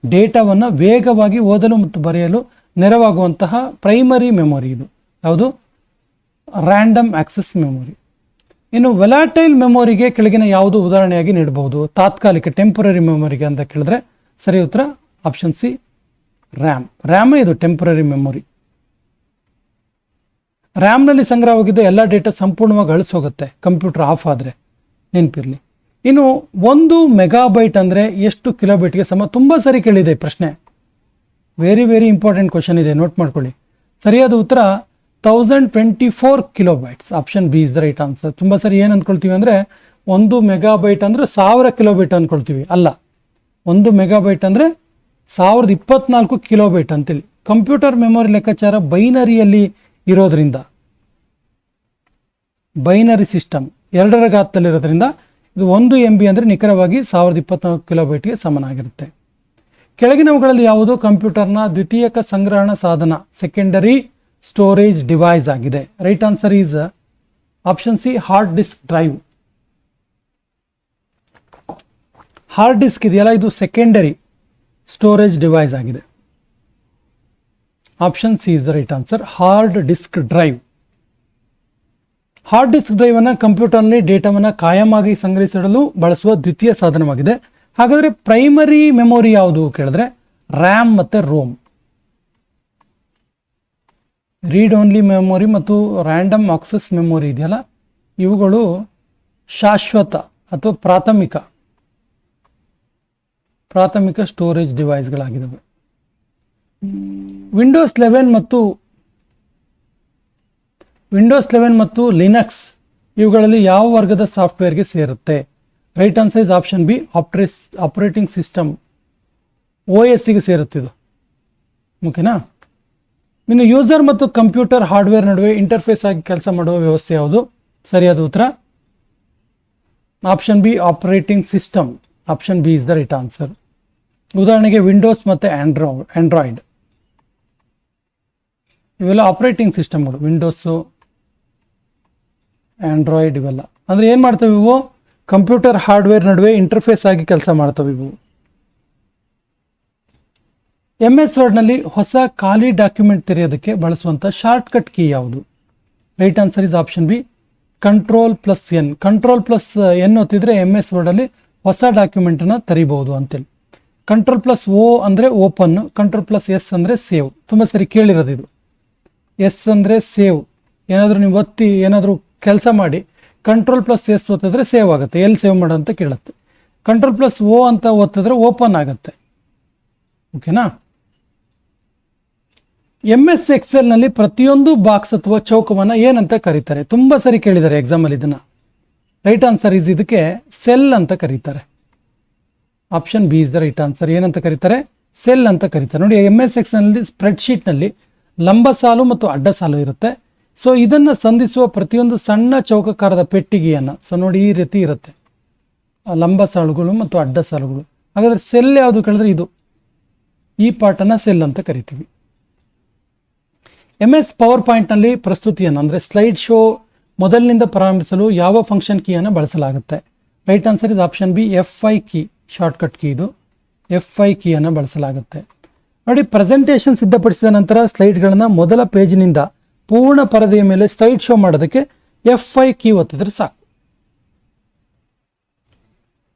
ಡೇಟಾವನ್ನು ವೇಗವಾಗಿ ಓದಲು ಮತ್ತು ಬರೆಯಲು ನೆರವಾಗುವಂತಹ ಪ್ರೈಮರಿ ಮೆಮೊರಿ. ಇದು ಯಾವುದು? Random access memory. ಇನ್ನು ವೆಲಾಟೈಲ್ ಮೆಮೊರಿಗೆ ಕೆಳಗಿನ ಯಾವುದು ಉದಾಹರಣೆಯಾಗಿ ನೀಡಬಹುದು? ತಾತ್ಕಾಲಿಕ, ಟೆಂಪರರಿ ಮೆಮೊರಿಗೆ ಅಂತ ಕೇಳಿದ್ರೆ ಸರಿ ಉತ್ತರ ಆಪ್ಷನ್ ಸಿ ರ್ಯಾಮ್. ರ್ಯಾಮೇ ಇದು ಟೆಂಪರರಿ ಮೆಮೊರಿ. ರ್ಯಾಮ್ನಲ್ಲಿ ಸಂಗ್ರಹವಾಗಿದ್ದ ಎಲ್ಲ ಡೇಟಾ ಸಂಪೂರ್ಣವಾಗಿ ಅಳಿಸೋಗುತ್ತೆ ಕಂಪ್ಯೂಟರ್ ಆಫ್ ಆದರೆ, ನೆನಪಿರಲಿ. ಇನ್ನು 1 ಮೆಗಾಬೈಟ್ ಅಂದರೆ ಎಷ್ಟು ಕಿಲೋಬೈಟ್ಗೆ ಸಮ? ತುಂಬ ಸರಿ ಕೇಳಿದೆ ಪ್ರಶ್ನೆ. ವೆರಿ ವೆರಿ ಇಂಪಾರ್ಟೆಂಟ್ ಕ್ವಶನ್ ಇದೆ, ನೋಟ್ ಮಾಡ್ಕೊಳ್ಳಿ. ಸರಿಯಾದ ಉತ್ತರ 1024 kilobytes. Option B is the right answer. ತುಂಬ ಸರಿ ಏನು ಅಂದ್ಕೊಳ್ತೀವಿ ಅಂದರೆ 1 ಮೆಗಾಬೈಟ್ ಅಂದರೆ 1000 ಕಿಲೋಬೈಟ್ ಅಂದ್ಕೊಳ್ತೀವಿ. ಅಲ್ಲ, 1 ಮೆಗಾಬೈಟ್ ಅಂದರೆ 1024 ಕಿಲೋಬೈಟ್ ಅಂತೇಳಿ. ಕಂಪ್ಯೂಟರ್ ಮೆಮೊರಿ ಲೆಕ್ಕಾಚಾರ ಬೈನರಿಯಲ್ಲಿ ಇರೋದ್ರಿಂದ, ಬೈನರಿ ಸಿಸ್ಟಮ್ 2ರ ಘಾತದಲ್ಲಿರೋದ್ರಿಂದ ಇದು 1 MB ಅಂದರೆ ನಿಖರವಾಗಿ 1024 ಕಿಲೋಬೈಟ್ಗೆ ಸಮನಾಗಿರುತ್ತೆ. ಕೆಳಗಿನವುಗಳಲ್ಲಿ ಯಾವುದು ಕಂಪ್ಯೂಟರ್ನ ದ್ವಿತೀಯಕ ಸಂಗ್ರಹಣ ಸಾಧನ, ಸೆಕೆಂಡರಿ ಸ್ಟೋರೇಜ್ ಡಿವೈಸ್ ಆಗಿದೆ? Right answer is option C hard disk drive. Hard disk ಇದೆಯಲ್ಲ, ಇದು ಸೆಕೆಂಡರಿ ಸ್ಟೋರೇಜ್ ಡಿವೈಸ್ ಆಗಿದೆ. Option C is the right answer, hard disk drive. Hard disk drive ಅನ್ನು ಕಂಪ್ಯೂಟರ್ನಲ್ಲಿ ಡೇಟಾವನ್ನು ಕಾಯಮಾಗಿ ಸಂಗ್ರಹಿಸಿಡಲು ಬಳಸುವ ದ್ವಿತೀಯ ಸಾಧನವಾಗಿದೆ. ಹಾಗಾದರೆ ಪ್ರೈಮರಿ ಮೆಮೊರಿ ಯಾವುದು ಕೇಳಿದ್ರೆ ರ್ಯಾಮ್ ಮತ್ತು ರೋಮ್. ರೀಡ್ ಓನ್ಲಿ ಮೆಮೊರಿ ಮತ್ತು ರ್ಯಾಂಡಮ್ ಆಕ್ಸೆಸ್ ಮೆಮೊರಿ ಇದೆಯಲ್ಲ, ಇವುಗಳು ಶಾಶ್ವತ ಅಥವಾ ಪ್ರಾಥಮಿಕ ಸ್ಟೋರೇಜ್ ಡಿವೈಸ್ಗಳಾಗಿದ್ದಾವೆ. ವಿಂಡೋಸ್ 11 ಮತ್ತು ಲಿನಕ್ಸ್ ಇವುಗಳಲ್ಲಿ ಯಾವ ವರ್ಗದ ಸಾಫ್ಟ್ವೇರ್ಗೆ ಸೇರುತ್ತೆ? Right answer is option B operating system, OSಗೆ ಸೇರುತ್ತೆ ಇದು. ಓಕೆನಾ? ಇನ್ನು ಯೂಸರ್ ಮತ್ತು ಕಂಪ್ಯೂಟರ್ ಹಾರ್ಡ್ವೇರ್ ನಡುವೆ ಇಂಟರ್ಫೇಸ್ ಆಗಿ ಕೆಲಸ ಮಾಡುವ ವ್ಯವಸ್ಥೆ ಯಾವುದು? ಸರಿಯಾದ ಉತ್ತರ option B operating system. Option B is the right answer. ಉದಾಹರಣೆಗೆ ವಿಂಡೋಸ್ ಮತ್ತು ಆಂಡ್ರಾಯ್ಡ್ ಇವೆಲ್ಲ ಆಪರೇಟಿಂಗ್ ಸಿಸ್ಟಮ್ಗಳು. ವಿಂಡೋಸು, ಆಂಡ್ರಾಯ್ಡ್ ಇವೆಲ್ಲ ಅಂದರೆ ಏನು ಮಾಡ್ತವೆ? ಇವು ಕಂಪ್ಯೂಟರ್ ಹಾರ್ಡ್ವೇರ್ ನಡುವೆ ಇಂಟರ್ಫೇಸ್ ಆಗಿ ಕೆಲಸ ಮಾಡ್ತವೆ ಇವು. MS ವರ್ಡ್ನಲ್ಲಿ ಹೊಸ ಖಾಲಿ ಡಾಕ್ಯುಮೆಂಟ್ ತೆರೆಯೋದಕ್ಕೆ ಬಳಸುವಂಥ ಶಾರ್ಟ್ಕಟ್ ಕೀ ಯಾವುದು? Right answer is option B Ctrl+N. Ctrl+N ಒತ್ತಿದ್ರೆ MS ವರ್ಡಲ್ಲಿ ಹೊಸ ಡಾಕ್ಯುಮೆಂಟನ್ನು ತೆರಿಬಹುದು ಅಂತೇಳಿ. Ctrl+O ಅಂದರೆ ಓಪನ್, Ctrl+S ಅಂದರೆ ಸೇವ್. ತುಂಬ ಸರಿ ಕೇಳಿರೋದು ಇದು. ಎಸ್ ಅಂದರೆ ಸೇವ್. ಏನಾದರೂ ನೀವು ಒತ್ತಿ ಏನಾದರೂ ಕೆಲಸ ಮಾಡಿ Ctrl+S ಒತ್ತಿದ್ರೆ ಸೇವ್ ಆಗುತ್ತೆ. ಎಲ್ಲಿ ಸೇವ್ ಮಾಡೋ ಅಂತ ಕೇಳುತ್ತೆ. Ctrl+O ಅಂತ ಒತ್ತಿದ್ರೆ ಓಪನ್ ಆಗುತ್ತೆ. ಓಕೆನಾ? MS ಎಕ್ಸೆಲ್ನಲ್ಲಿ ಪ್ರತಿಯೊಂದು ಬಾಕ್ಸ್ ಅಥವಾ ಚೌಕವನ್ನು ಏನಂತ ಕರೀತಾರೆ? ತುಂಬ ಸರಿ ಕೇಳಿದ್ದಾರೆ ಎಕ್ಸಾಮಲ್ಲಿ ಇದನ್ನು. ರೈಟ್ ಆನ್ಸರ್ ಈಸ್ ಇದಕ್ಕೆ ಸೆಲ್ ಅಂತ ಕರೀತಾರೆ. Option B is the right answer. ಏನಂತ ಕರೀತಾರೆ? ಸೆಲ್ ಅಂತ ಕರೀತಾರೆ. ನೋಡಿ, MS ಎಕ್ಸೆಲ್ನಲ್ಲಿ ಸ್ಪ್ರೆಡ್ಶೀಟ್ನಲ್ಲಿ ಲಂಬ ಸಾಲು ಮತ್ತು ಅಡ್ಡ ಸಾಲು ಇರುತ್ತೆ. ಸೊ ಇದನ್ನು ಸಂಧಿಸುವ ಪ್ರತಿಯೊಂದು ಸಣ್ಣ ಚೌಕಾಕಾರದ ಪೆಟ್ಟಿಗೆಯನ್ನು, ಸೊ ನೋಡಿ ಈ ರೀತಿ ಇರುತ್ತೆ, ಲಂಬ ಸಾಲುಗಳು ಮತ್ತು ಅಡ್ಡ ಸಾಲುಗಳು. ಹಾಗಾದರೆ ಸೆಲ್ ಯಾವುದು ಕೇಳಿದ್ರೆ ಇದು, ಈ ಪಾರ್ಟನ್ನು ಸೆಲ್ ಅಂತ ಕರಿತೀವಿ. MS ಪವರ್ ಪಾಯಿಂಟ್ನಲ್ಲಿ ಪ್ರಸ್ತುತಿಯನ್ನು ಅಂದರೆ ಸ್ಲೈಡ್ ಶೋ ಮೊದಲಿನಿಂದ ಪ್ರಾರಂಭಿಸಲು ಯಾವ ಫಂಕ್ಷನ್ ಕೀಯನ್ನು ಬಳಸಲಾಗುತ್ತೆ? Right answer is option B, F5 key. Shortcut key ಇದು. F5 ಕೀಯನ್ನು ಬಳಸಲಾಗುತ್ತೆ. ನೋಡಿ, ಪ್ರೆಸೆಂಟೇಷನ್ ಸಿದ್ಧಪಡಿಸಿದ ನಂತರ ಸ್ಲೈಡ್ಗಳನ್ನು ಮೊದಲ ಪೇಜಿನಿಂದ ಪೂರ್ಣ ಪರದೆಯ ಮೇಲೆ ಸ್ಲೈಡ್ ಶೋ ಮಾಡೋದಕ್ಕೆ F5 ಕೀ ಒತ್ತಿದ್ರೆ ಸಾಕು.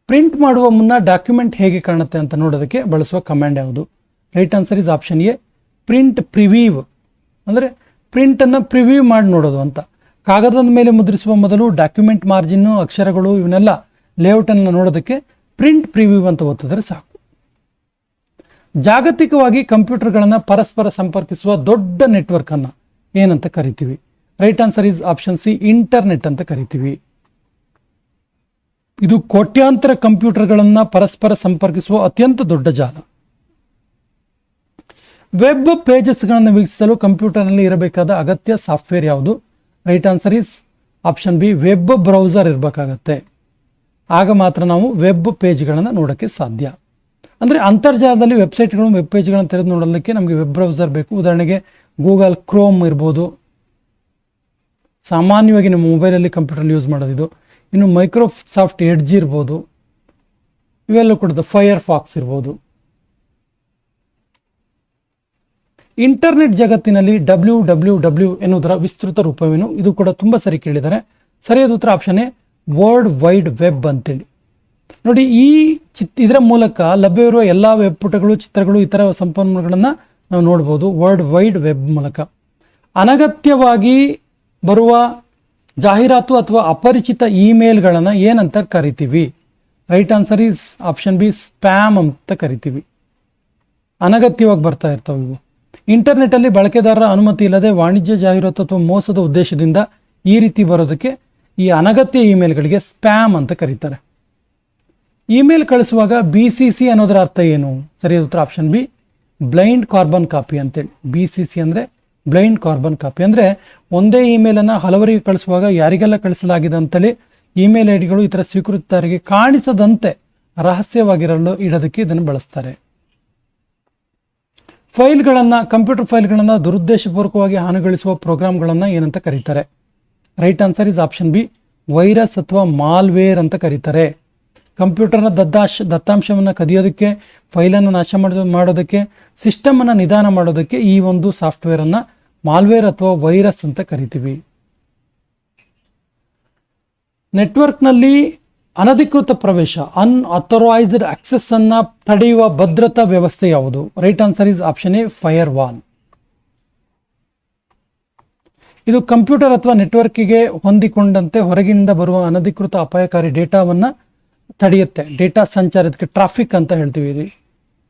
ಪ್ರಿಂಟ್ ಮಾಡುವ ಮುನ್ನ ಡಾಕ್ಯುಮೆಂಟ್ ಹೇಗೆ ಕಾಣುತ್ತೆ ಅಂತ ನೋಡೋದಕ್ಕೆ ಬಳಸುವ ಕಮಾಂಡ್ ಯಾವುದು? Right answer is option A, print preview. ಅಂದರೆ ಪ್ರಿಂಟನ್ನು ಪ್ರಿವ್ಯೂ ಮಾಡಿ ನೋಡೋದು ಅಂತ. ಕಾಗದದ ಮೇಲೆ ಮುದ್ರಿಸುವ ಮೊದಲು ಡಾಕ್ಯುಮೆಂಟ್ ಮಾರ್ಜಿನ್ನು, ಅಕ್ಷರಗಳು ಇವನ್ನೆಲ್ಲ ಲೇಔಟನ್ನು ನೋಡೋದಕ್ಕೆ ಪ್ರಿಂಟ್ ಪ್ರಿವ್ಯೂ ಅಂತ ಒತ್ತಿದ್ರೆ ಸಾಕು. ಜಾಗತಿಕವಾಗಿ ಕಂಪ್ಯೂಟರ್ಗಳನ್ನು ಪರಸ್ಪರ ಸಂಪರ್ಕಿಸುವ ದೊಡ್ಡ ನೆಟ್ವರ್ಕನ್ನು ಏನಂತ ಕರಿತೀವಿ? Right answer is option C, internet ಅಂತ ಕರಿತೀವಿ. ಇದು ಕೋಟ್ಯಾಂತರ ಕಂಪ್ಯೂಟರ್ಗಳನ್ನು ಪರಸ್ಪರ ಸಂಪರ್ಕಿಸುವ ಅತ್ಯಂತ ದೊಡ್ಡ ಜಾಲ. ವೆಬ್ ಪೇಜಸ್ಗಳನ್ನು ವೀಕ್ಷಿಸಲು ಕಂಪ್ಯೂಟರ್ನಲ್ಲಿ ಇರಬೇಕಾದ ಅಗತ್ಯ ಸಾಫ್ಟ್ವೇರ್ ಯಾವುದು? Right answer is option B, web browser ಇರಬೇಕಾಗತ್ತೆ. ಆಗ ಮಾತ್ರ ನಾವು ವೆಬ್ ಪೇಜ್ಗಳನ್ನು ನೋಡೋಕ್ಕೆ ಸಾಧ್ಯ. ಅಂದರೆ ಅಂತರ್ಜಾಲದಲ್ಲಿ ವೆಬ್ಸೈಟ್ಗಳು, ವೆಬ್ ಪೇಜ್ಗಳನ್ನು ತೆರೆದು ನೋಡೋದಕ್ಕೆ ನಮಗೆ ವೆಬ್ ಬ್ರೌಸರ್ ಬೇಕು. ಉದಾಹರಣೆಗೆ ಗೂಗಲ್ ಕ್ರೋಮ್ ಇರ್ಬೋದು, ಸಾಮಾನ್ಯವಾಗಿ ನಮ್ಮ ಮೊಬೈಲಲ್ಲಿ ಕಂಪ್ಯೂಟರ್ಲ್ಲಿ ಯೂಸ್ ಮಾಡೋದು. ಇನ್ನು ಮೈಕ್ರೋಸಾಫ್ಟ್ ಎಡ್ಜ್ ಇರ್ಬೋದು, ಇವೆಲ್ಲ ಕೂಡ ಫೈರ್ ಫಾಕ್ಸ್ ಇರ್ಬೋದು. ಇಂಟರ್ನೆಟ್ ಜಗತ್ತಿನಲ್ಲಿ WWW ಎನ್ನುವುದರ ವಿಸ್ತೃತ ರೂಪವೇನು? ಇದು ಕೂಡ ತುಂಬ ಸರಿ ಕೇಳಿದ್ದಾರೆ. ಸರಿಯಾದ ಉತ್ತರ option A, world wide web ಅಂತೇಳಿ. ನೋಡಿ, ಇದರ ಮೂಲಕ ಲಭ್ಯವಿರುವ ಎಲ್ಲ ವೆಬ್ ಪುಟಗಳು, ಚಿತ್ರಗಳು, ಇತರ ಸಂಪನ್ಮೂಲಗಳನ್ನು ನಾವು ನೋಡ್ಬೋದು ವರ್ಲ್ಡ್ ವೈಡ್ ವೆಬ್ ಮೂಲಕ. ಅನಗತ್ಯವಾಗಿ ಬರುವ ಜಾಹೀರಾತು ಅಥವಾ ಅಪರಿಚಿತ ಇಮೇಲ್ಗಳನ್ನು ಏನಂತ ಕರಿತೀವಿ? Right answer is option B, spam ಅಂತ ಕರಿತೀವಿ. ಅನಗತ್ಯವಾಗಿ ಬರ್ತಾ ಇರ್ತವೆ ಇವು. ಇಂಟರ್ನೆಟ್ಟಲ್ಲಿ ಬಳಕೆದಾರರ ಅನುಮತಿ ಇಲ್ಲದೆ ವಾಣಿಜ್ಯ ಜಾಹೀರಾತು ಅಥವಾ ಮೋಸದ ಉದ್ದೇಶದಿಂದ ಈ ರೀತಿ ಬರೋದಕ್ಕೆ ಈ ಅನಗತ್ಯ ಇಮೇಲ್ಗಳಿಗೆ ಸ್ಪ್ಯಾಮ್ ಅಂತ ಕರೀತಾರೆ. ಇಮೇಲ್ ಕಳಿಸುವಾಗ BCC ಅನ್ನೋದರ ಅರ್ಥ ಏನು? ಸರಿಯಾದ ಉತ್ತರ option B, blind carbon copy ಅಂತೇಳಿ. BCC ಅಂದರೆ ಬ್ಲೈಂಡ್ ಕಾರ್ಬನ್ ಕಾಪಿ. ಅಂದರೆ ಒಂದೇ ಇಮೇಲನ್ನು ಹಲವರಿಗೆ ಕಳಿಸುವಾಗ ಯಾರಿಗೆಲ್ಲ ಕಳಿಸಲಾಗಿದೆ ಅಂತೇಳಿ ಇಮೇಲ್ ಐಡಿಗಳು ಇತರ ಸ್ವೀಕೃತರಿಗೆ ಕಾಣಿಸದಂತೆ ರಹಸ್ಯವಾಗಿರಲು ಇಡೋದಕ್ಕೆ ಇದನ್ನು ಬಳಸ್ತಾರೆ. ಕಂಪ್ಯೂಟರ್ ಫೈಲ್ಗಳನ್ನು ದುರುದ್ದೇಶಪೂರ್ವಕವಾಗಿ ಹಾನಿಗೊಳಿಸುವ ಪ್ರೋಗ್ರಾಮ್ಗಳನ್ನು ಏನಂತ ಕರೀತಾರೆ? Right answer is option B, virus ಅಥವಾ ಮಾಲ್ವೇರ್ ಅಂತ ಕರೀತಾರೆ. ಕಂಪ್ಯೂಟರ್ನ ದತ್ತಾಂಶವನ್ನು ಕದಿಯೋದಕ್ಕೆ, ಫೈಲನ್ನು ನಾಶ ಮಾಡೋದಕ್ಕೆ, ಸಿಸ್ಟಮನ್ನು ನಿಧಾನ ಮಾಡೋದಕ್ಕೆ ಈ ಒಂದು ಸಾಫ್ಟ್ವೇರನ್ನು ಮಾಲ್ವೇರ್ ಅಥವಾ ವೈರಸ್ ಅಂತ ಕರಿತೀವಿ. ನೆಟ್ವರ್ಕ್ನಲ್ಲಿ ಅನಧಿಕೃತ ಪ್ರವೇಶ, ಅನ್ಅಥರೈಸ್ಡ್ ಆಕ್ಸೆಸ್ ಅನ್ನು ತಡೆಯುವ ಭದ್ರತಾ ವ್ಯವಸ್ಥೆ ಯಾವುದು? Right answer is option A, fire wall. ಇದು ಕಂಪ್ಯೂಟರ್ ಅಥವಾ ನೆಟ್ವರ್ಕಿಗೆ ಹೊಂದಿಕೊಂಡಂತೆ ಹೊರಗಿನಿಂದ ಬರುವ ಅನಧಿಕೃತ ಅಪಾಯಕಾರಿ ಡೇಟಾವನ್ನು ತಡೆಯುತ್ತೆ. ಡೇಟಾ ಸಂಚಾರಕ್ಕೆ ಟ್ರಾಫಿಕ್ ಅಂತ ಹೇಳ್ತೀವಿ.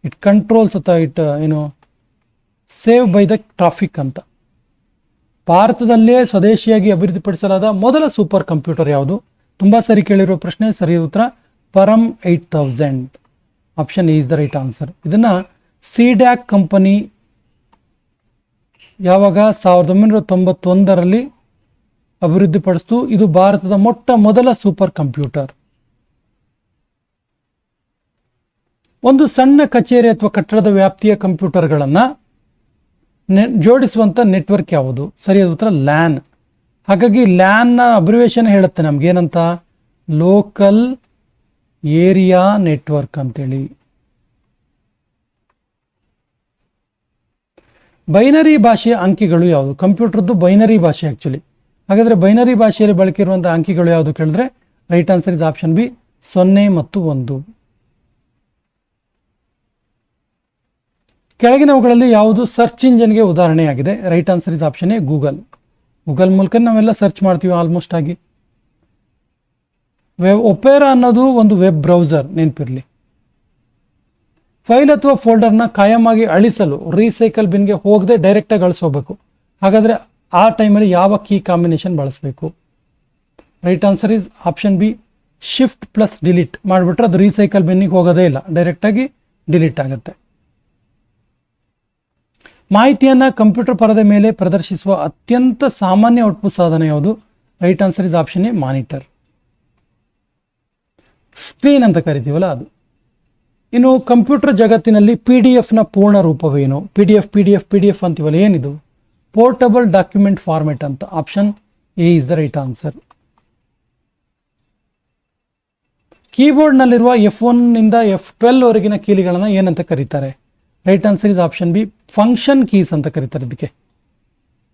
ಇಟ್ ಕಂಟ್ರೋಲ್ಸ್ ಅಥವಾ ಸೇವ್ ಬೈ ದ ಟ್ರಾಫಿಕ್ ಅಂತ. ಭಾರತದಲ್ಲೇ ಸ್ವದೇಶಿಯಾಗಿ ಅಭಿವೃದ್ಧಿಪಡಿಸಲಾದ ಮೊದಲ ಸೂಪರ್ ಕಂಪ್ಯೂಟರ್ ಯಾವುದು? ತುಂಬ ಸರಿ ಕೇಳಿರುವ ಪ್ರಶ್ನೆ. ಸರಿಯಾದ ಉತ್ತರ Param 8000. Option A is the right answer. ಇದನ್ನು ಸಿಡ್ಯಾಕ್ ಕಂಪನಿ ಯಾವಾಗ 1991ರಲ್ಲಿ ಅಭಿವೃದ್ಧಿಪಡಿಸಿತು. ಇದು ಭಾರತದ ಮೊದಲ ಸೂಪರ್ ಕಂಪ್ಯೂಟರ್. ಒಂದು ಸಣ್ಣ ಕಚೇರಿ ಅಥವಾ ಕಟ್ಟಡದ ವ್ಯಾಪ್ತಿಯ ಕಂಪ್ಯೂಟರ್ಗಳನ್ನು ಜೋಡಿಸುವಂಥ ನೆಟ್ವರ್ಕ್ ಯಾವುದು? ಸರಿಯಾದ ಉತ್ತರ ಲ್ಯಾನ್. ಹಾಗಾಗಿ ಲ್ಯಾನ್ನ ಅಬ್ರಿವೇಷನ್ ಹೇಳುತ್ತೆ ನಮಗೇನಂತ, ಲೋಕಲ್ ಏರಿಯಾ ನೆಟ್ವರ್ಕ್ ಅಂತೇಳಿ. ಬೈನರಿ ಭಾಷೆಯ ಅಂಕಿಗಳು ಯಾವುದು? ಕಂಪ್ಯೂಟರ್ದು ಬೈನರಿ ಭಾಷೆ ಆ್ಯಕ್ಚುಲಿ. ಹಾಗಾದರೆ ಬೈನರಿ ಭಾಷೆಯಲ್ಲಿ ಬಳಕೆ ಇರುವಂಥ ಅಂಕಿಗಳು ಯಾವುದು ಕೇಳಿದ್ರೆ right answer is option B, 0 ಮತ್ತು 1. ಕೆಳಗಿನವುಗಳಲ್ಲಿ ಯಾವುದು ಸರ್ಚ್ ಇಂಜಿನ್ಗೆ ಉದಾಹರಣೆಯಾಗಿದೆ? Right answer is option A Google. Google ಮೂಲಕ ನಾವೆಲ್ಲ ಸರ್ಚ್ ಮಾಡ್ತೀವಿ ಆಲ್ಮೋಸ್ಟ್ ಆಗಿ. ಒಪೇರಾ ಅನ್ನೋದು ಒಂದು ವೆಬ್ ಬ್ರೌಸರ್, ನೆನಪಿರಲಿ. ಫೈಲ್ ಅಥವಾ ಫೋಲ್ಡರ್ನ ಕಾಯಮಾಗಿ ಅಳಿಸಲು ರೀಸೈಕಲ್ ಬಿನ್ಗೆ ಹೋಗದೆ ಡೈರೆಕ್ಟಾಗಿ ಅಳಿಸೋಬೇಕು. ಹಾಗಾದರೆ ಆ ಟೈಮಲ್ಲಿ ಯಾವ ಕೀ ಕಾಂಬಿನೇಷನ್ ಬಳಸಬೇಕು? Right answer is option B shift plus delete ಮಾಡಿಬಿಟ್ರೆ ಅದು ರೀಸೈಕಲ್ ಬಿನ್ನಿಗೆ ಹೋಗೋದೇ ಇಲ್ಲ, ಡೈರೆಕ್ಟಾಗಿ ಡಿಲೀಟ್ ಆಗುತ್ತೆ. ಮಾಹಿತಿಯನ್ನು ಕಂಪ್ಯೂಟರ್ ಪರದೆ ಮೇಲೆ ಪ್ರದರ್ಶಿಸುವ ಅತ್ಯಂತ ಸಾಮಾನ್ಯ ಔಟ್ಪುಟ್ ಸಾಧನ ಯಾವುದು? Right answer is option A monitor. Screen ಅಂತ ಕರಿತೀವಲ್ಲ ಅದು. ಇನ್ನು ಕಂಪ್ಯೂಟರ್ ಜಗತ್ತಿನಲ್ಲಿ PDF ನ ಪೂರ್ಣ ರೂಪವೇನು? PDF ಅಂತೀವಲ್ಲ, ಏನಿದು? ಪೋರ್ಟಬಲ್ ಡಾಕ್ಯುಮೆಂಟ್ ಫಾರ್ಮೆಟ್ ಅಂತ. Option A is the right answer. ಕೀಬೋರ್ಡ್ನಲ್ಲಿರುವ F1 ನಿಂದ F12 ವರೆಗಿನ ಕೀಲಿಗಳನ್ನು ಏನಂತ ಕರೀತಾರೆ? Right answer is option B function keys ಅಂತ ಕರೀತಾರೆ ಇದಕ್ಕೆ.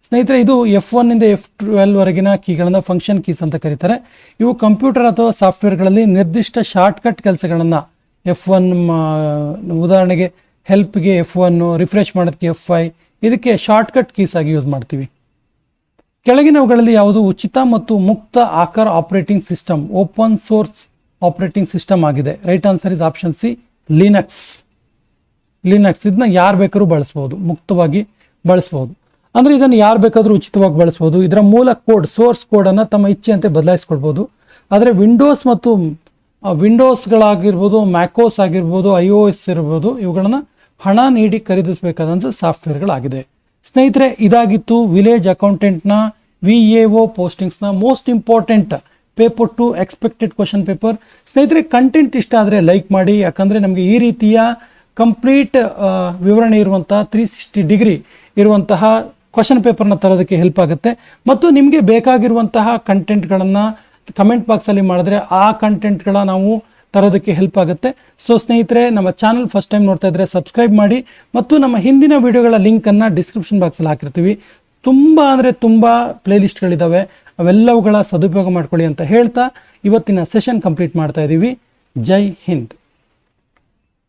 ಸ್ನೇಹಿತರೆ, ಇದು F1 ನಿಂದ F12 ವರೆಗಿನ ಕೀಗಳನ್ನು ಫಂಕ್ಷನ್ ಕೀಸ್ ಅಂತ ಕರೀತಾರೆ. ಇವು ಕಂಪ್ಯೂಟರ್ ಅಥವಾ ಸಾಫ್ಟ್ವೇರ್ಗಳಲ್ಲಿ ನಿರ್ದಿಷ್ಟ ಶಾರ್ಟ್ಕಟ್ ಕೆಲಸಗಳನ್ನು F1, ಉದಾಹರಣೆಗೆ ಹೆಲ್ಪ್ಗೆ F1, ರಿಫ್ರೆಶ್ ಮಾಡೋದಕ್ಕೆ F5, ಇದಕ್ಕೆ ಶಾರ್ಟ್ಕಟ್ ಕೀಸ್ ಆಗಿ ಯೂಸ್ ಮಾಡ್ತೀವಿ. ಕೆಳಗಿನವುಗಳಲ್ಲಿ ಯಾವುದು ಉಚಿತ ಮತ್ತು ಮುಕ್ತ ಆಕಾರ operating system, open source operating system ಆಗಿದೆ? Right answer is option C Linux. ಇದನ್ನ ಯಾರು ಬೇಕಾದ್ರೂ ಬಳಸ್ಬೋದು, ಮುಕ್ತವಾಗಿ ಬಳಸ್ಬೋದು. ಅಂದರೆ ಇದನ್ನು ಯಾರು ಬೇಕಾದರೂ ಉಚಿತವಾಗಿ ಬಳಸ್ಬೋದು. ಇದರ ಮೂಲ ಕೋಡ್, ಸೋರ್ಸ್ ಕೋಡನ್ನು ತಮ್ಮ ಇಚ್ಛೆಯಂತೆ ಬದಲಾಯಿಸ್ಕೊಳ್ಬೋದು. ಆದರೆ ವಿಂಡೋಸ್ ಮತ್ತು ವಿಂಡೋಸ್ಗಳಾಗಿರ್ಬೋದು, ಮ್ಯಾಕೋಸ್ ಆಗಿರ್ಬೋದು, iOS ಇರ್ಬೋದು, ಇವುಗಳನ್ನು ಹಣ ನೀಡಿ ಖರೀದಿಸಬೇಕಾದಂಥ ಸಾಫ್ಟ್ವೇರ್ಗಳಾಗಿದೆ. ಸ್ನೇಹಿತರೆ, ಇದಾಗಿತ್ತು ವಿಲೇಜ್ ಅಕೌಂಟೆಂಟ್ನ VAO ಪೋಸ್ಟಿಂಗ್ಸ್ನ most important paper 2 expected question paper. ಸ್ನೇಹಿತರೆ, ಕಂಟೆಂಟ್ ಇಷ್ಟ ಆದರೆ ಲೈಕ್ ಮಾಡಿ, ಯಾಕಂದರೆ ನಮಗೆ ಈ ರೀತಿಯ ಕಂಪ್ಲೀಟ್ ವಿವರಣೆ ಇರುವಂಥ 360 ಡಿಗ್ರಿ ಇರುವಂತಹ ಕ್ವಶನ್ ಪೇಪರ್ನ ತರೋದಕ್ಕೆ ಹೆಲ್ಪ್ ಆಗುತ್ತೆ. ಮತ್ತು ನಿಮಗೆ ಬೇಕಾಗಿರುವಂತಹ ಕಂಟೆಂಟ್ಗಳನ್ನು ಕಮೆಂಟ್ ಬಾಕ್ಸಲ್ಲಿ ಮಾಡಿದ್ರೆ ಆ ಕಂಟೆಂಟ್ಗಳ ನಾವು ತರೋದಕ್ಕೆ ಹೆಲ್ಪ್ ಆಗುತ್ತೆ. ಸೊ ಸ್ನೇಹಿತರೆ, ನಮ್ಮ ಚಾನಲ್ ಫಸ್ಟ್ ಟೈಮ್ ನೋಡ್ತಾ ಇದ್ದರೆ ಸಬ್ಸ್ಕ್ರೈಬ್ ಮಾಡಿ, ಮತ್ತು ನಮ್ಮ ಹಿಂದಿನ ವಿಡಿಯೋಗಳ ಲಿಂಕನ್ನು ಡಿಸ್ಕ್ರಿಪ್ಷನ್ ಬಾಕ್ಸಲ್ಲಿ ಹಾಕಿರ್ತೀವಿ. ತುಂಬ ಅಂದರೆ ತುಂಬ ಪ್ಲೇಲಿಸ್ಟ್ಗಳಿದ್ದಾವೆ, ಅವೆಲ್ಲವುಗಳ ಸದುಪಯೋಗ ಮಾಡ್ಕೊಳ್ಳಿ ಅಂತ ಹೇಳ್ತಾ ಇವತ್ತಿನ ಸೆಷನ್ ಕಂಪ್ಲೀಟ್ ಮಾಡ್ತಾ ಇದ್ದೀವಿ. ಜೈ ಹಿಂದ್.